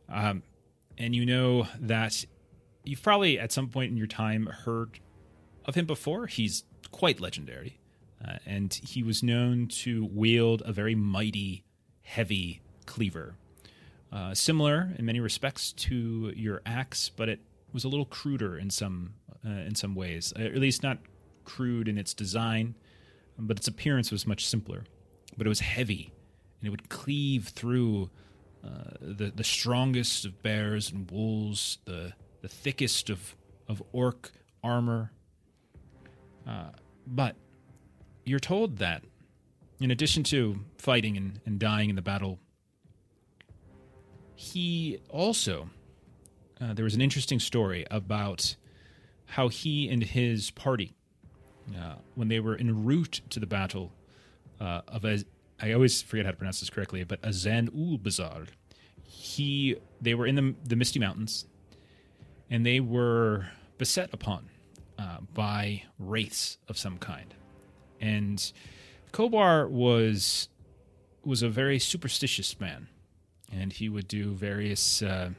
And you know that you've probably at some point in your time heard of him before. He's quite legendary, and he was known to wield a very mighty, heavy cleaver. Similar in many respects to your axe, but it was a little cruder in some ways. At least not crude in its design, but its appearance was much simpler. But it was heavy, and it would cleave through the strongest of bears and wolves, the thickest of orc armor. But you're told that, in addition to fighting and dying in the battle, he also, there was an interesting story about how he and his party, when they were en route to the battle I always forget how to pronounce this correctly, but Azan-ul-Bazar, they were in the Misty Mountains, and they were beset upon by wraiths of some kind. And Kobar was a very superstitious man, and he would do various, you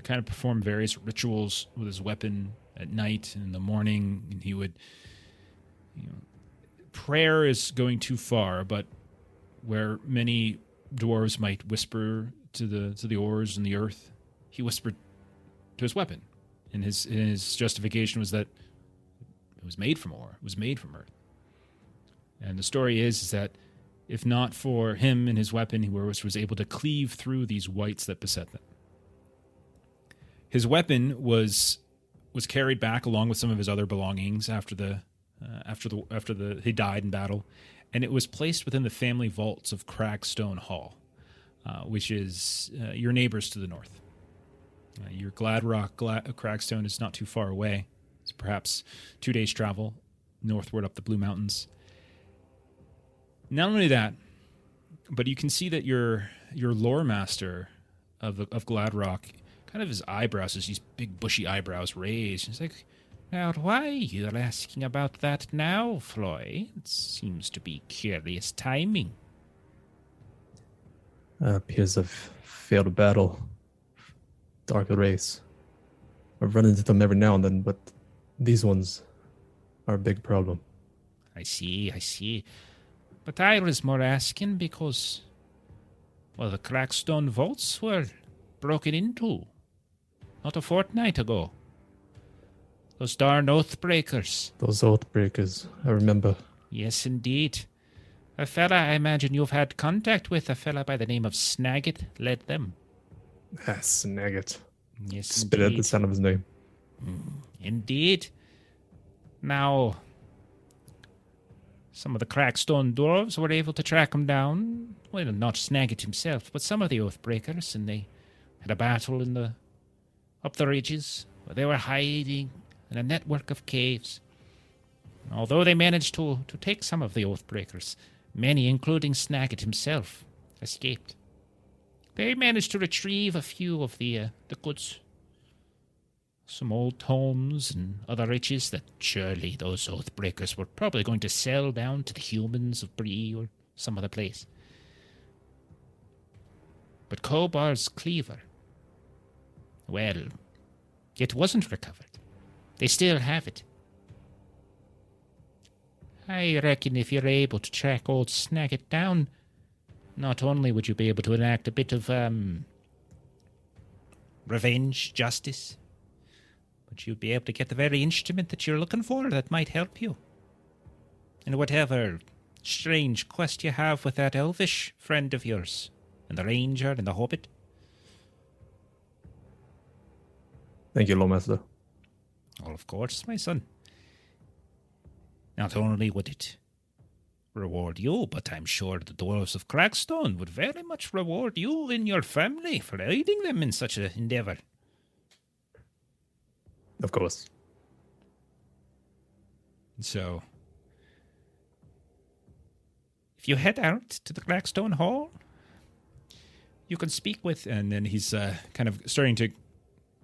kind of perform various rituals with his weapon at night and in the morning, and he would, prayer is going too far, but where many dwarves might whisper to the oars and the earth, he whispered to his weapon, and his justification was that it was made from ore, it was made from earth. And the story is that if not for him and his weapon, he was able to cleave through these wights that beset them. His weapon was carried back along with some of his other belongings after he died in battle, and it was placed within the family vaults of Cragstone Hall, which is your neighbors to the north. Your Gladrock Cragstone is not too far away. It's perhaps 2 days' travel northward up the Blue Mountains. Not only that, but you can see that your lore master of Gladrock, kind of his eyebrows, these big bushy eyebrows raised. He's like, "Now, why you're asking about that now, Floy? It seems to be curious timing." Appears I've failed a battle. Dark race. I've run into them every now and then, but these ones are a big problem. I see. But I was more asking because, well, the Crackstone vaults were broken into not a fortnight ago. Those darn Oathbreakers. Those Oathbreakers, I remember. Yes, indeed. A fella I imagine you've had contact with, a fella by the name of Snagit, led them. Snagit. Yes, Spit at the sound of his name. Indeed. Now, some of the Crackstone dwarves were able to track him down. Well, not Snagit himself, but some of the Oathbreakers, and they had a battle up the ridges where they were hiding in a network of caves. Although they managed to take some of the Oathbreakers, many, including Snagit himself, escaped. They managed to retrieve a few of the goods. Some old tomes and other riches that surely those Oathbreakers were probably going to sell down to the humans of Bree or some other place. But Kobar's cleaver, well, it wasn't recovered. They still have it. I reckon if you're able to track old Snagit down, not only would you be able to enact a bit of revenge, justice, but you'd be able to get the very instrument that you're looking for that might help you. And whatever strange quest you have with that elvish friend of yours, and the ranger and the hobbit. Thank you, Lawmaster. Well, of course, my son. Not only would it reward you, but I'm sure the dwarves of Crackstone would very much reward you and your family for aiding them in such an endeavor. Of course. So, If you head out to the Crackstone Hall, you can speak with... and then he's kind of starting to,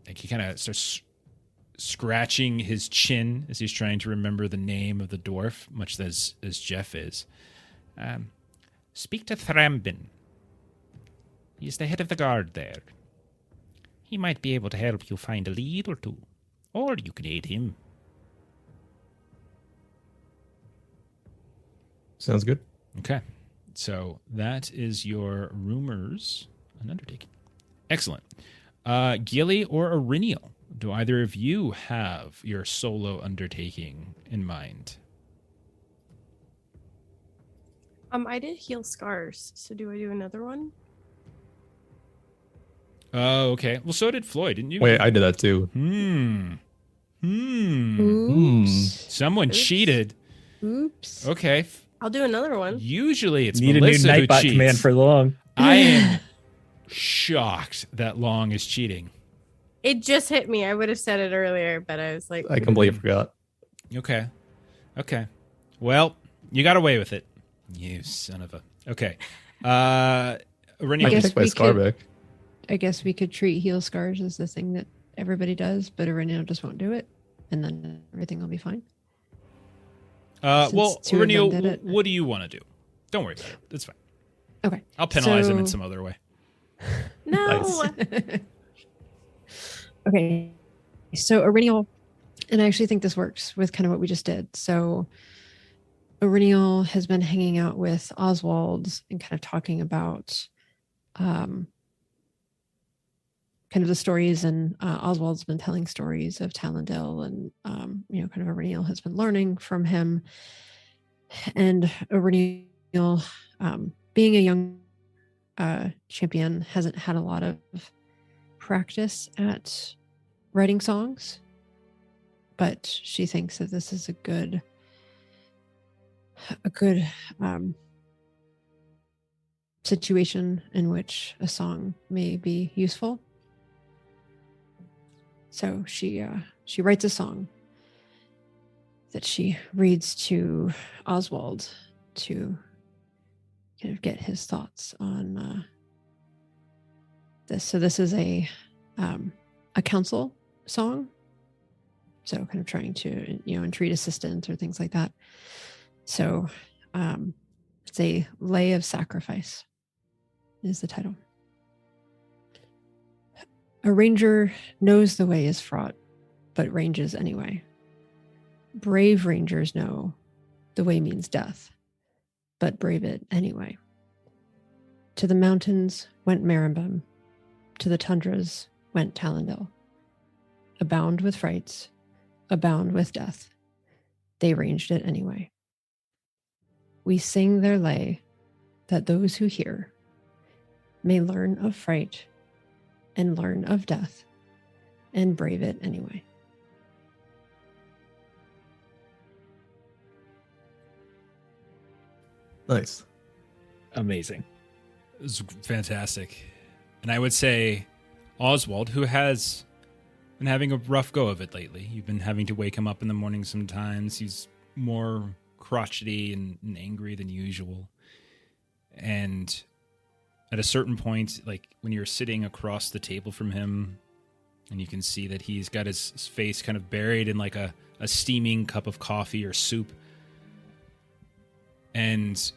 like, he kind of starts scratching his chin as he's trying to remember the name of the dwarf, much as Jeff is. Speak to Thrambin. He's the head of the guard there. He might be able to help you find a lead or two. Or you can aid him. Sounds good. Okay. So that is your rumors and undertaking. Excellent. Gilly or Irinial, do either of you have your solo undertaking in mind? I did heal scars, so do I do another one? Oh, okay. Well, so did Floyd, didn't you? Wait, I did that too. Oops. Someone cheated. Oops. Okay. I'll do another one. Usually it's Need Melissa a new who Nightbot cheats. command for long. I am shocked that Long is cheating. It just hit me. I would have said it earlier, but I was like, I completely forgot. Okay. Well, you got away with it. You son of a... Okay. I Irinial, can guess take my we scar could- back. I guess we could treat heal scars as the thing that everybody does, but Irinial just won't do it, and then everything will be fine. well, Since two of them Irinial, did it. what do you want to do? Don't worry about it. It's fine. Okay. I'll penalize him in So- some other way. no. Nice. Okay. So Irinial, and I actually think this works with kind of what we just did. So Irinial has been hanging out with Oswald and kind of talking about kind of the stories, and Oswald's been telling stories of Talendale, and kind of Irinial has been learning from him. And Irinial, being a young champion, hasn't had a lot of practice at writing songs, but she thinks that this is a good a good situation in which a song may be useful. So she writes a song that she reads to Oswald to kind of get his thoughts on this. So this is a council song. So kind of trying to, entreat assistance or things like that. So it's a Lay of Sacrifice is the title. A ranger knows the way is fraught, but ranges anyway. Brave rangers know the way means death, but brave it anyway. To the mountains went Marimbem, to the tundras went Talendil. Abound with frights, abound with death, they ranged it anyway. We sing their lay, that those who hear may learn of fright and learn of death and brave it anyway. Nice. Amazing. It was fantastic. And I would say Oswald, who has been having a rough go of it lately. You've been having to wake him up in the morning sometimes. He's more crotchety and angry than usual. And at a certain point, like when you're sitting across the table from him, and you can see that he's got his face kind of buried in like a steaming cup of coffee or soup. And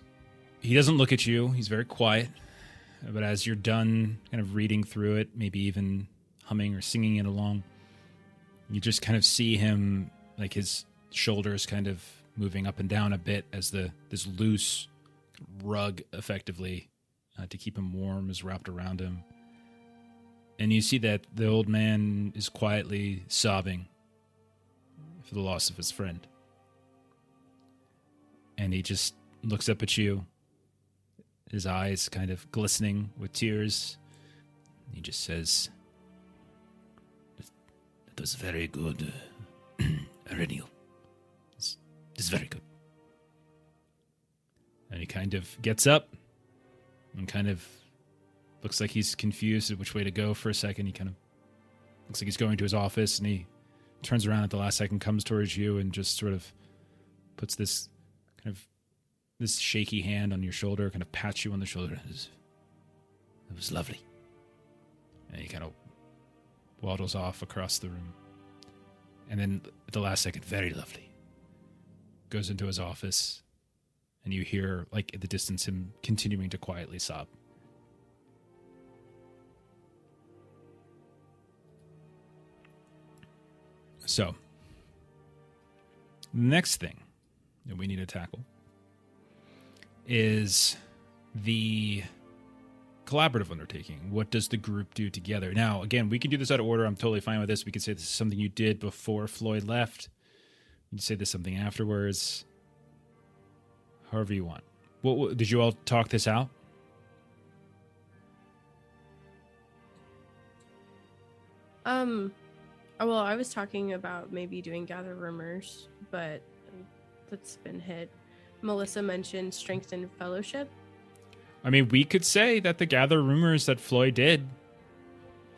he doesn't look at you. He's very quiet. But as you're done kind of reading through it, maybe even humming or singing it along, you just kind of see him, like his shoulders kind of moving up and down a bit as this loose rug, effectively, to keep him warm, is wrapped around him. And you see that the old man is quietly sobbing for the loss of his friend. And he just looks up at you, his eyes kind of glistening with tears. He just says, "That was very good, Arenio. It's very good." And he kind of gets up and kind of looks like he's confused at which way to go for a second. He kind of looks like he's going to his office, and he turns around at the last second, comes towards you, and just sort of puts this kind of this shaky hand on your shoulder, kind of pats you on the shoulder. It was lovely. And he kind of waddles off across the room. And then at the last second, very lovely. Goes into his office, and you hear, like at the distance, him continuing to quietly sob. So, the next thing that we need to tackle is the collaborative undertaking. What does the group do together? Now, again, we can do this out of order. I'm totally fine with this. We could say this is something you did before Floyd left. You can say this something afterwards. However you want. What did you all talk this out? Well, I was talking about maybe doing Gather Rumors, but that's been hit. Melissa mentioned Strengthened Fellowship. I mean, we could say that the Gather Rumors that Floyd did,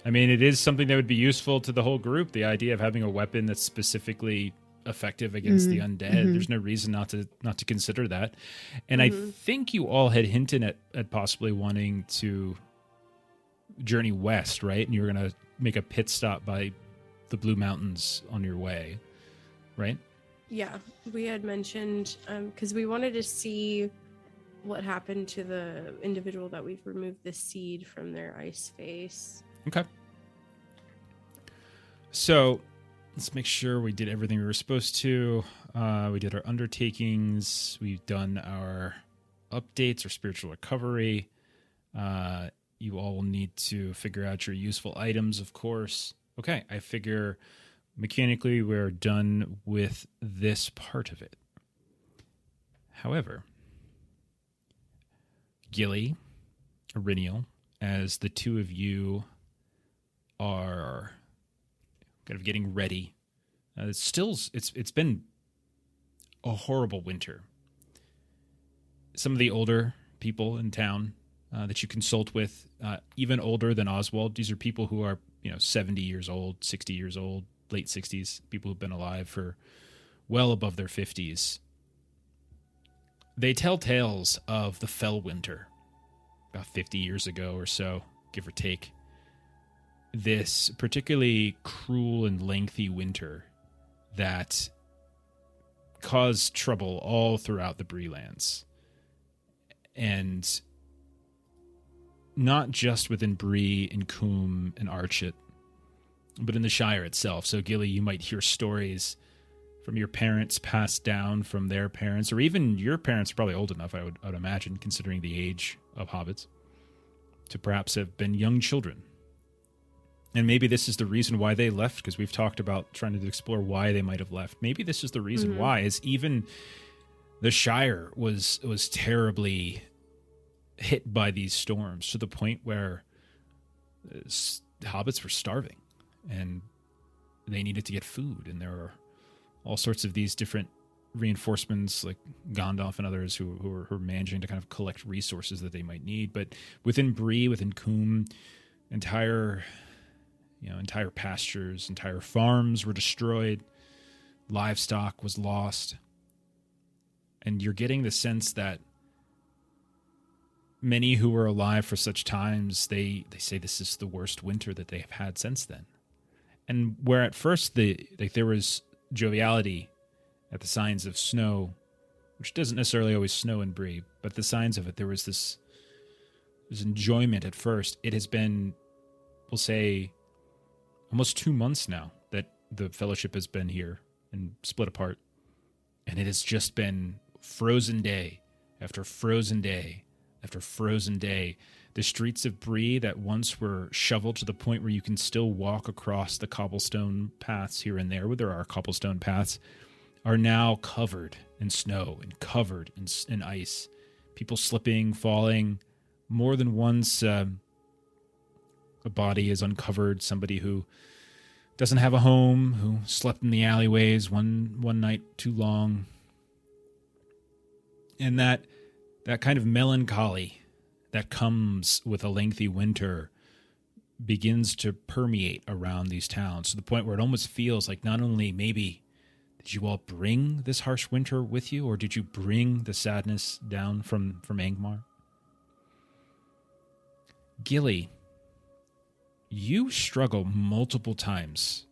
I mean, it is something that would be useful to the whole group. The idea of having a weapon that's specifically effective against the undead. Mm-hmm. There's no reason not to consider that. And I think you all had hinted at possibly wanting to journey west, right? And you were going to make a pit stop by the Blue Mountains on your way, right? Yeah, we had mentioned because we wanted to see what happened to the individual that we've removed the seed from their ice face. Okay. So let's make sure we did everything we were supposed to. We did our undertakings. We've done our updates, our spiritual recovery. You all will need to figure out your useful items, of course. Okay, I figure mechanically we're done with this part of it. However, Gilly, Irinial, as the two of you are kind of getting ready, it's been a horrible winter. some of the older people in town that you consult with, even older than Oswald. These are people who are, 70 years old, 60 years old, late 60s, people who've been alive for well above their 50s. They tell tales of the Fell Winter, about 50 years ago or so, give or take. This particularly cruel and lengthy winter that caused trouble all throughout the Breelands. And not just within Bree and Coombe and Archit, but in the Shire itself. So, Gilly, you might hear stories from your parents passed down from their parents, or even your parents are probably old enough, I would imagine, considering the age of hobbits, to perhaps have been young children. And maybe this is the reason why they left, because we've talked about trying to explore why they might have left. Maybe this is the reason why, is even the Shire was terribly hit by these storms, to the point where hobbits were starving and they needed to get food. And there were all sorts of these different reinforcements, like Gandalf and others, who were managing to kind of collect resources that they might need. But within Bree, within Coombe, entire pastures, entire farms were destroyed. Livestock was lost. And you're getting the sense that many who were alive for such times, they say this is the worst winter that they have had since then. And where at first there was joviality at the signs of snow, which doesn't necessarily always snow in Bree, but the signs of it, there was this enjoyment at first. It has been, we'll say, almost 2 months now that the Fellowship has been here and split apart. And it has just been frozen day after frozen day after frozen day. The streets of Bree that once were shoveled to the point where you can still walk across the cobblestone paths here and there, where there are cobblestone paths, are now covered in snow and covered in ice. People slipping, falling. More than once, a body is uncovered. Somebody who doesn't have a home, who slept in the alleyways one night too long. And that kind of melancholy that comes with a lengthy winter begins to permeate around these towns, to the point where it almost feels like not only maybe did you all bring this harsh winter with you, or did you bring the sadness down from Angmar? Gilly, you struggle multiple times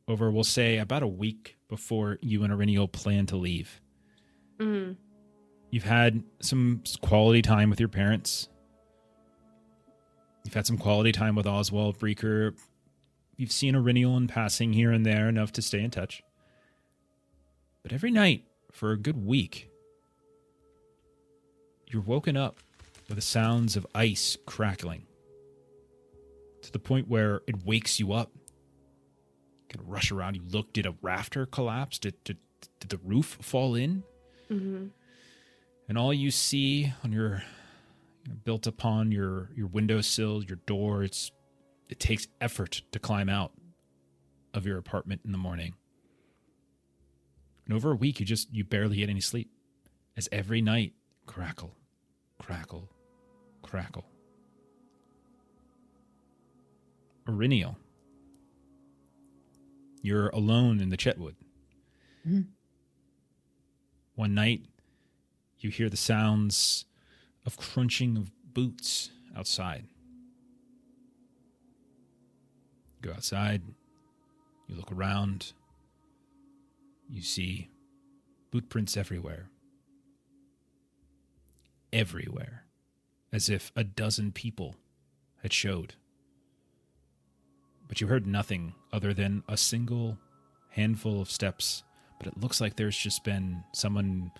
over, we'll say, about a week before you and Arinio plan to leave. Mm-hmm. You've had some quality time with your parents. You've had some quality time with Oswald, Breaker. You've seen Arinio in passing here and there, enough to stay in touch. But every night for a good week, you're woken up with the sounds of ice crackling, to the point where it wakes you up. You can rush around. You look, did a rafter collapse? Did the roof fall in? Mm-hmm. And all you see on your built upon your windowsill, your door, it takes effort to climb out of your apartment in the morning. And over a week, you barely get any sleep, as every night, crackle, crackle, crackle. Arinio, you're alone in the Chetwood. Mm-hmm. One night, you hear the sounds of crunching of boots outside. You go outside, you look around, you see boot prints everywhere. Everywhere. As if a dozen people had showed. But you heard nothing other than a single handful of steps. But it looks like there's just been someone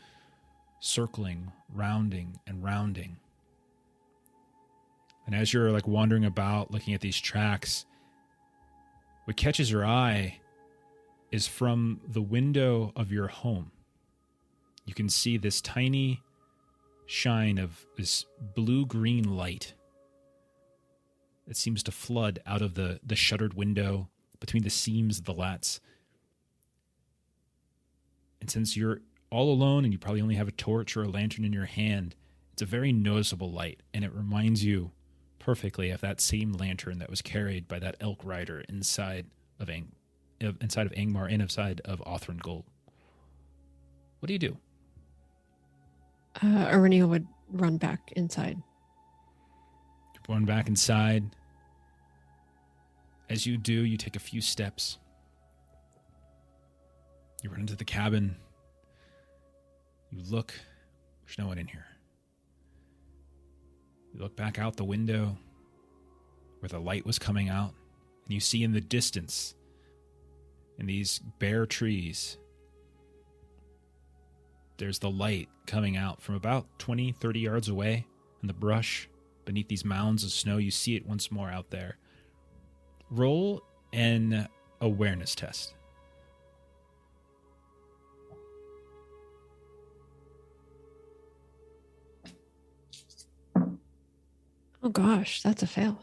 circling, rounding, and rounding. And as you're wandering about, looking at these tracks, what catches your eye is from the window of your home. You can see this tiny shine of this blue-green light that seems to flood out of the shuttered window between the seams of the lats. And since you're all alone and you probably only have a torch or a lantern in your hand, it's a very noticeable light, and it reminds you perfectly of that same lantern that was carried by that elk rider inside of Angmar and inside of Othrengul. What do you do? Aurenia would run back inside. You run back inside. As you do, you take a few steps. You run into the cabin. You look. There's no one in here. You look back out the window where the light was coming out, and you see in the distance, in these bare trees, there's the light coming out from about 20, 30 yards away in the brush beneath these mounds of snow. You see it once more out there. Roll an awareness test. Oh gosh, that's a fail.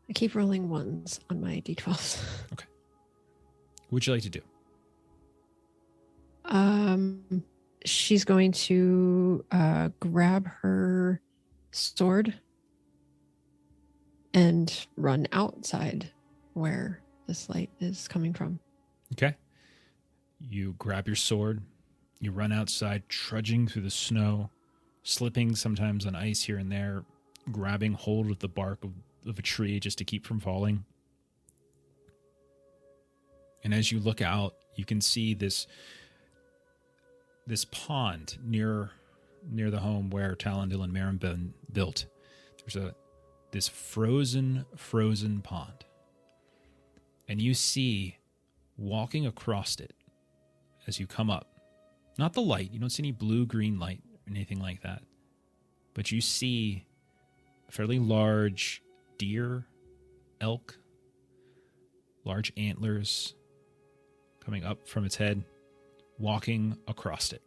I keep rolling ones on my d12s. Okay. What would you like to do? She's going to grab her sword and run outside where this light is coming from. Okay. You grab your sword. You run outside, trudging through the snow, slipping sometimes on ice here and there, grabbing hold of the bark of a tree just to keep from falling. And as you look out, you can see this pond near the home where Talendil and Marinben built. There's this frozen pond. And you see, walking across it as you come up, not the light, you don't see any blue-green light or anything like that, but you see a fairly large deer, elk, large antlers coming up from its head, walking across it.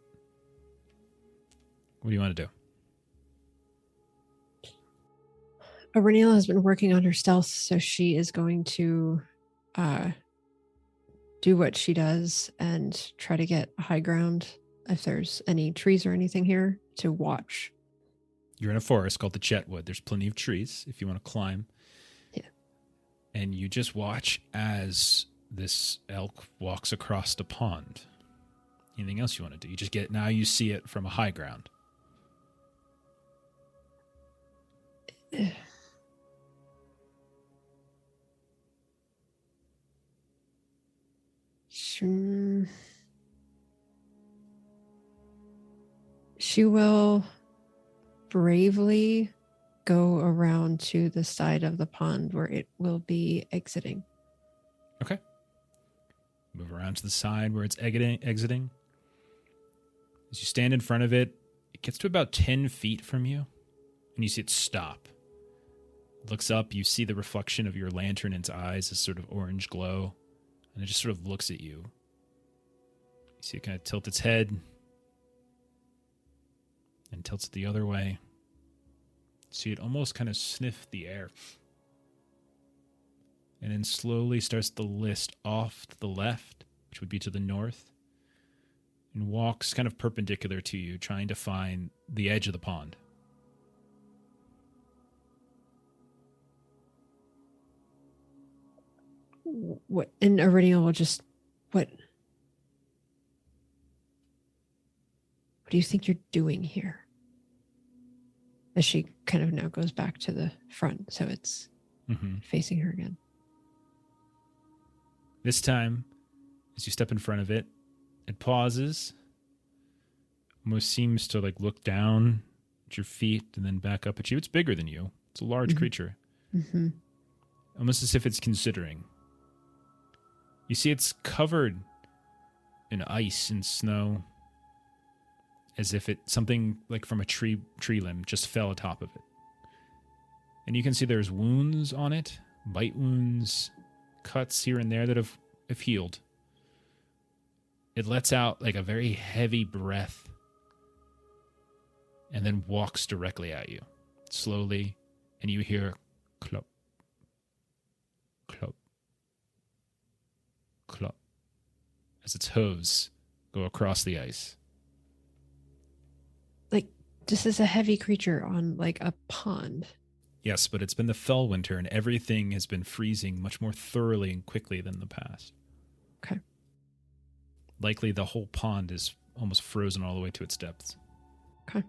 What do you want to do? Aurenia has been working on her stealth, so she is going to do what she does and try to get high ground if there's any trees or anything here to watch. You're in a forest called the Chetwood. There's plenty of trees if you want to climb. Yeah. And you just watch as this elk walks across the pond. Anything else you want to do? Now you see it from a high ground. She will bravely go around to the side of the pond where it will be exiting. Okay. Move around to the side where it's exiting. As you stand in front of it, it gets to about 10 feet from you, and you see it stop. It looks up, you see the reflection of your lantern in its eyes, this sort of orange glow, and it just sort of looks at you. You see it kind of tilt its head, and tilts it the other way. See it almost kind of sniff the air. And then slowly starts to list off to the left, which would be to the north, and walks kind of perpendicular to you, trying to find the edge of the pond. What? And Aurenia will just, what do you think you're doing here? As she kind of now goes back to the front, so it's facing her again. This time, as you step in front of it, it pauses, almost seems to like look down at your feet and then back up at you. It's bigger than you. It's a large creature. Mm-hmm. Almost as if it's considering. You see it's covered in ice and snow, as if something like from a tree limb just fell atop of it. And you can see there's wounds on it, bite wounds, cuts here and there that have healed. It lets out like a very heavy breath and then walks directly at you, slowly, and you hear clop, clop, clop, as its hooves go across the ice. Like, this is a heavy creature on like a pond. Yes, but it's been the fell winter and everything has been freezing much more thoroughly and quickly than the past. Okay. Likely the whole pond is almost frozen all the way to its depths. Okay.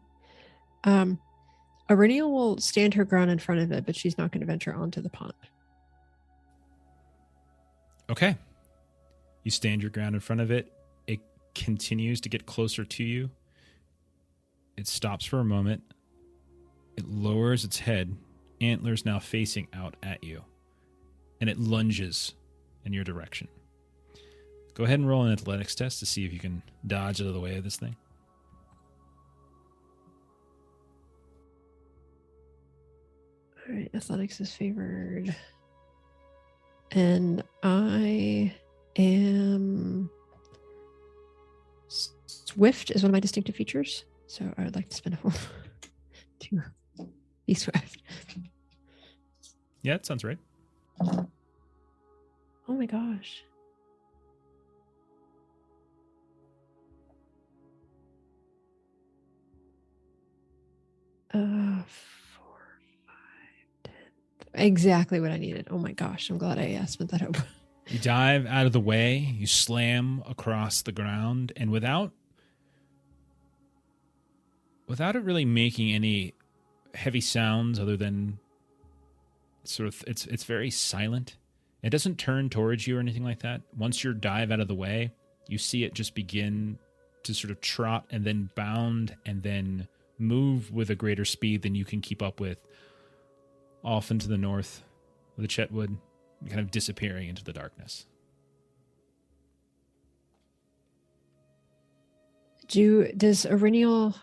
Aurenia will stand her ground in front of it, but she's not going to venture onto the pond. Okay. You stand your ground in front of it. It continues to get closer to you. It stops for a moment. It lowers its head, antlers now facing out at you, and it lunges in your direction. Go ahead and roll an athletics test to see if you can dodge out of the way of this thing. All right, athletics is favored. And I am swift is one of my distinctive features. So I would like to spend a whole to be swift. Yeah, that sounds right. Oh my gosh. Uh, 4, 5, 10. Exactly what I needed. Oh my gosh. I'm glad I spent that up. You dive out of the way, you slam across the ground, and without it really making any heavy sounds other than sort of it's very silent. It doesn't turn towards you or anything like that. Once you dive out of the way, you see it just begin to sort of trot and then bound and then move with a greater speed than you can keep up with off into the north of the Chetwood, kind of disappearing into the darkness. Does Aurenial,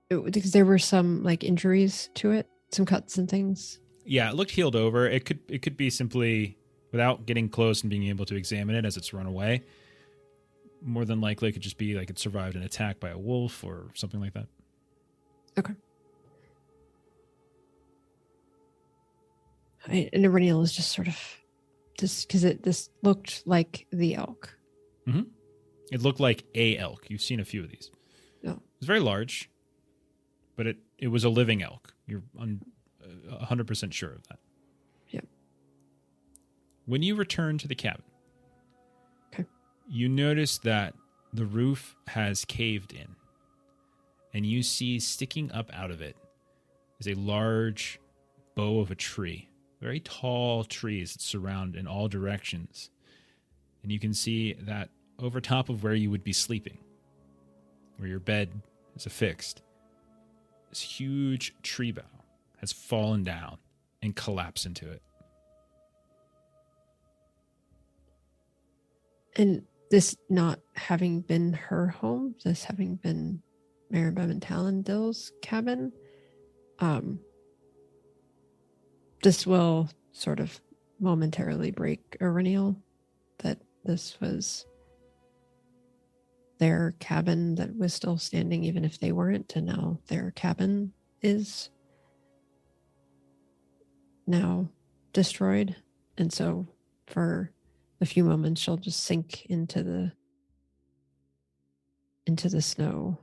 because there were some like injuries to it, some cuts and things? Yeah, it looked healed over. It could be simply, without getting close and being able to examine it as it's run away, more than likely it could just be like it survived an attack by a wolf or something like that. Okay. And Aurenial is just sort of just because this looked like the elk. Mm-hmm. It looked like a elk. You've seen a few of these. No. It's very large, but it was a living elk. You're 100% sure of that. Yep. When you return to the cabin, okay, you notice that the roof has caved in, and you see sticking up out of it is a large bough of a tree. Very tall trees that surround in all directions. And you can see that over top of where you would be sleeping, where your bed is affixed, this huge tree bough has fallen down and collapsed into it. And this not having been her home, this having been Maribem and Talendil's cabin, this will sort of momentarily break Aurenial that this was their cabin that was still standing even if they weren't, and now their cabin is now destroyed. And so for a few moments she'll just sink into the snow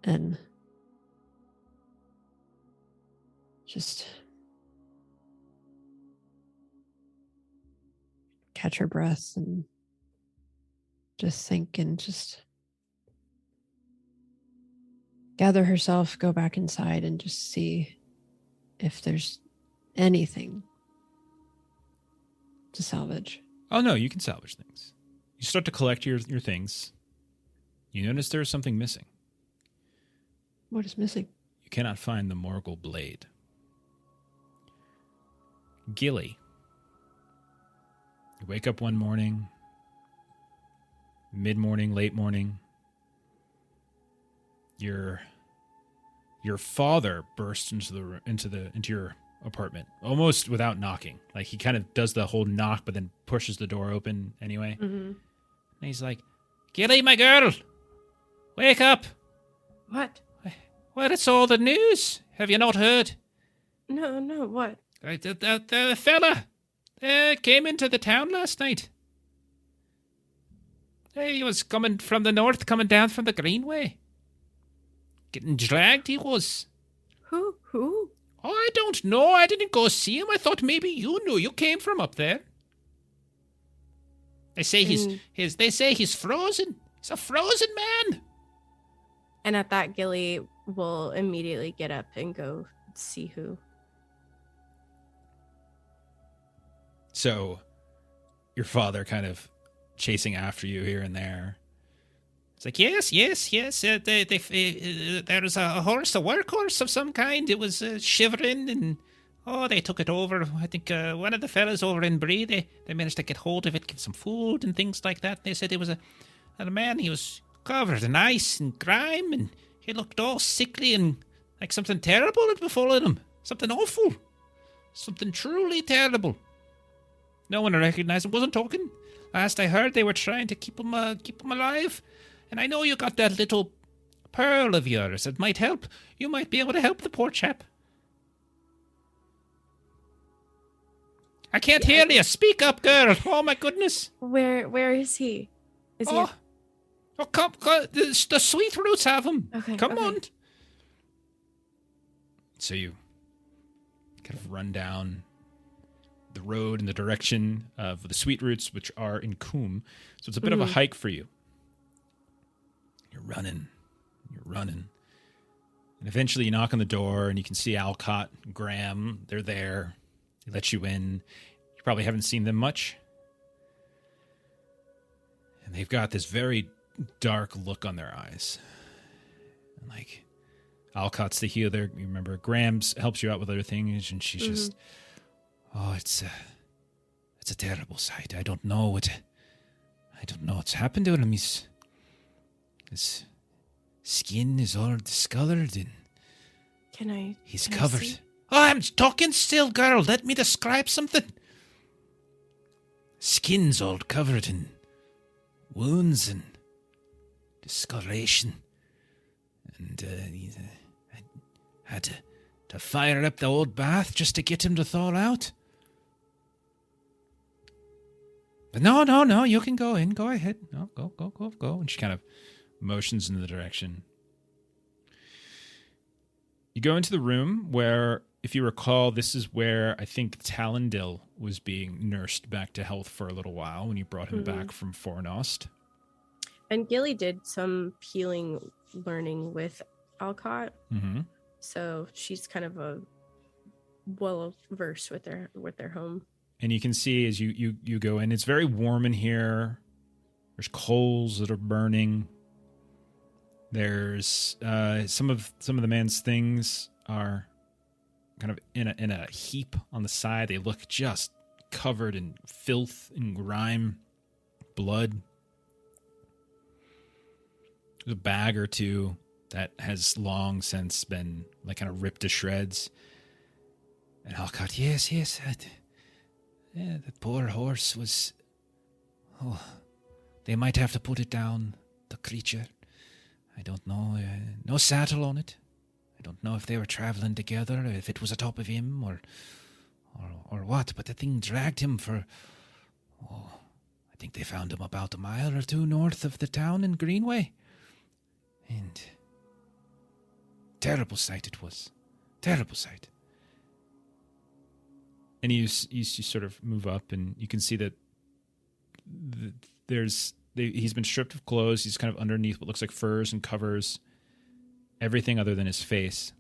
and just catch her breath and just think and just gather herself, go back inside and just see if there's anything to salvage. Oh no, you can salvage things. You start to collect your things. You notice there's something missing. What is missing? You cannot find the Morgul blade. Gilly. You wake up one morning, mid-morning, late morning. Your father bursts into your apartment almost without knocking. Like he kind of does the whole knock, but then pushes the door open anyway. Mm-hmm. And he's like, "Gilly, my girl, wake up! What? What? It's all the news. Have you not heard? No, what? The fella, Came into the town last night. He was coming from the north, coming down from the Greenway. Getting dragged, he was. Who? Oh, I don't know. I didn't go see him. I thought maybe you knew. You came from up there. They say They say he's frozen. He's a frozen man. And at that, Gilly will immediately get up and go see who. So, your father kind of chasing after you here and there. It's like, yes. There was a horse, a workhorse of some kind. It was shivering, and they took it over. I think one of the fellas over in Bree, they managed to get hold of it, get some food and things like that. They said it was a man. He was covered in ice and grime, and he looked all sickly and like something terrible had befallen him. Something awful. Something truly terrible. No one recognized him. Wasn't talking. Last I heard, they were trying to keep him alive. And I know you got that little pearl of yours that might help. You might be able to help the poor chap. I can't hear you. Speak up, girl. Oh, my goodness. Where is he? Is he? Come. The sweet roots have him. Okay. Come on. So you kind of run down the road in the direction of the sweet roots, which are in Coombe. So it's a bit of a hike for you. You're running. And eventually you knock on the door and you can see Alcott, Graham. They're there. They let you in. You probably haven't seen them much. And they've got this very dark look on their eyes. And like, Alcott's the healer. You remember, Graham's helps you out with other things, and she's just, it's a terrible sight. I don't know what's happened to him. His skin is all discolored, and he's covered. See? Oh, I'm talking still, girl. Let me describe something. Skin's all covered in wounds and discoloration. And I had to fire up the old bath just to get him to thaw out. But no, you can go in. Go ahead. No, go. And she kind of motions in the direction. You go into the room where, if you recall, this is where I think Talendil was being nursed back to health for a little while when you brought him back from Fornost. And Gilly did some healing learning with Alcott. Mm-hmm. So she's kind of well versed with their home. And you can see as you go in, it's very warm in here. There's coals that are burning. There's some of the man's things are kind of in a heap on the side. They look just covered in filth and grime, blood. There's a bag or two that has long since been like kind of ripped to shreds. And Alcott, yes, the poor horse was. Oh, they might have to put it down. The creature, I don't know. No saddle on it. I don't know if they were traveling together, or if it was atop of him, or what. But the thing dragged him for. Oh, I think they found him about a mile or two north of the town in Greenway. And terrible sight it was. Terrible sight. And you sort of move up, and you can see that he's been stripped of clothes. He's kind of underneath what looks like furs and covers everything other than his face.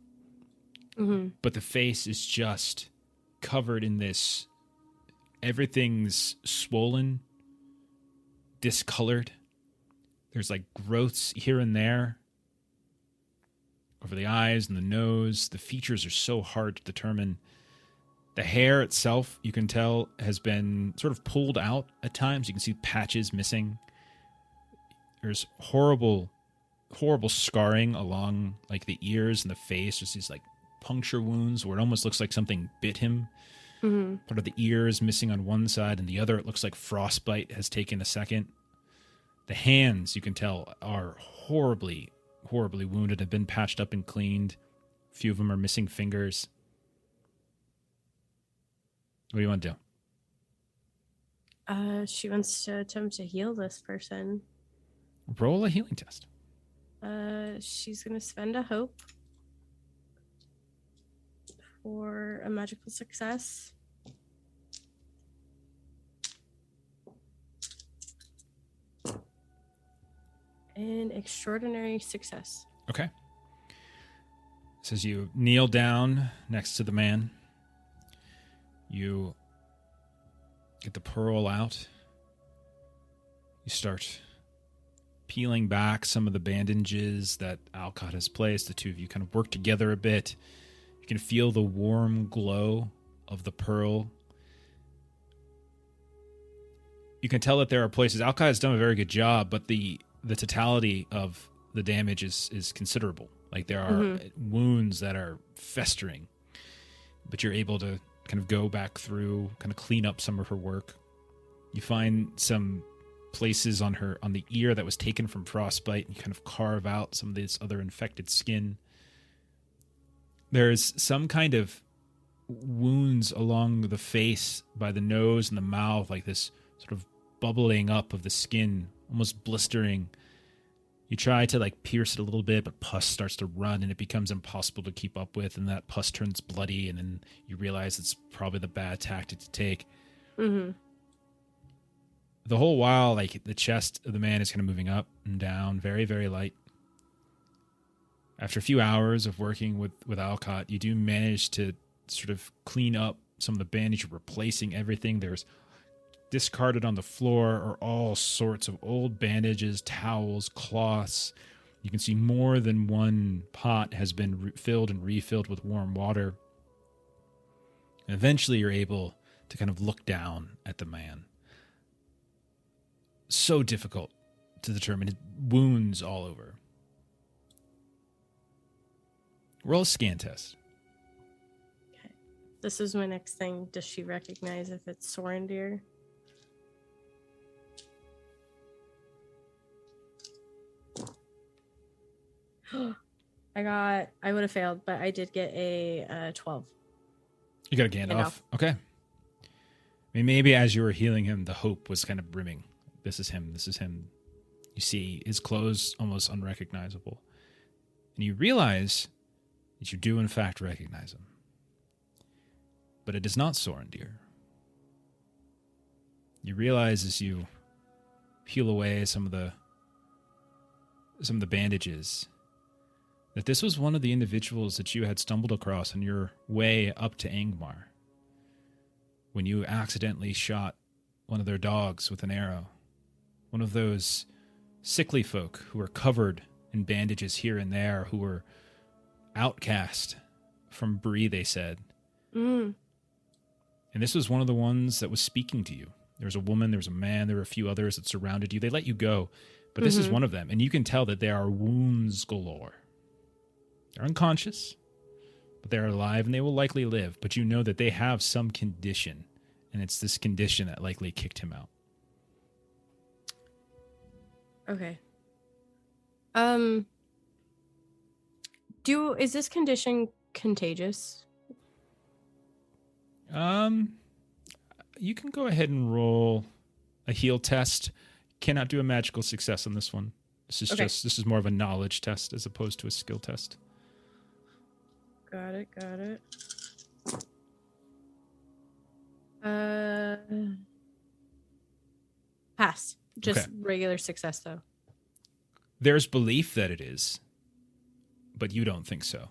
Mm-hmm. But the face is just covered in this. Everything's swollen, discolored. There's like growths here and there over the eyes and the nose. The features are so hard to determine. The hair itself, you can tell, has been sort of pulled out at times. You can see patches missing. There's horrible scarring along like the ears and the face. Just these like puncture wounds where it almost looks like something bit him. Mm-hmm. Part of the ear is missing on one side, and the other, it looks like frostbite has taken a second. The hands, you can tell, are horribly wounded, have been patched up and cleaned. A few of them are missing fingers. What do you want to do? She wants to attempt to heal this person. Roll a healing test. She's gonna spend a hope for a magical success. An extraordinary success. Okay. Says you kneel down next to the man. You get the pearl out. You start peeling back some of the bandages that Alcott has placed. The two of you kind of work together a bit. You can feel the warm glow of the pearl. You can tell that there are places. Alcott has done a very good job, but the totality of the damage is considerable. Like there are wounds that are festering, but you're able to kind of go back through, kind of clean up some of her work. You find some places on the ear that was taken from frostbite, and you kind of carve out some of this other infected skin. There's some kind of wounds along the face by the nose and the mouth, like this sort of bubbling up of the skin, almost blistering. You try to like pierce it a little bit, but pus starts to run and it becomes impossible to keep up with, and that pus turns bloody, and then you realize it's probably the bad tactic to take. Mm-hmm. The whole while, like the chest of the man is kind of moving up and down, very, very light. After a few hours of working with Alcott, you do manage to sort of clean up some of the bandage. You're replacing everything. There's discarded on the floor are all sorts of old bandages, towels, cloths. You can see more than one pot has been filled and refilled with warm water. And eventually you're able to kind of look down at the man. So difficult to determine. Wounds all over. Roll a scan test. Okay. This is my next thing. Does she recognize if it's Sorendir? I would have failed, but I did get a 12. You got a Gandalf. Okay. I mean, maybe as you were healing him, the hope was kind of brimming. This is him. This is him. You see his clothes almost unrecognizable. And you realize that you do, in fact, recognize him. But it is not Sorendir. You realize as you peel away some of the bandages that this was one of the individuals that you had stumbled across on your way up to Angmar when you accidentally shot one of their dogs with an arrow. One of those sickly folk who were covered in bandages here and there, who were outcast from Bree, they said. Mm. And this was one of the ones that was speaking to you. There was a woman, there was a man, there were a few others that surrounded you. They let you go, but this is one of them. And you can tell that there are wounds galore. They're unconscious, but they're alive and they will likely live. But you know that they have some condition, and it's this condition that likely kicked him out. Okay. Is this condition contagious? You can go ahead and roll a heal test. Cannot do a magical success on this one. This is this is more of a knowledge test as opposed to a skill test. Got it. Pass. Just regular success, though. There's belief that it is, but you don't think so.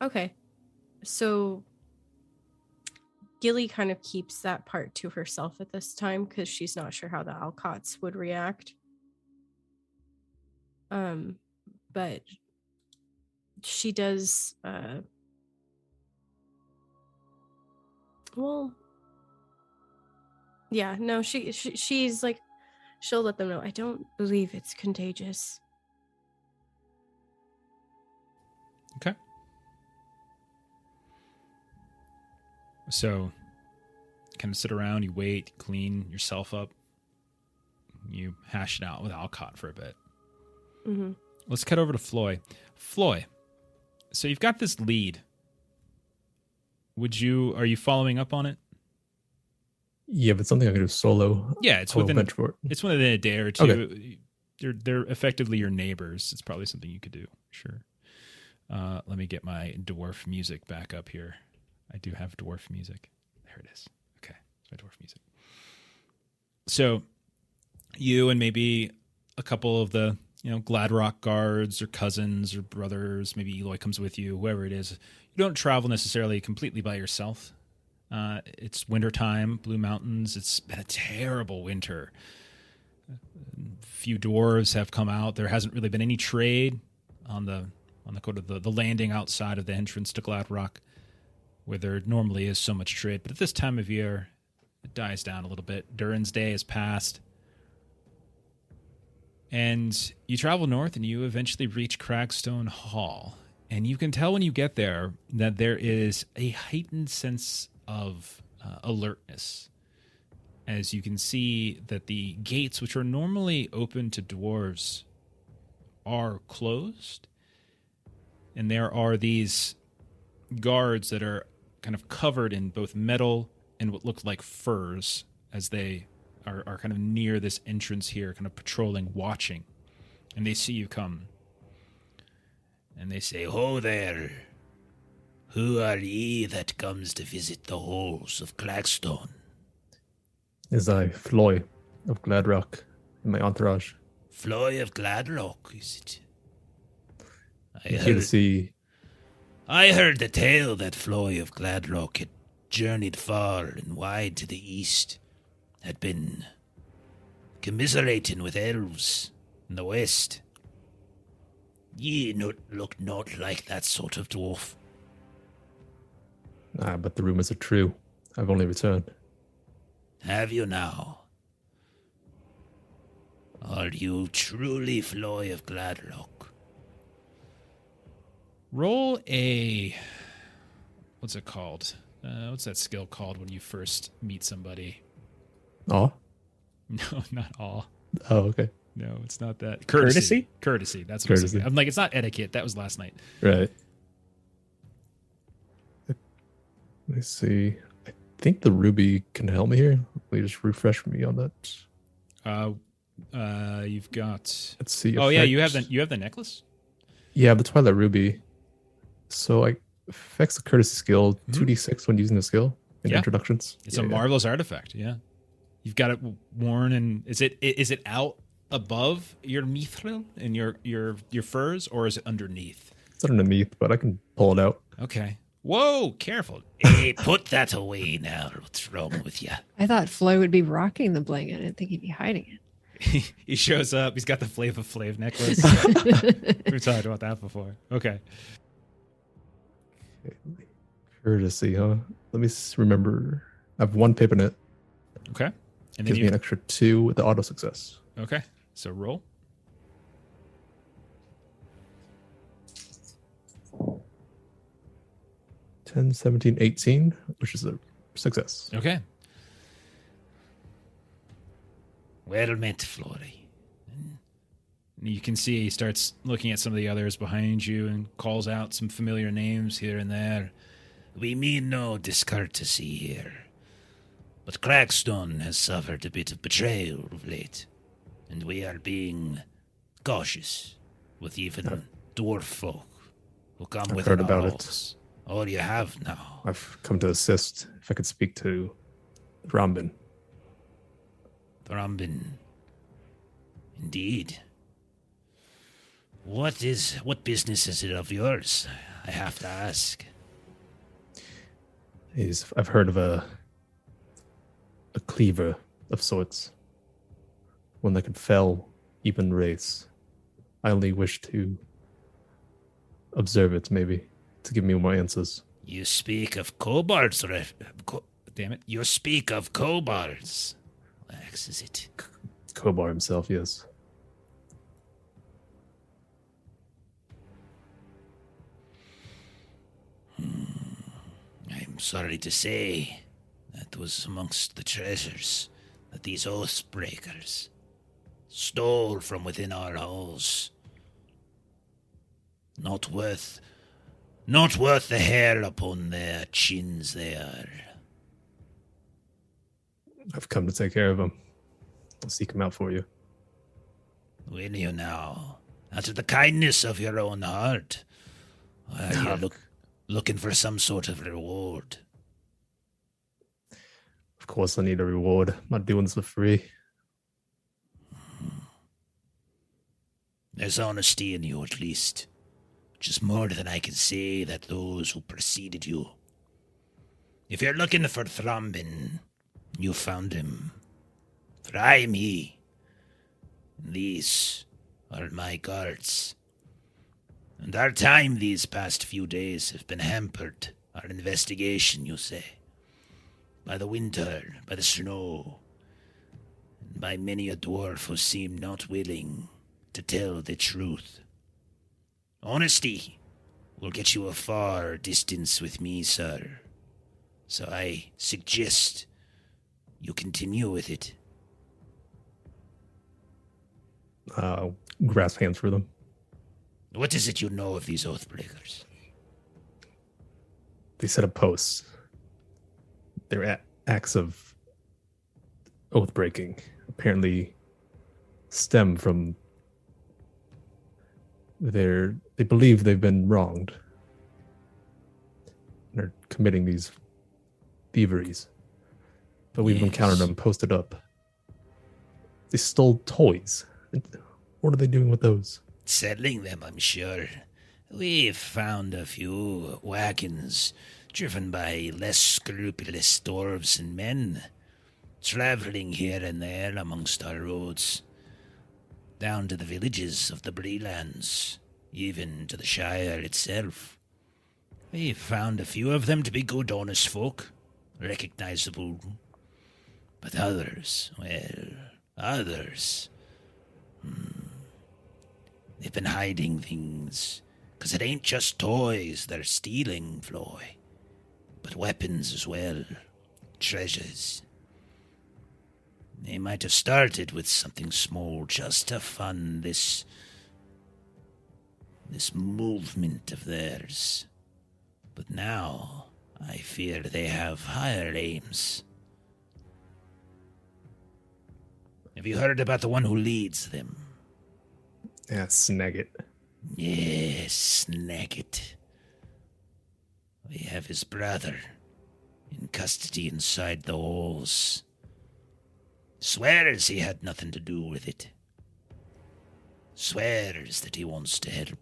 Okay. So Gilly kind of keeps that part to herself at this time because she's not sure how the Alcotts would react. But she does she's like, she'll let them know, I don't believe it's contagious. Okay. So kind of sit around, you wait, clean yourself up, you hash it out with Alcott for a bit. Mm-hmm. Let's cut over to Floy. Floy, so you've got this lead. Are you following up on it? Yeah, but something I can do solo. Yeah, it's I will within bench for it. it's within a day or two. Okay. They're effectively your neighbors. It's probably something you could do. Sure. Let me get my dwarf music back up here. I do have dwarf music. There it is. Okay, it's my dwarf music. So you and maybe a couple of the Gladrock guards or cousins or brothers, maybe Eloy comes with you, whoever it is. You don't travel necessarily completely by yourself. It's wintertime, Blue Mountains. It's been a terrible winter. Few dwarves have come out. There hasn't really been any trade on the landing outside of the entrance to Gladrock, where there normally is so much trade. But at this time of year, it dies down a little bit. Durin's day has passed. And you travel north and you eventually reach Cragstone Hall. And you can tell when you get there that there is a heightened sense of alertness. As you can see that the gates, which are normally open to dwarves, are closed. And there are these guards that are kind of covered in both metal and what look like furs as they are kind of near this entrance here, kind of patrolling, watching. And they see you come. And they say, "Ho there! Who are ye that comes to visit the halls of Clagstone?" Is I Floy of Gladrock in my entourage. Floy of Gladrock, is it? Here to see. I heard the tale that Floy of Gladrock had journeyed far and wide to the east, had been commiserating with elves in the west. Ye look not like that sort of dwarf. But the rumors are true. I've only returned. Have you now? Are you truly Floy of Gladrock? Roll a... What's it called? What's that skill called when you first meet somebody? Oh? No, not all. Oh, okay. No, it's not that. Courtesy? Courtesy. That's what Courtesy. I'm like, it's not etiquette. That was last night. Right. Let me see. I think the ruby can help me here. Let me just refresh me on that. You've got... Let's see. Oh, yeah, you have the necklace? Yeah, the Twilight Ruby. So I affects the courtesy skill, 2d6 when using the skill in introductions. It's a marvelous artifact, yeah. You've got it worn, and is it out above your mithril and your furs, or is it underneath? It's underneath, but I can pull it out. Okay. Whoa, careful. Hey, put that away now. What's wrong with you? I thought Flo would be rocking the bling. I didn't think he'd be hiding it. He shows up. He's got the Flava Flav necklace. We've talked about that before. Okay. Courtesy, huh? Let me remember. I have one pip in it. Okay. And then gives me an extra 2 with the auto success. Okay. So roll. $10, 17, 18, which is a success. Okay. Well met, Flory. You can see he starts looking at some of the others behind you and calls out some familiar names here and there. We mean no discourtesy here, but Cragstone has suffered a bit of betrayal of late, and we are being cautious with even dwarf folk who come with heard about it. All you have now. I've come to assist. If I could speak to Rambin. Rambin. Indeed. What business is it of yours? I have to ask. I've heard of a cleaver of sorts. One that can fell even race. I only wish to observe it, maybe, to give me more answers. You speak of kobolds, damn it. You speak of kobolds. Wax, is it? Kobar himself, yes. I'm sorry to say that was amongst the treasures that these oathbreakers stole from within our halls. Not worth the hair upon their chins they are. I've come to take care of him. I'll seek him out for you. Will you now? Out of the kindness of your own heart? Or are you looking for some sort of reward? Of course I need a reward. I'm not doing this for free. There's honesty in you, at least. Which is more than I can say that those who preceded you. If you're looking for Thrombin, you found him. For I am he. These are my guards. And our time these past few days have been hampered, our investigation, you say, by the winter, by the snow, and by many a dwarf who seem not willing to tell the truth. Honesty will get you a far distance with me, sir. So I suggest you continue with it. Grasp hands for them. What is it you know of these Oathbreakers? They set up posts. Their acts of oath breaking apparently stem from they believe they've been wronged. They're committing these thieveries. But we've encountered them posted up. They stole toys. What are they doing with those? Selling them, I'm sure. We've found a few wagons driven by less scrupulous dwarves and men, traveling here and there amongst our roads, down to the villages of the Breelands, even to the Shire itself. We've found a few of them to be good, honest folk, recognizable. But others, they've been hiding things, 'cause it ain't just toys they're stealing, Floy, but weapons as well, treasures. They might have started with something small just to fund this movement of theirs. But now, I fear they have higher aims. Have you heard about the one who leads them? Yeah, Snagit. Yes, Snagit. We have his brother in custody inside the walls. Swears he had nothing to do with it. Swears that he wants to help.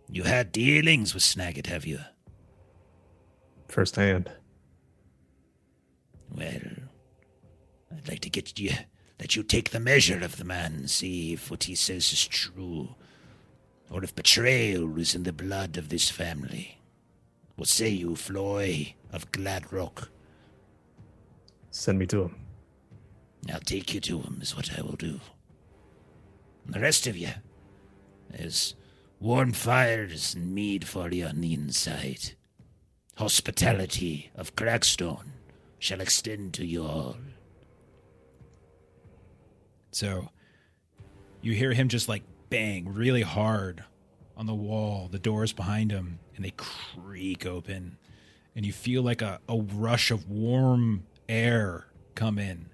You had dealings with Snagit, have you? Firsthand. Well, I'd like to let you take the measure of the man and see if what he says is true, or if betrayal is in the blood of this family. What say you, Floy of Gladrock? Send me to him. I'll take you to him, is what I will do. And the rest of you, there's warm fires and mead for you on the inside. Hospitality of Crackstone shall extend to you all. So you hear him just like bang really hard on the wall, the doors behind him, and they creak open. And you feel like a rush of warm air come in.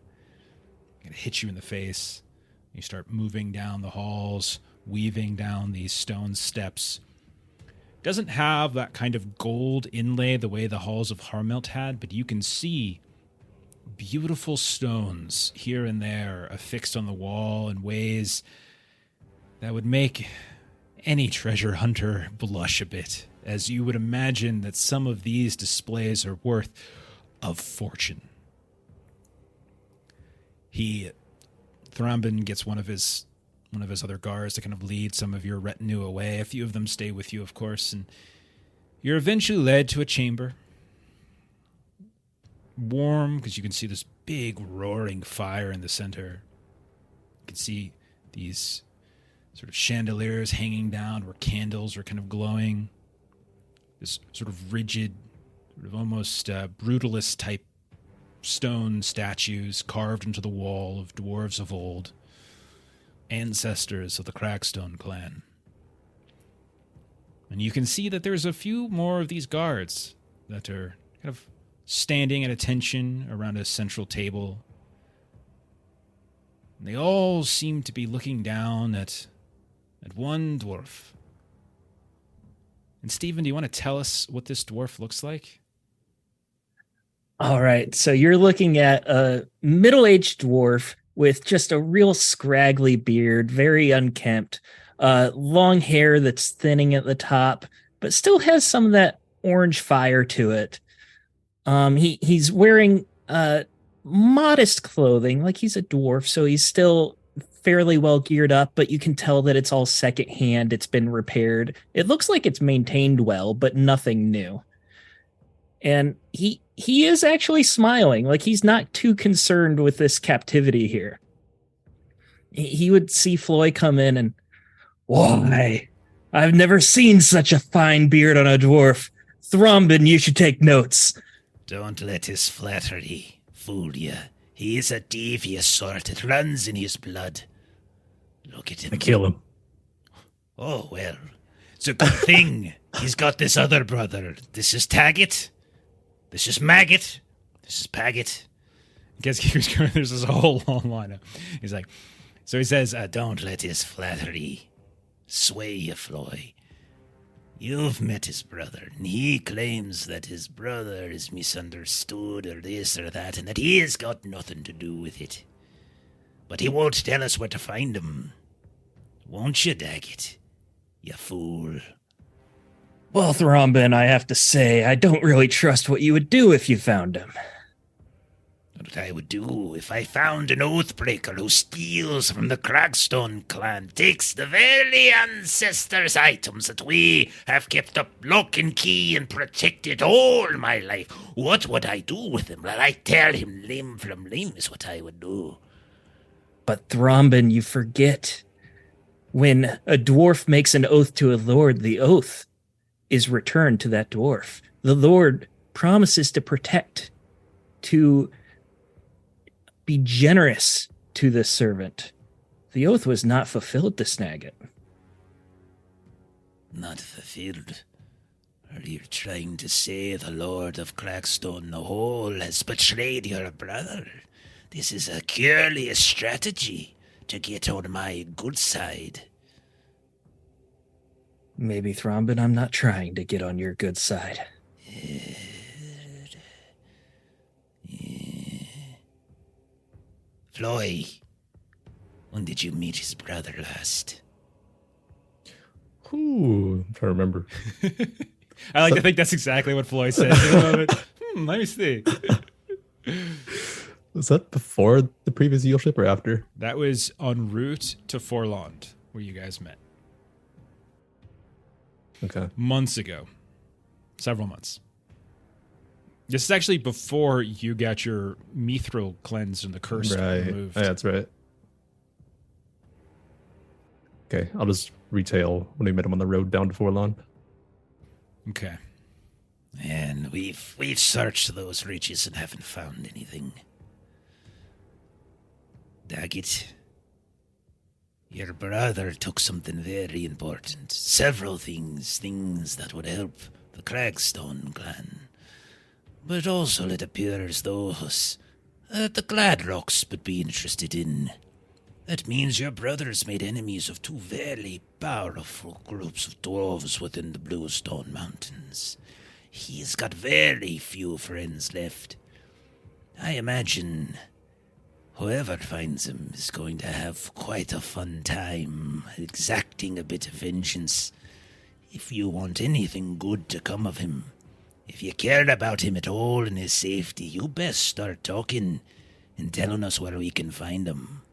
It hits you in the face. You start moving down the halls, weaving down these stone steps. Doesn't have that kind of gold inlay the way the halls of Harmelt had, but you can see beautiful stones here and there affixed on the wall in ways that would make any treasure hunter blush a bit, as you would imagine that some of these displays are worth a fortune. Thrombin gets one of his other guards to kind of lead some of your retinue away. A few of them stay with you, of course, and you're eventually led to a chamber. Warm, because you can see this big roaring fire in the center. You can see these sort of chandeliers hanging down where candles are kind of glowing. This sort of rigid, sort of almost brutalist type stone statues carved into the wall of dwarves of old, ancestors of the Crackstone clan. And you can see that there's a few more of these guards that are kind of standing at attention around a central table. And they all seem to be looking down at one dwarf. And Stephen, do you want to tell us what this dwarf looks like? All right. So you're looking at a middle-aged dwarf with just a real scraggly beard, very unkempt, long hair that's thinning at the top, but still has some of that orange fire to it. He's wearing modest clothing, like he's a dwarf, so he's still fairly well geared up, but you can tell that it's all secondhand. It's been repaired. It looks like it's maintained well, but nothing new. And he is actually smiling, like he's not too concerned with this captivity here. He would see Floy come in and, why? I've never seen such a fine beard on a dwarf. Thrombin, you should take notes. Don't let his flattery fool you. He is a devious sort. It runs in his blood. Look at him. I kill him. Oh, well. It's a good thing. He's got this other brother. This is Taggett. This is Maggot. This is Paggett. Guess there's this whole long lineup. He's like, so he says, Don't let his flattery sway you, Floy. You've met his brother, and he claims that his brother is misunderstood or this or that, and that he has got nothing to do with it. But he won't tell us where to find him. Won't you, Daggett? You fool. Well, Thrombin, I have to say, I don't really trust what you would do if you found him. What I would do if I found an Oathbreaker who steals from the Cragstone clan, takes the very ancestors' items that we have kept up lock and key and protected all my life. What would I do with him? Well, I tear him limb from limb is what I would do. But Thrombin, you forget. When a dwarf makes an oath to a lord, the oath is returned to that dwarf. The lord promises to protect, to be generous to this servant. The oath was not fulfilled to Snagit. Not fulfilled? Are you trying to say the Lord of Crackstone the Hole has betrayed your brother? This is a curious strategy to get on my good side. Maybe, Thrombin, I'm not trying to get on your good side. Floy, when did you meet his brother last? Ooh, I'm trying to remember. I like to think that's exactly what Floyd says in the moment. Let me see. Was that before the previous eel ship or after? That was en route to Forlond, where you guys met. Okay. Months ago. Several months. This is actually before you got your mithril cleansed and the curse removed. Yeah, that's right. Okay, I'll just retail when we met him on the road down to Forlon. Okay. And we've searched those reaches and haven't found anything. Daggett, your brother took something very important. Several things that would help the Cragstone clan. But also it appears those the Gladrocks would be interested in. That means your brother's made enemies of two very powerful groups of dwarves within the Bluestone Mountains. He's got very few friends left. I imagine whoever finds him is going to have quite a fun time exacting a bit of vengeance. If you want anything good to come of him, if you care about him at all and his safety, you best start talking and telling us where we can find him.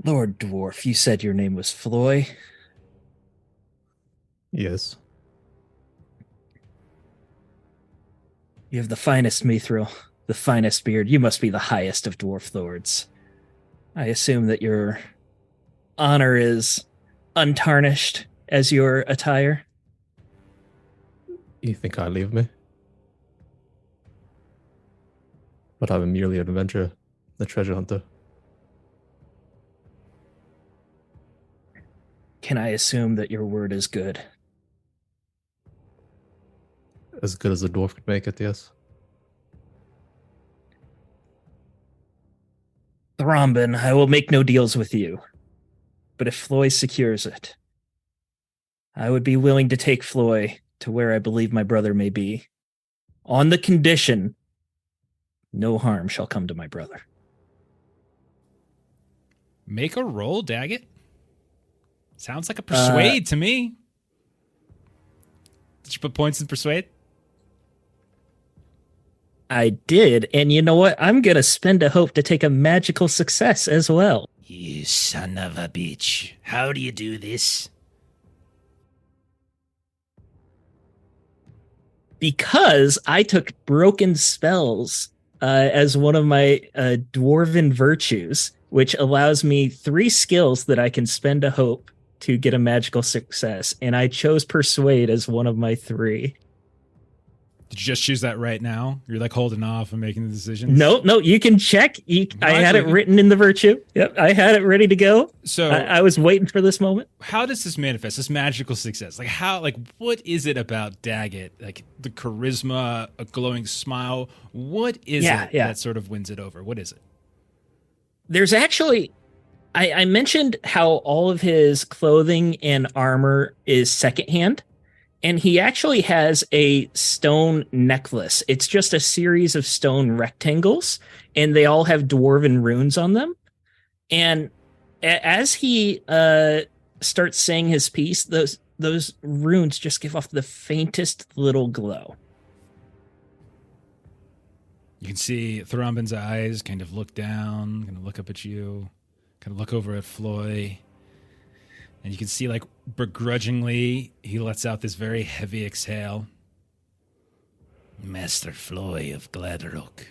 Lord Dwarf, you said your name was Floy? Yes. You have the finest mithril, the finest beard. You must be the highest of dwarf lords. I assume that your honor is untarnished as your attire? You think I leave me? But I'm merely an adventurer, the treasure hunter. Can I assume that your word is good? As good as the dwarf could make it, yes. Thrombin, I will make no deals with you. But if Floy secures it, I would be willing to take Floy to where I believe my brother may be, on the condition no harm shall come to my brother. Make a roll, Daggett. Sounds like a persuade to me. Did you put points in persuade? I did, and you know what? I'm going to spend a hope to take a magical success as well. You son of a bitch. How do you do this? Because I took broken spells as one of my dwarven virtues, which allows me 3 skills that I can spend a hope to get a magical success. And I chose Persuade as one of my 3. Did you just choose that right now? You're like holding off and making the decisions? No, you can check. I had it written in the virtue. Yep, I had it ready to go. So I was waiting for this moment. How does this manifest? This magical success? What is it about Daggett? Like the charisma, a glowing smile. What is it that sort of wins it over? What is it? There's actually, I mentioned how all of his clothing and armor is secondhand. And he actually has a stone necklace. It's just a series of stone rectangles, and they all have dwarven runes on them. And as he starts saying his piece, those runes just give off the faintest little glow. You can see Thrombin's eyes kind of look down, kind of look up at you, kind of look over at Floy. And you can see, like, begrudgingly, he lets out this very heavy exhale. Master Floy of Gladrock,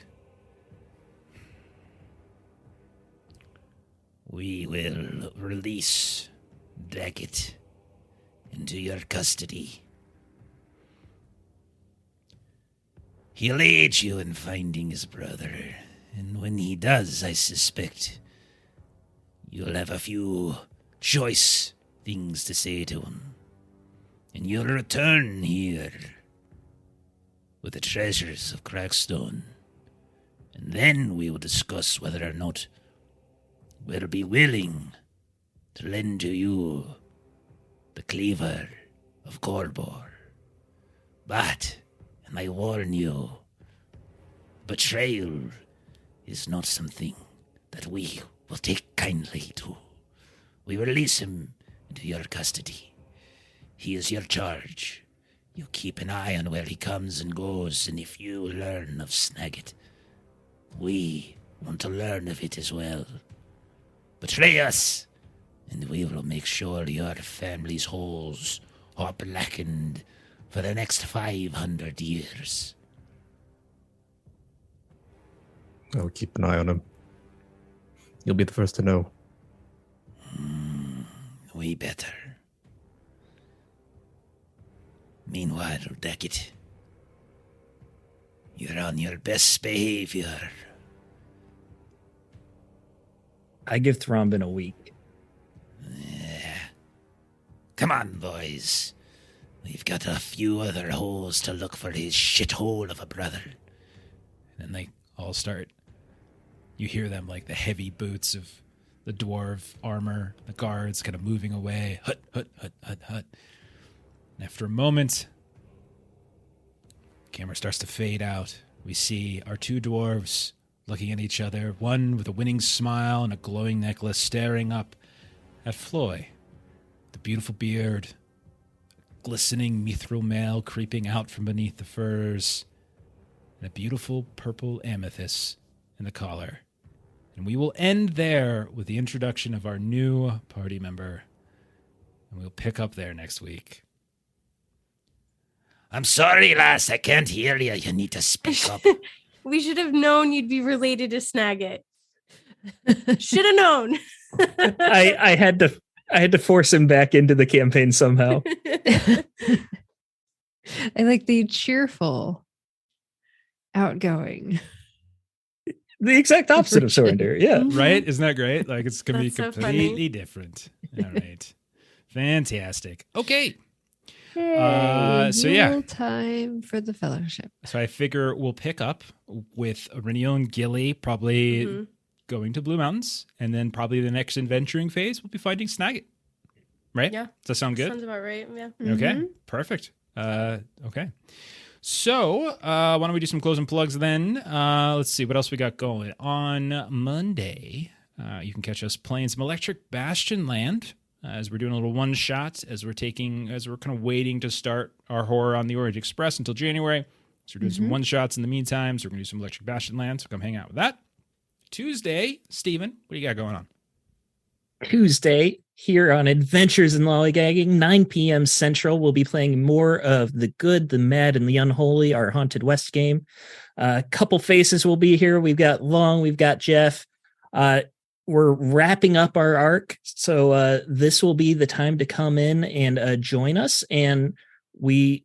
we will release Daggett into your custody. He'll aid you in finding his brother, and when he does, I suspect you'll have a few choice things to say to him, and you'll return here with the treasures of Crackstone, and then we will discuss whether or not we'll be willing to lend to you the cleaver of Gorbor. But, and I warn you, betrayal is not something that we will take kindly to. We release him into your custody. He is your charge. You keep an eye on where he comes and goes, and if you learn of Snagit, we want to learn of it as well. Betray us, and we will make sure your family's holes are blackened for the next 500 years. I'll keep an eye on him. You'll be the first to know. We better. Meanwhile, Daggett, you're on your best behavior. I give Thrombin a week. Come on, boys. We've got a few other holes to look for his shithole of a brother. And they all start. You hear them, like the heavy boots of the dwarf armor, the guards kind of moving away. Hut, hut, hut, hut, hut. And after a moment, the camera starts to fade out. We see our 2 dwarves looking at each other, one with a winning smile and a glowing necklace, staring up at Floy. The beautiful beard, glistening mithril mail creeping out from beneath the furs, and a beautiful purple amethyst in the collar. And we will end there with the introduction of our new party member. And we'll pick up there next week. I'm sorry, lass. I can't hear you. You need to speak up. We should have known you'd be related to Snagit. Should have known. I had to force him back into the campaign somehow. I like the cheerful, outgoing. The exact opposite of Sorendir, yeah. Right? Isn't that great? Like, it's going to be That's so completely funny. different. All right. Fantastic. Okay. Yay, So yeah. Yule time for the fellowship. So I figure we'll pick up with Auriniel and Gilly probably going to Blue Mountains, and then probably the next adventuring phase we'll be finding Snagit. Right? Yeah. Does that sound good? Sounds about right. Yeah. Okay, perfect. Okay. So why don't we do some closing plugs then? Let's see what else we got going. On Monday, you can catch us playing some Electric Bastion Land as we're doing a little one shot as we're kind of waiting to start our horror on the Orient Express until January. So we're doing some one shots in the meantime. So we're gonna do some Electric Bastion Land. So come hang out with that. Tuesday, Steven, what do you got going on? Tuesday here on Adventures in Lollygagging, 9 p.m. Central. We'll be playing more of The Good, the Mad, and the Unholy, our Haunted West game. A couple faces will be here. We've got Long, we've got Jeff. We're wrapping up our arc, so this will be the time to come in and join us. And we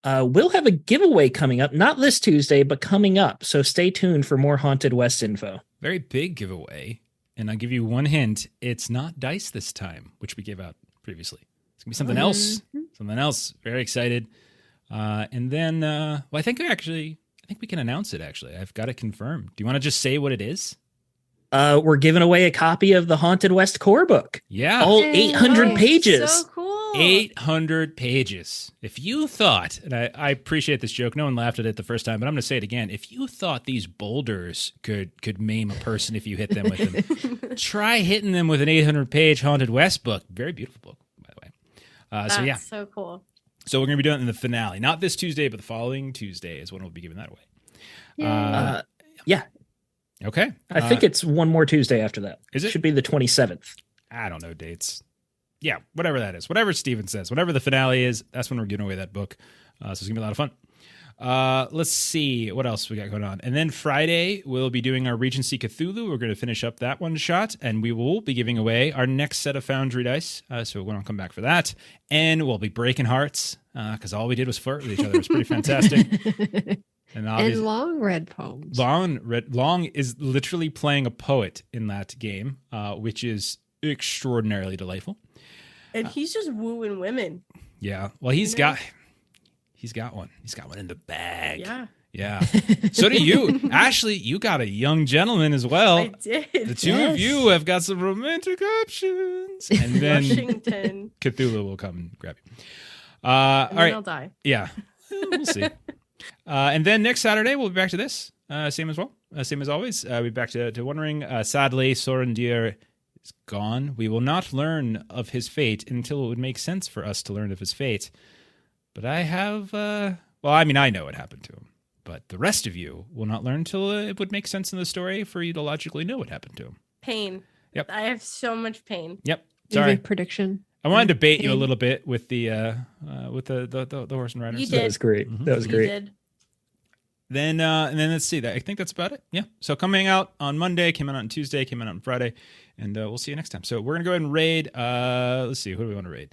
will have a giveaway coming up, not this Tuesday, but coming up. So stay tuned for more Haunted West info. Very big giveaway. And I'll give you one hint. It's not dice this time, which we gave out previously. It's going to be something else. Something else. Very excited. And then, I think we can announce it, actually. I've got it confirmed. Do you want to just say what it is? We're giving away a copy of the Haunted West core book. Yeah. All 800 pages. So cool. 800 pages. If you thought, and I appreciate this joke, no one laughed at it the first time, but I'm going to say it again. If you thought these boulders could maim a person if you hit them with them, try hitting them with an 800-page Haunted West book. Very beautiful book, by the way. So yeah. So cool. So we're going to be doing it in the finale. Not this Tuesday, but the following Tuesday is when we'll be giving that away. Yeah. Okay. I think it's one more Tuesday after that. Is it? Should be the 27th. I don't know dates. Yeah, whatever that is. Whatever Steven says. Whatever the finale is, that's when we're giving away that book. So it's going to be a lot of fun. Let's see what else we got going on. And then Friday, we'll be doing our Regency Cthulhu. We're going to finish up that one shot, and we will be giving away our next set of Foundry dice. So we're going to come back for that. And we'll be breaking hearts because all we did was flirt with each other. It was pretty fantastic. And Long read poems. Long is literally playing a poet in that game, which is extraordinarily delightful. And he's just wooing women. Yeah. Well, he's got one. He's got one in the bag. Yeah. Yeah. So do you. Ashley, you got a young gentleman as well. I did. The two of you have got some romantic options. And then Washington. Cthulhu will come and grab you. And all then right. I'll die. Yeah. We'll see. And then next Saturday, we'll be back to this. Same as well. Same as always. We'll be back to Wondering. Sadly, Sorendir is gone. We will not learn of his fate until it would make sense for us to learn of his fate. But I have, I know what happened to him. But the rest of you will not learn until it would make sense in the story for you to logically know what happened to him. Pain. Yep. I have so much pain. Yep. Do you have Sorry. a prediction? I wanted to bait you a little bit with the horse and riders. You That did. was great. Mhm. That was You great. did. Then and then let's see that. I think that's about it. Yeah. So come hang out on Monday, came out on Tuesday, came out on Friday, and we'll see you next time. So we're gonna go ahead and raid. Let's see, who do we want to raid?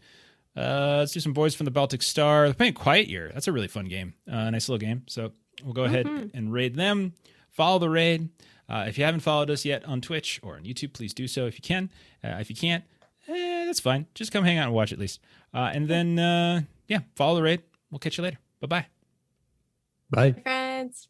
Let's do some boys from the Baltic Star. They're playing Quiet Year. That's a really fun game. Nice little game. So we'll go ahead and raid them. Follow the raid. If you haven't followed us yet on Twitch or on YouTube, please do so if you can. If you can't, that's fine. Just come hang out and watch at least. And then follow the raid. We'll catch you later. Bye-bye. Bye. Friends.